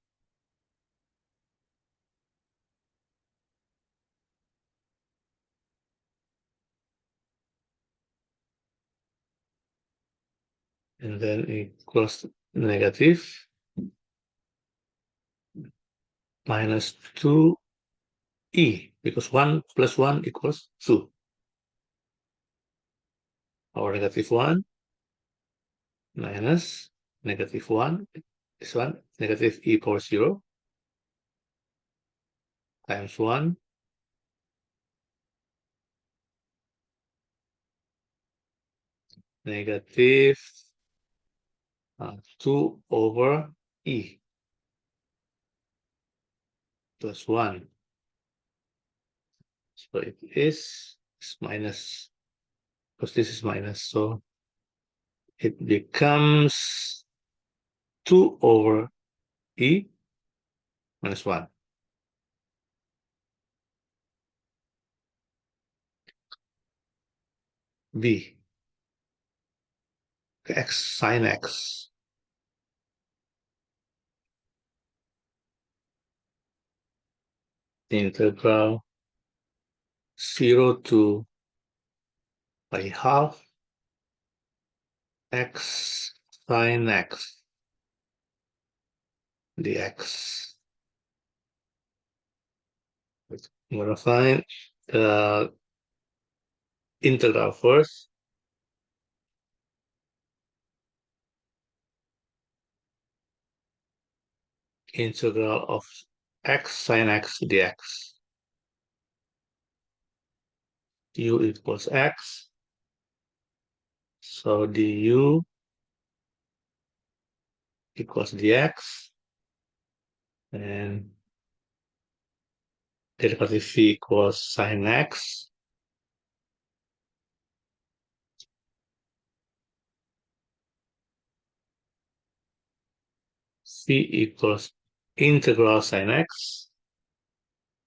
[SPEAKER 1] and then equals negative minus 2e, because 1 plus 1 equals 2. Power negative 1 minus negative 1, this one, negative e power 0 times 1 negative 2 over e plus 1. So it is minus, because this is minus, so it becomes 2 over e minus 1. B, x sine x. Integral 0 to by half x sine x dx. I'm going to find the integral first. Integral of x sine x dx. U equals x. So du equals dx. And derivative phi equals sine x. Phi equals integral sine x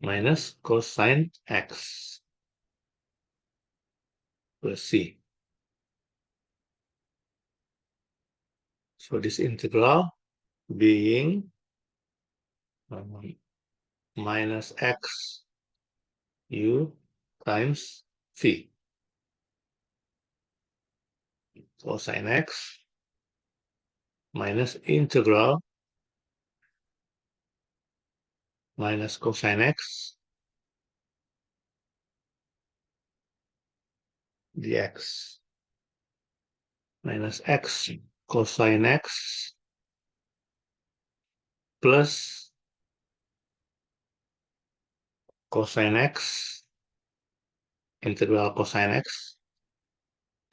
[SPEAKER 1] minus cosine x plus c. So this integral being minus x u times phi cosine x minus integral minus cosine x dx minus x cosine x plus cosine x integral cosine x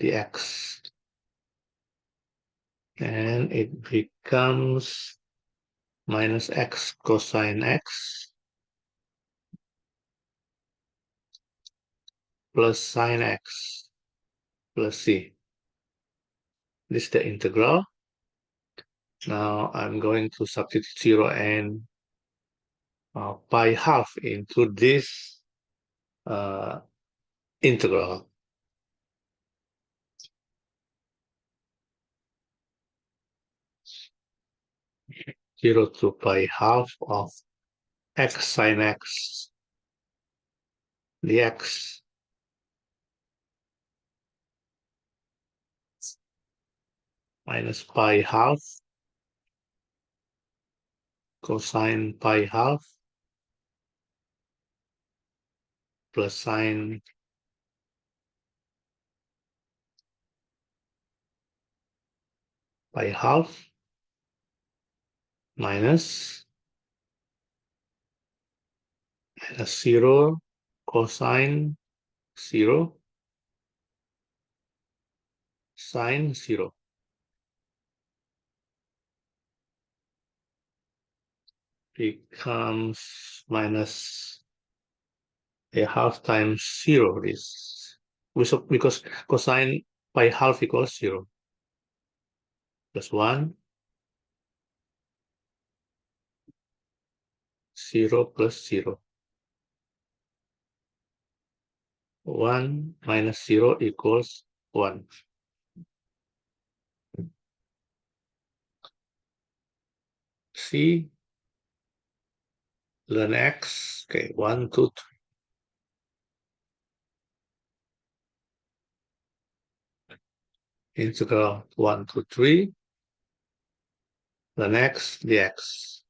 [SPEAKER 1] dx, and it becomes minus x cosine x plus sine x plus c. This is the integral. Now I'm going to substitute 0 and pi half into this integral. 0 to pi half of x sine x dx minus pi half cosine pi half plus sine pi half minus 0 cosine 0 sine 0 becomes minus a half times 0 is because cosine pi half equals 0 plus 1 0 plus 0 1 minus 0 equals 1. C ln x, okay, 1, 2, 3, integral 1 to 3 ln x dx.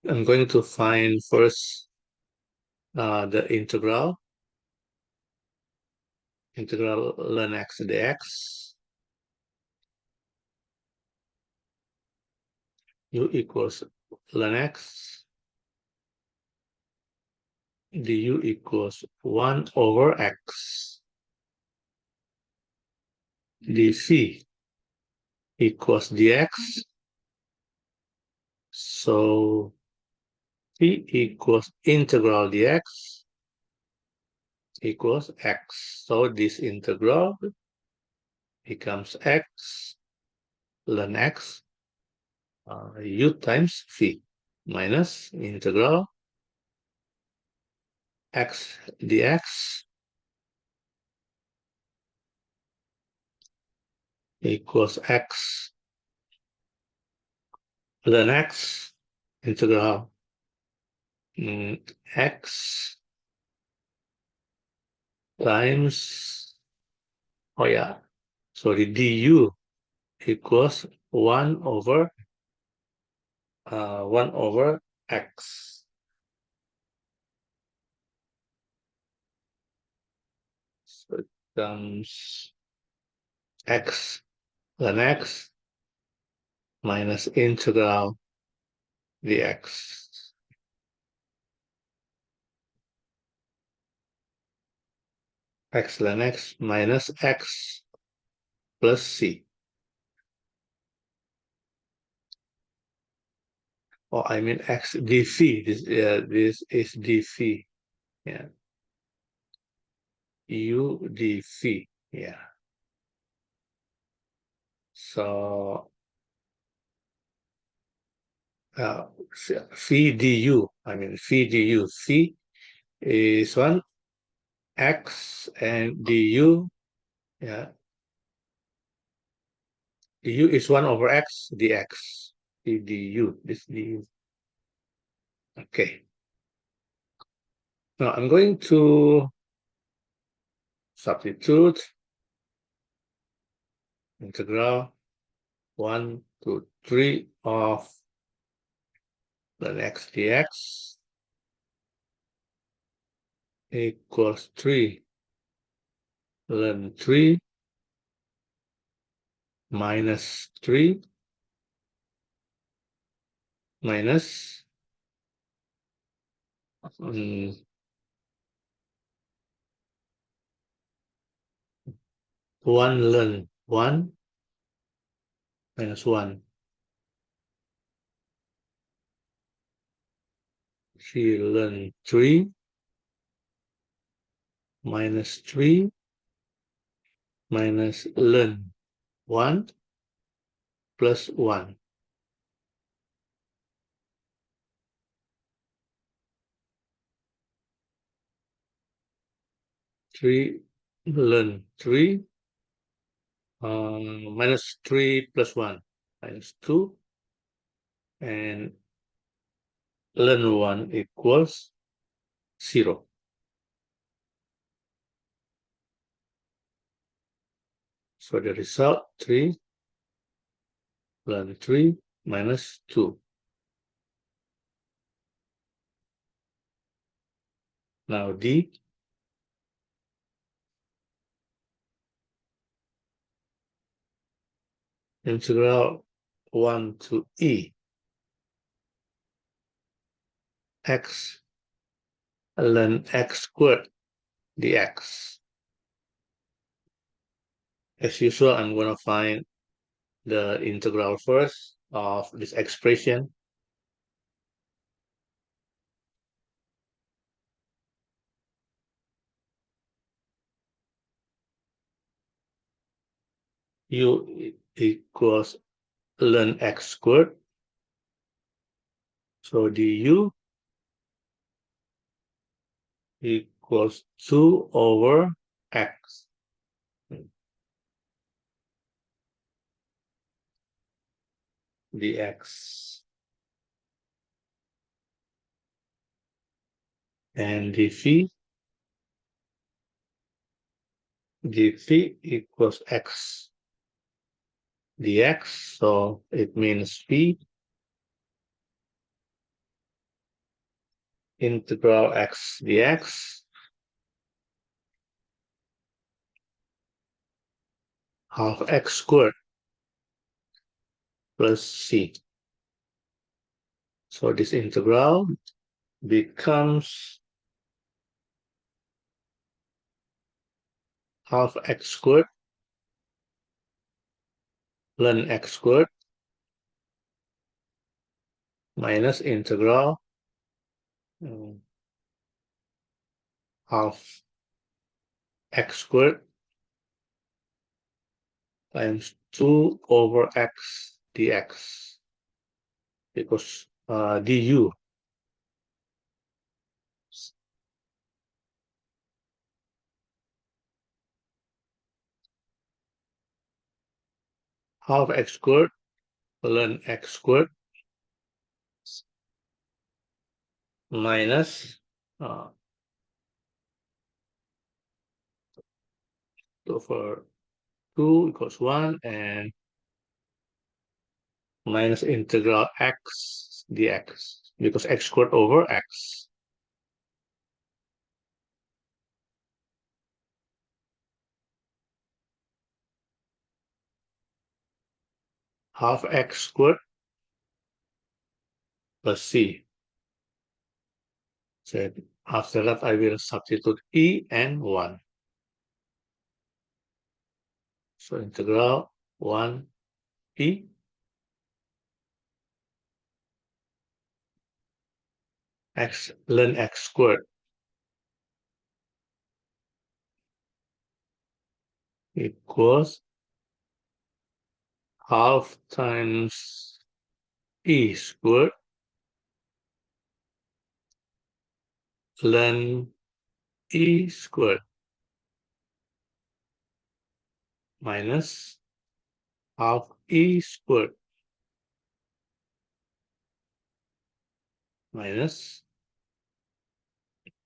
[SPEAKER 1] I'm going to find first the integral ln x dx. U equals ln x du equals 1 over x dc equals dx. So p equals integral dx equals x. So this integral becomes x ln x u times v minus integral x dx equals x ln x integral x times, oh yeah, sorry, du equals 1 over 1 over x. So it becomes x ln x minus integral dx. X ln x minus x plus c. Oh, I mean x dc. This is dc. Yeah. U dc. Yeah. So phi du. I mean phi du. Phi is 1 x and du. Yeah. Du is 1 over x dx. Du. This du. Okay. Now I'm going to substitute integral 1 to 3 of the x dx equals 3 ln 3 minus 3 minus 1 ln 1 minus 1. 3 ln 3 minus 3 minus ln 1 plus 1. 3 ln 3 minus 3 plus 1 minus 2, and ln 1 equals 0. So the result 3 ln 3 minus 2. Now d integral 1 to e x ln x squared dx. As usual, I'm going to find the integral first of this expression. U equals ln x squared. So du equals 2 over x. Dx. And dphi equals x dx. So it means phi integral x dx half x squared plus c. So this integral becomes half x squared ln x squared minus integral half x squared times 2 over x dx, because du half x squared ln x squared minus over 2 equals 1 and minus integral x dx, because x squared over x. Half x squared plus c. So after that, I will substitute e and 1. So integral 1 e x ln x squared equals half times e squared ln e squared minus half e squared minus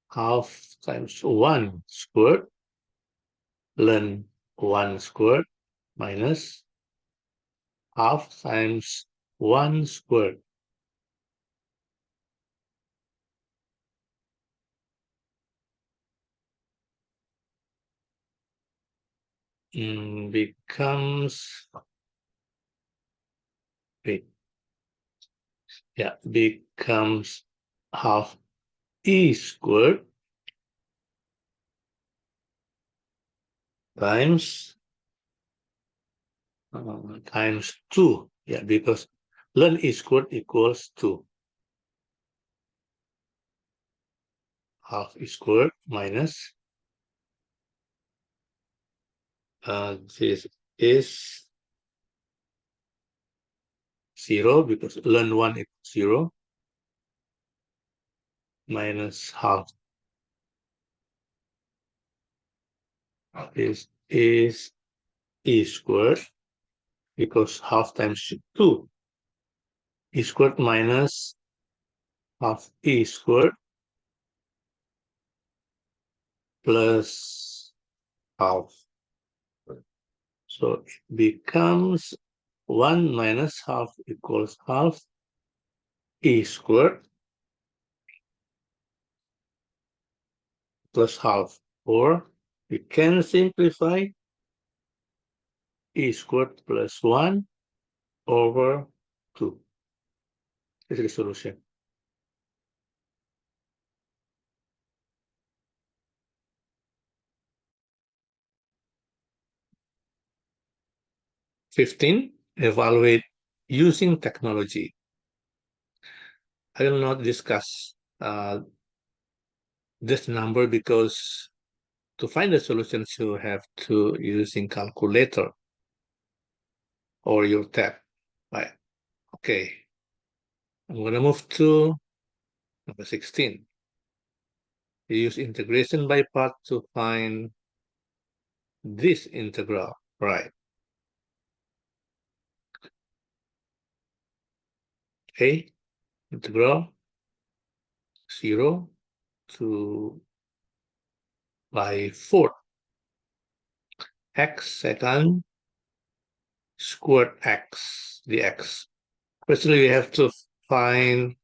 [SPEAKER 1] half times 1 squared ln 1 squared minus half times 1 squared. Becomes becomes half e squared times times 2. Yeah, because ln e squared equals 2. Half e squared minus this is 0, because ln 1 equals 0, minus half. This is e squared equals half times 2. E squared minus half e squared plus half. So it becomes 1 minus half equals half e squared plus half. Or we can simplify e squared plus 1 over 2. This is the solution. Fifteen, evaluate using technology. I will not discuss this number because to find the solutions you have to using calculator or your tab. Right. Okay. I'm going to move to number 16. You use integration by part to find this integral. Right. A integral 0 to by 4 x second squared x dx. Firstly, we have to find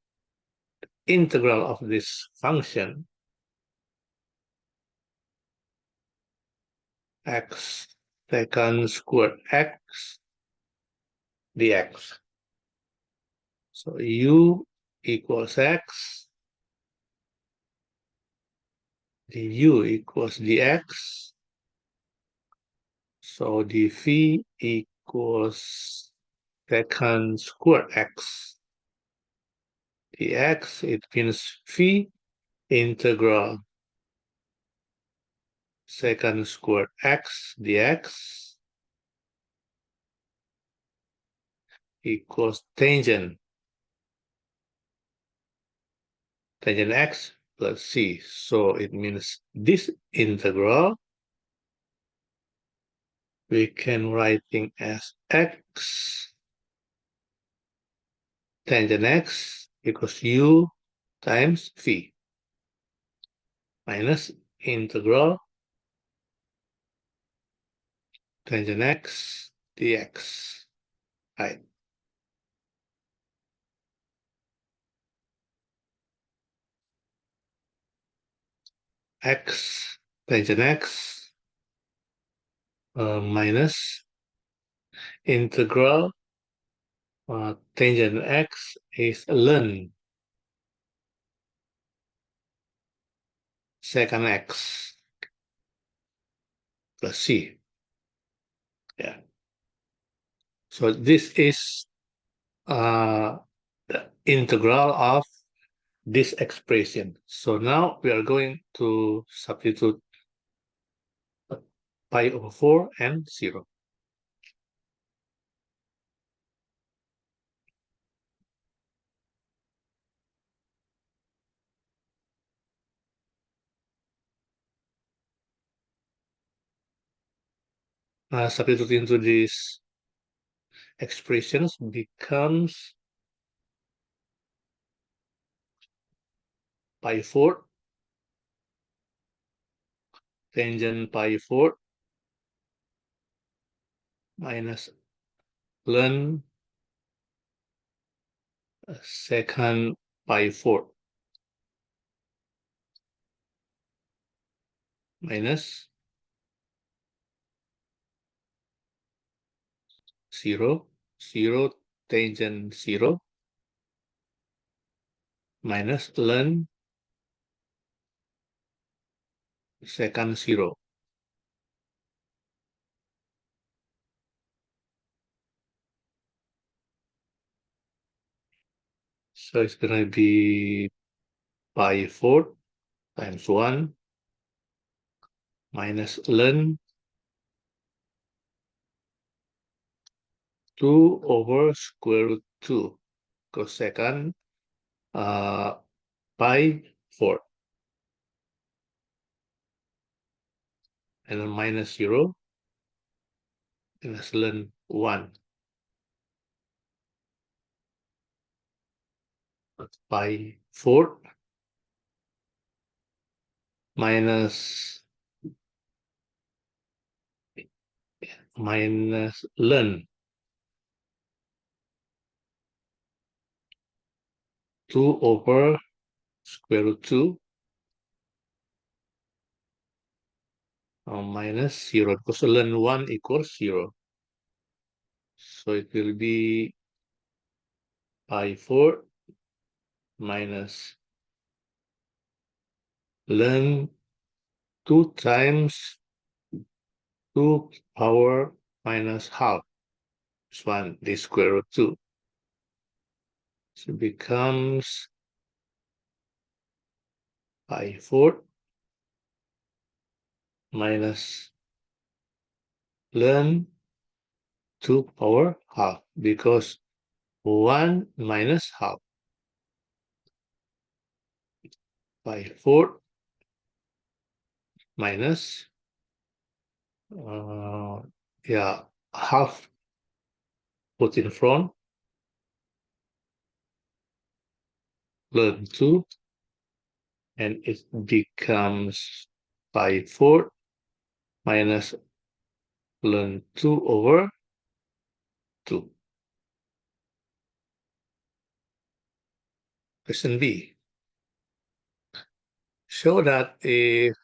[SPEAKER 1] integral of this function x second squared x dx. So u equals x, du equals dx, so dv equals second squared x dx. It means v integral second squared x dx equals tangent x plus c. So it means this integral we can write it as x tangent x equals u times v minus integral tangent x dx. Right. X tangent x minus integral tangent x is ln second x plus c. Yeah. So this is the integral of this expression. So now we are going to substitute pi over 4 and 0. Substitute into these expressions becomes pi 4 tangent pi 4 minus ln second pi 4 minus 0, 0 tangent 0 minus ln second 0. So it's going to be pi 4 times 1 minus ln 2 over square root 2 cosecant pi 4 and then minus 0 minus ln 1 by 4 minus ln 2 over square root 2 minus 0, because ln 1 equals 0. So it will be pi 4 minus ln 2 times 2 power minus half. This one, the square root 2. So it becomes pi 4 minus ln 2 power half, because 1 minus half. Pi 4 minus yeah, half put in front, ln 2, and it becomes pi 4 minus ln 2 over 2. Question B. Show that if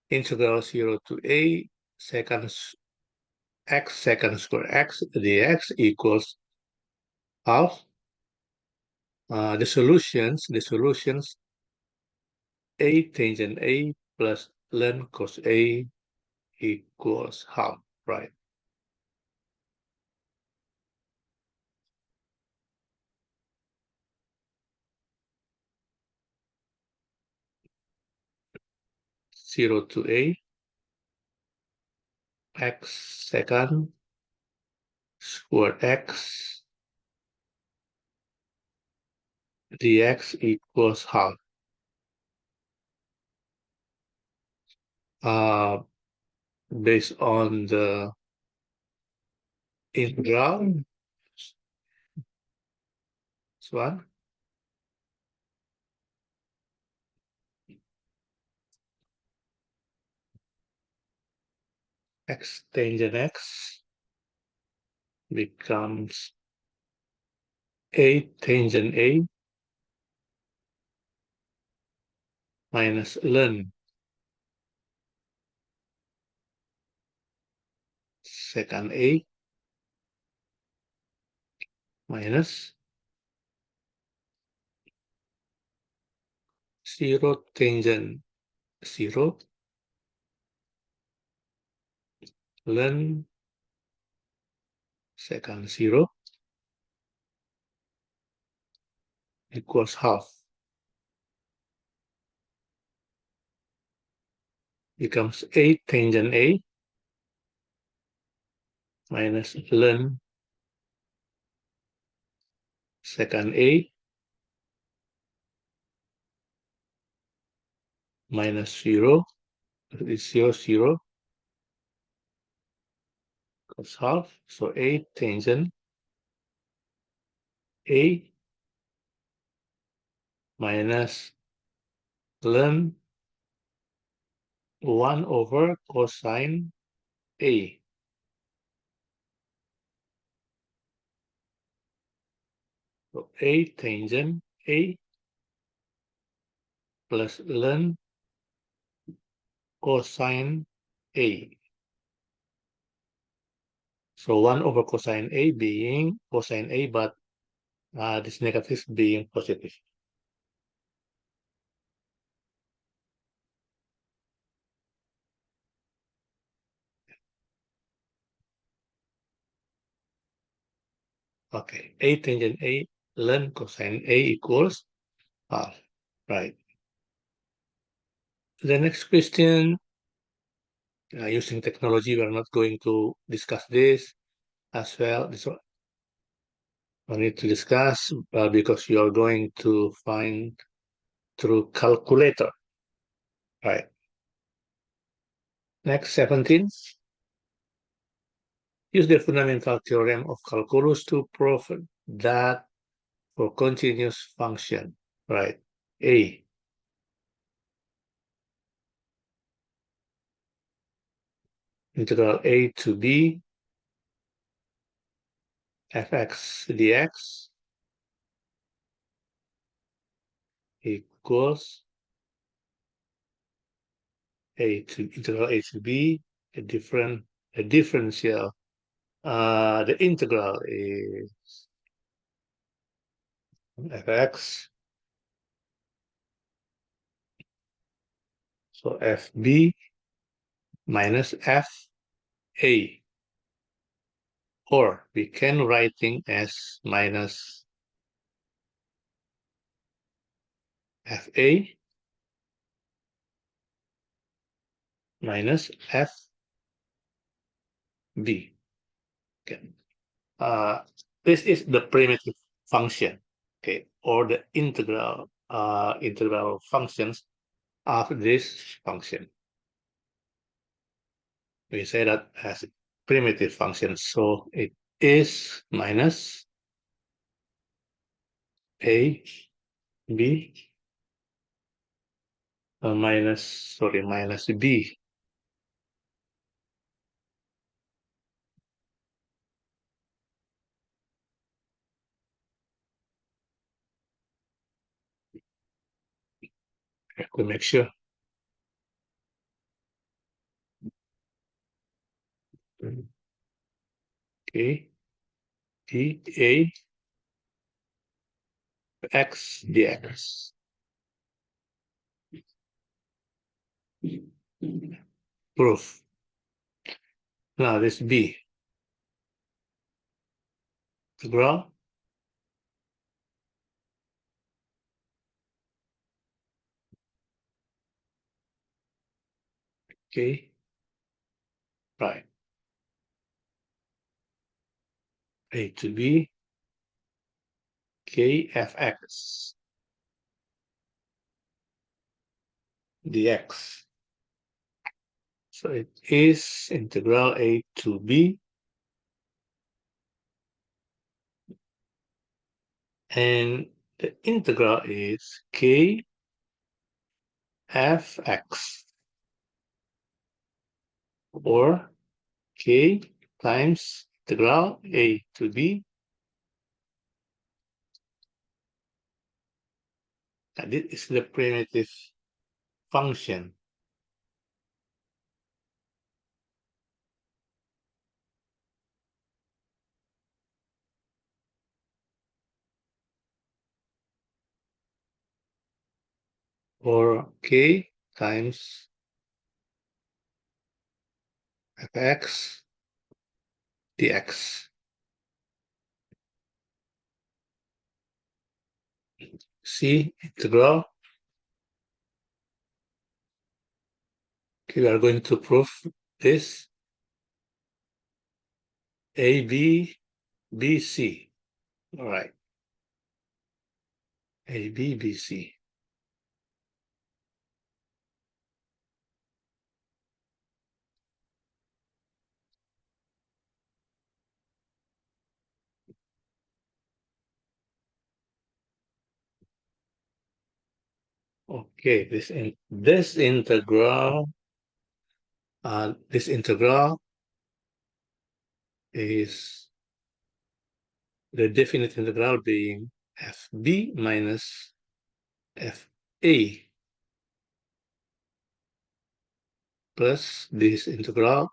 [SPEAKER 1] integral 0 to a second x second square x dx equals half, the solutions a tangent a plus ln cos a equals half, right? Zero to a x second square x dx equals half. Based on the integral, this one, x tangent x becomes a tangent a minus ln second a minus 0 tangent 0 ln second 0 equals half. Becomes a tangent a minus ln second a minus 0, is 0, 0, equals half. So a tangent a minus ln 1 over cosine a. So a tangent a plus ln cosine a. So 1 over cosine a being cosine a, but this negative being positive. Okay, a tangent a ln cosine a equals half, right? The next question, using technology, we're not going to discuss this as well. This one I need to discuss because you are going to find through calculator, right? Next, 17. use the fundamental theorem of calculus to prove that for continuous function, right? A integral a to b fx dx equals integral a to b, a differential. The integral is fx, so fb minus fa, or we can writing as minus fa minus fb. Okay. This is the primitive function, okay, or the integral functions of this function. We say that as a primitive function, so it is minus a b minus b. I have to make sure. Okay, dA x dx. Proof. Now this b integral okay, right, a to b kfx dx. So it is integral a to b, and the integral is k fx, or k times integral a to b. And this is the primitive function. Or k times fx dx. See integral. Okay, we are going to prove this a b b c. All right, a b b c. Okay, this integral is the definite integral being fb minus fa plus this integral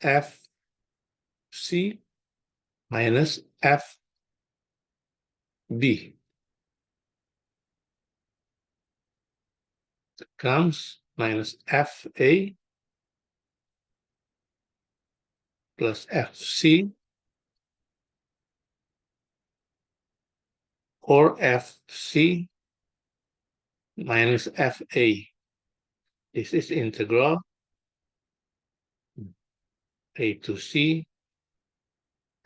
[SPEAKER 1] fc minus fb comes minus fa plus fc, or fc minus fa. This is integral a to c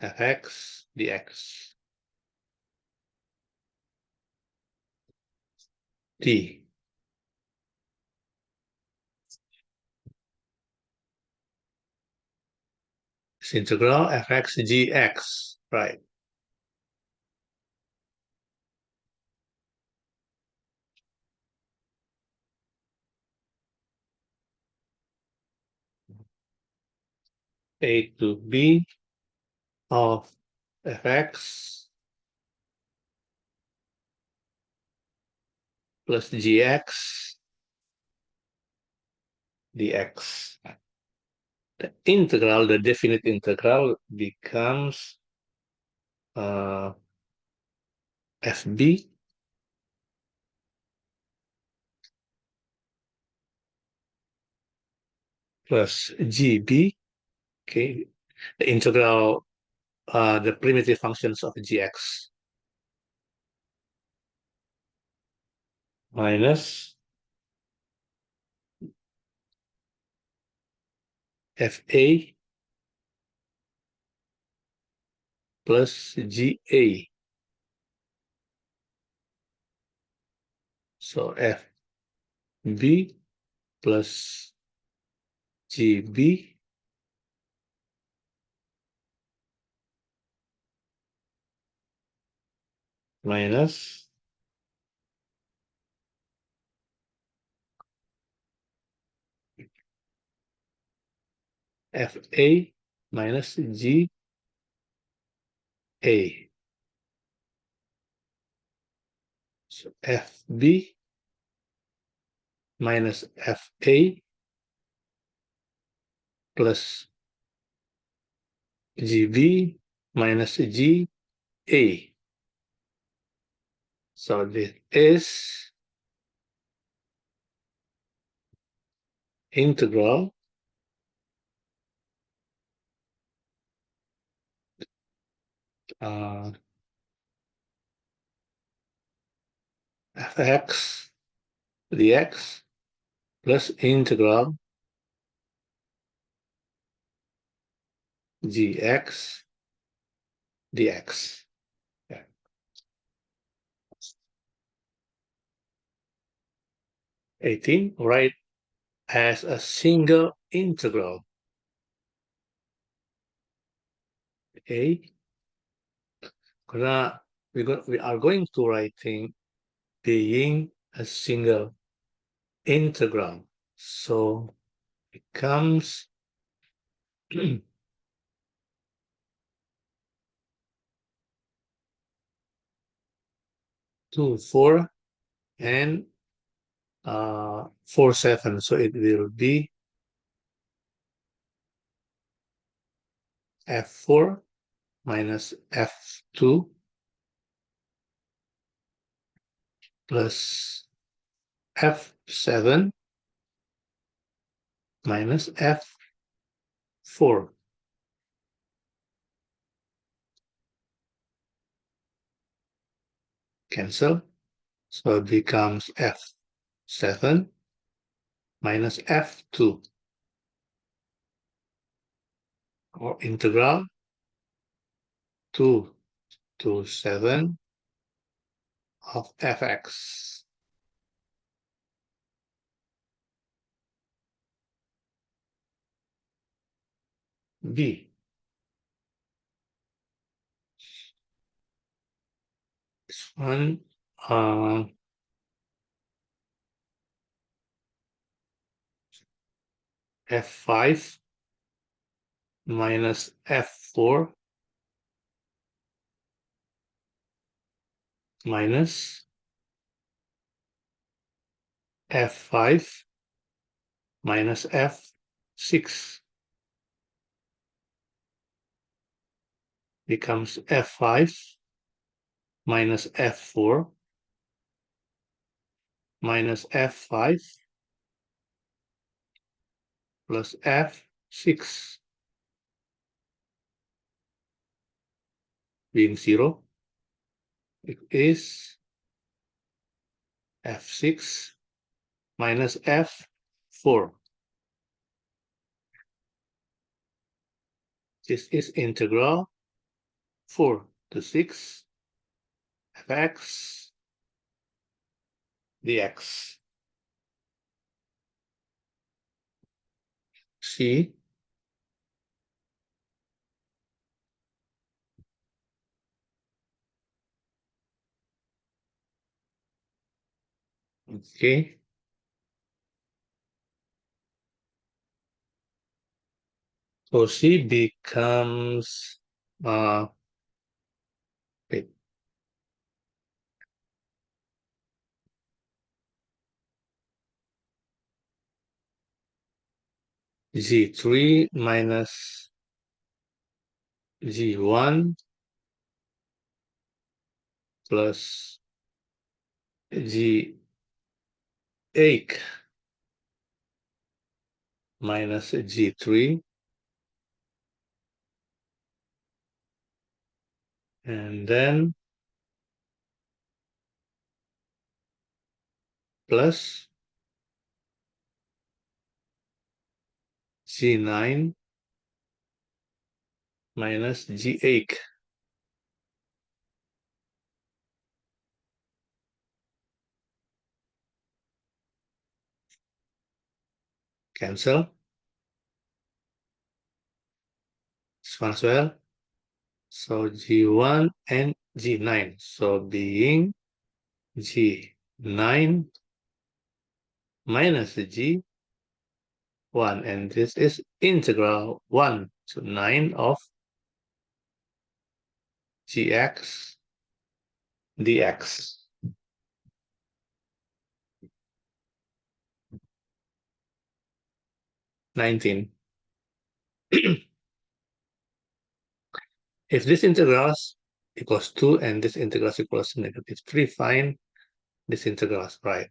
[SPEAKER 1] fx dx. D. is integral fx gx, right? A to b of fx plus gx dx. The integral, the definite integral becomes fb plus gb, okay? The integral, the primitive functions of gx minus fa plus ga. So fb plus gb minus fa minus ga. So fb minus fa plus gb minus ga. So this is integral fx dx plus integral gx dx. Yeah. 18, write as a single integral. Okay, karena we are going to writing being a single integral, so it becomes 2, 4, and 4, 7. So it will be f4 minus f2 plus f7 minus f4. Cancel. So it becomes f7 minus f2, or integral 2 to 7 of fx. B. This one, f5 minus f4 minus f5 minus f6 becomes f5 minus f4 minus f5 plus f6 being 0. It is f6 minus f4. This is integral 4 to 6 fx dx. C. Okay. So C becomes wait, G3 minus G1 plus G8 minus G3, and then plus G9 minus G8. Cancel. This one as well. So G1 and G9. So being G9 minus G1, and this is integral 1 to 9 of Gx dx. 19. If this integrals equals 2 and this integrals equals -3, find this integrals, right?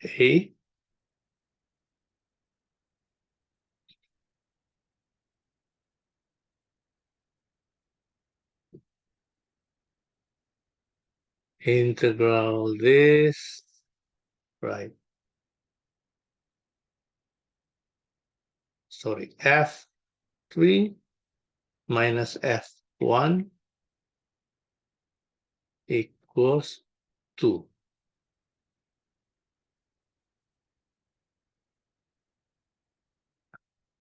[SPEAKER 1] A integral this, right? Sorry, f3 minus f1 equals 2.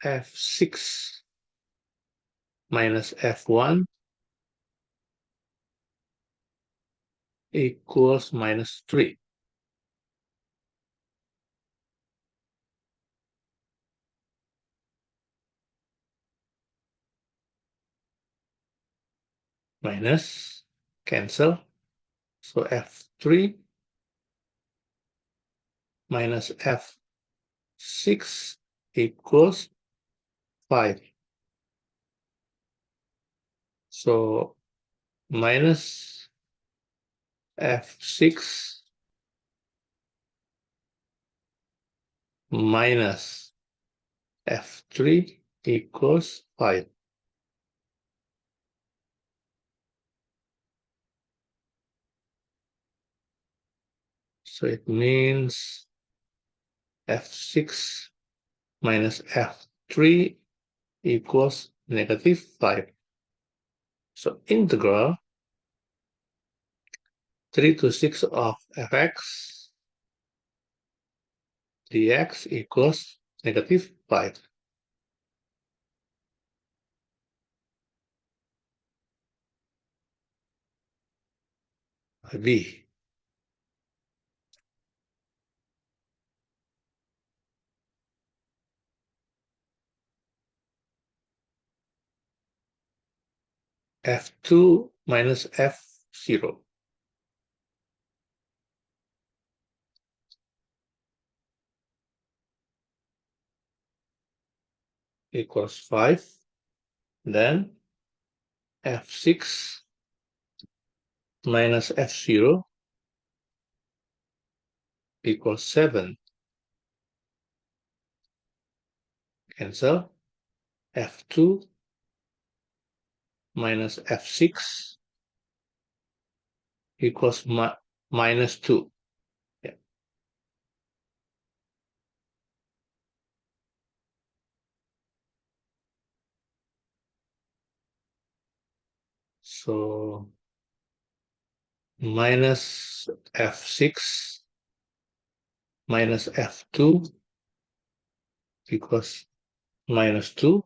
[SPEAKER 1] F6 minus f1 equals -3. Minus, cancel. So f3 minus f6 equals 5. So minus f6 minus f3 equals 5. So it means f6 minus f3 equals -5. So integral 3 to 6 of fx dx equals -5. B. F2 minus F0 equals 5. Then F6 minus F0 equals 7. Cancel. F2 minus F6 equals -2. Yeah. So minus F6 minus F2 equals -2.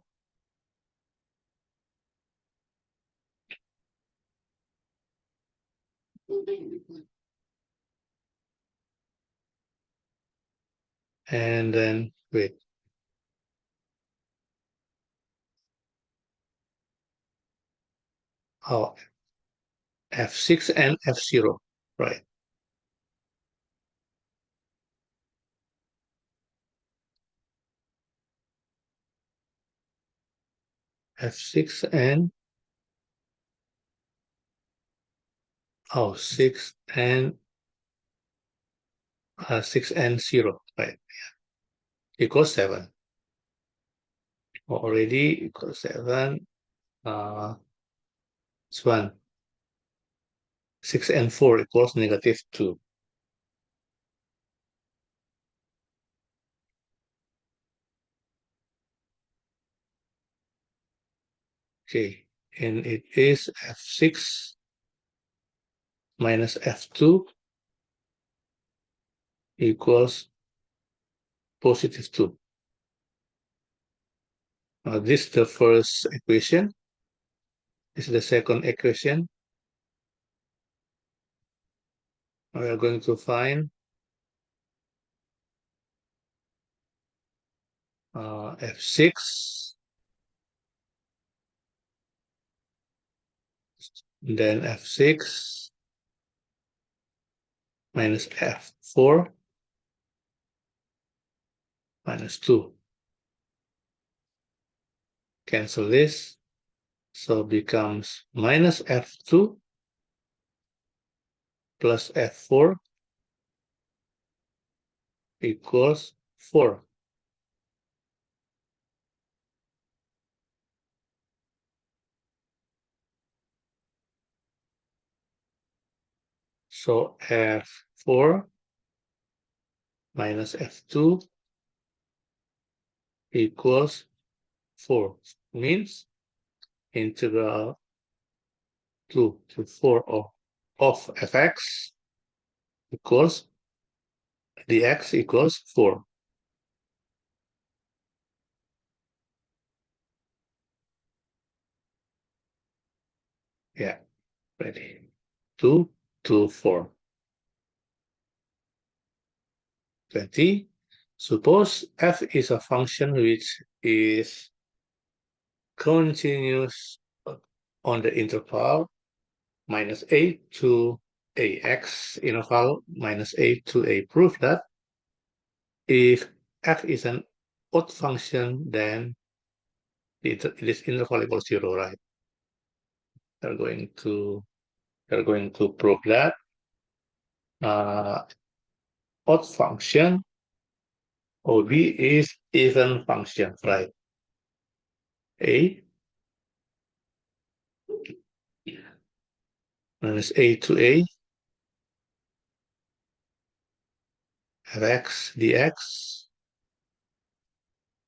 [SPEAKER 1] And then, wait. Oh, F6 and F0, right. F6 and, oh, 6 and 0, right, equals 7. Already equals 7. This one, 6 and 4 equals -2. Okay, and it is F6 minus F2 equals +2. Now this is the first equation. This is the second equation. We are going to find F6, then F6 minus F4 minus 2. Cancel this. So becomes minus F2 plus F4 equals 4. So F4 minus F2 equals 4. Means integral 2 to 4 of fx equals dx equals 4. Yeah, ready. 2 to 4. 20. Suppose f is a function which is continuous on the interval -a to ax, interval -a to a. Prove that if f is an odd function, then this interval equals 0, right? We're going to prove that odd function OB is even function, right? A minus a to a fx dx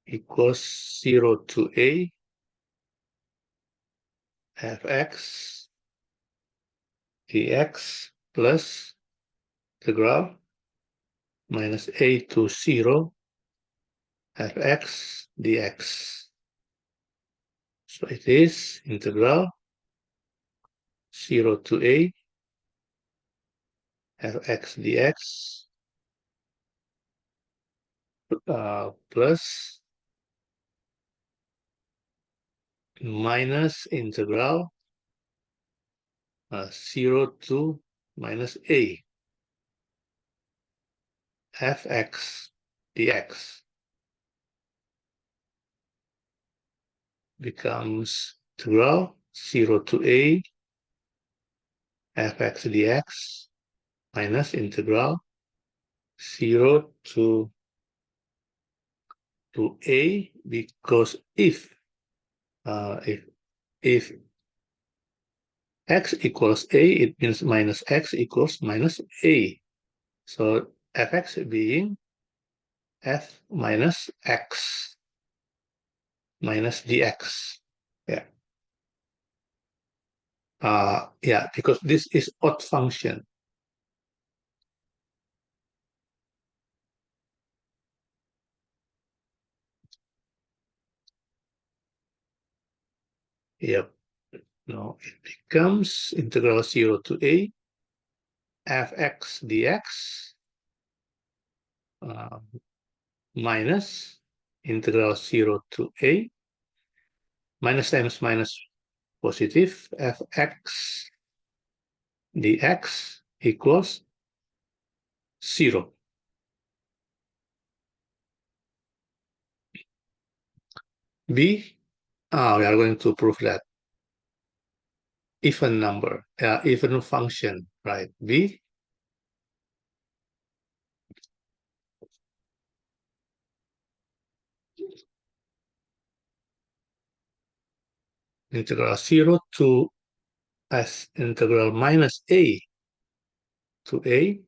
[SPEAKER 1] equals 0 to a fx dx plus integral minus a to 0 fx dx. So it is integral 0 to a fx dx plus minus integral 0 to minus a fx dx becomes integral 0 to a fx dx minus integral 0 to a, because if x equals a, it means minus x equals minus a. So fx being f minus x minus dx. Yeah. Yeah, because this is odd function. Yep. Now it becomes integral 0 to a fx dx minus integral 0 to a minus times minus positive fx dx equals 0. B, we are going to prove that even number, even function, right? B, integral 0 to as integral minus a to a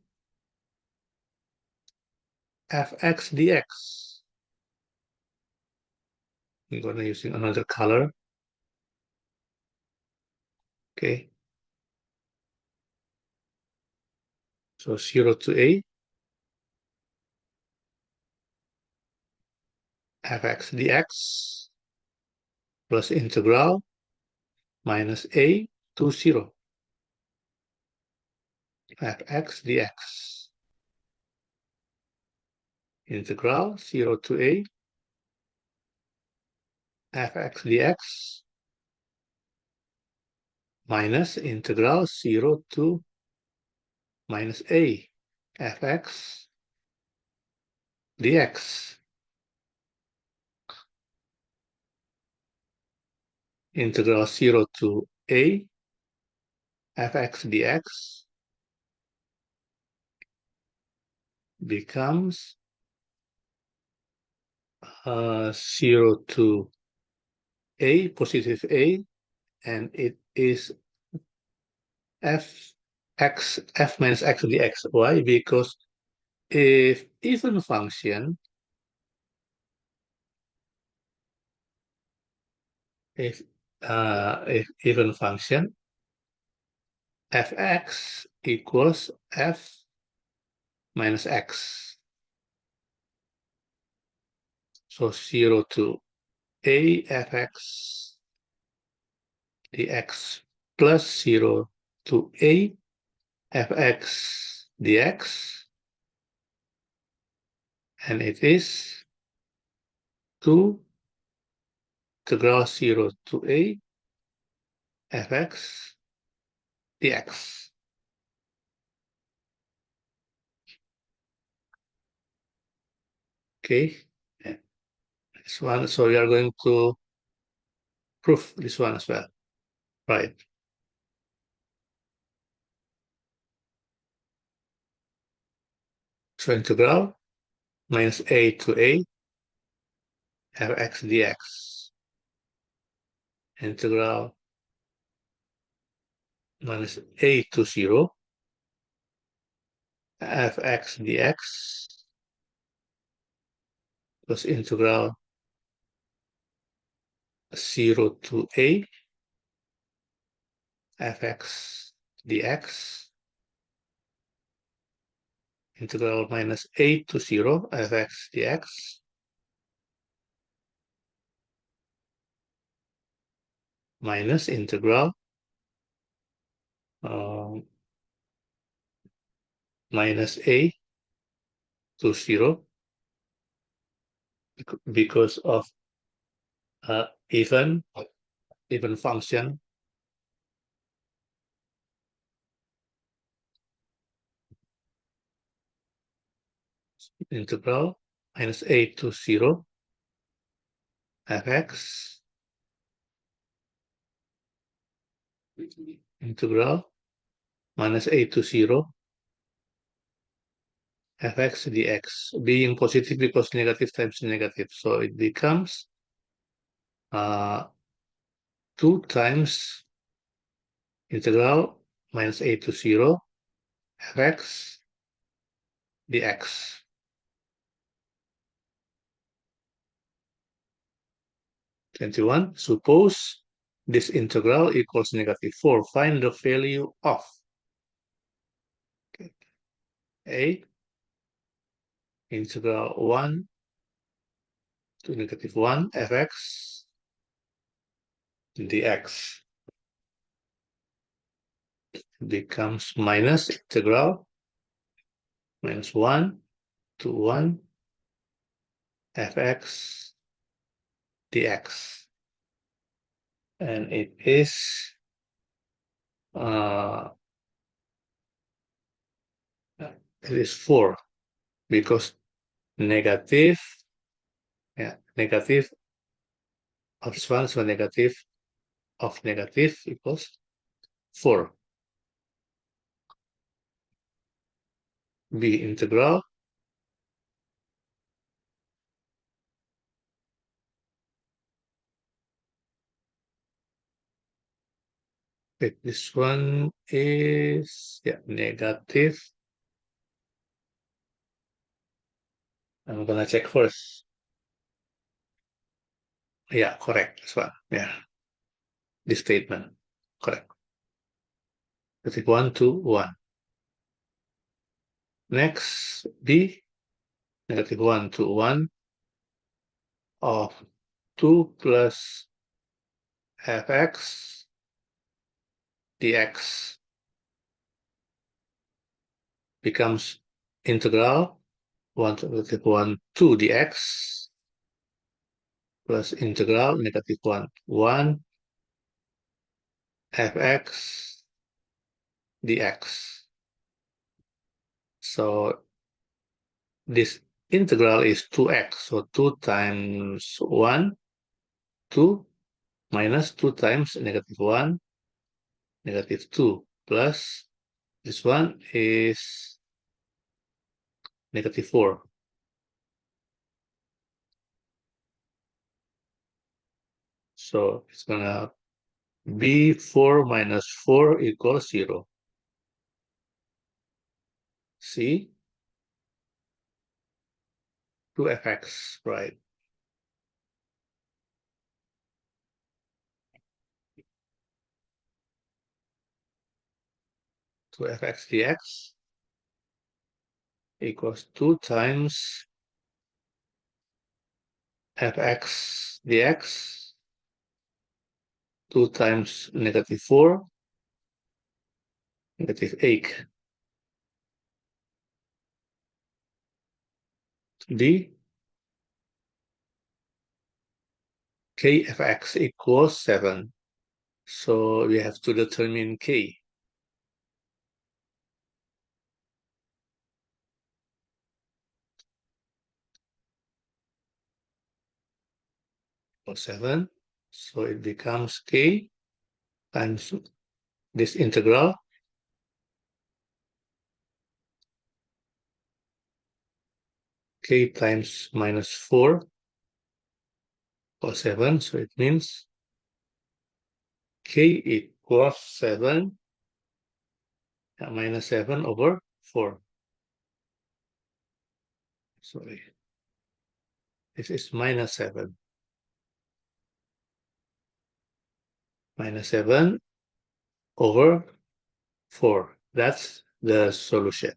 [SPEAKER 1] fx dx. I'm going to using another color. Okay. So 0 to a fx dx plus integral minus a to 0 fx dx. Integral 0 to a fx dx minus integral 0 to minus a fx dx. Integral 0 to a fx dx becomes 0 to a, positive a, and it is f minus x dx. Why? Because if even function, if even function fx equals f minus x. So 0 to a fx dx plus 0 to a fx dx, and it is 2 integral 0 to a fx dx. Okay, this one, so we are going to prove this one as well, right? So integral minus a to a fx dx, integral minus a to 0 fx dx plus integral 0 to a fx dx, integral minus a to 0 fx dx minus integral minus a to 0 because of even function, integral minus a to 0 fx integral minus a to 0 fx dx, being positive because negative times negative, so it becomes 2 times integral minus a to 0 fx dx. (21) Suppose this integral equals -4. Find the value of a integral 1 to -1 fx dx becomes minus integral minus 1 to 1 fx dx, and it is uh, 4 because negative, yeah, negative of this one, so negative of negative equals 4. B integral this one is, yeah, negative. I'm gonna check first. Yeah, correct. This one. Yeah, this statement. Correct. Negative 1 to 1. Next, B, negative 1 to 1 of 2 plus fx dx becomes integral 1 to negative 1 to dx plus integral negative 1 1 fx dx. So this integral is 2x, so 2 times 1, 2 minus 2 times negative 1, negative 2 plus this one is negative 4. So it's gonna be 4 minus 4 equals 0. See? 2fx, right? 2fx dx equals 2 times fx dx, 2 times negative 4, negative 8. D kfx equals 7. So we have to determine k. Or 7. So it becomes k times this integral, k times minus 4 or 7. So it means k equals 7 minus 7 over 4. Sorry, this is minus 7. Minus 7 over 4. That's the solution.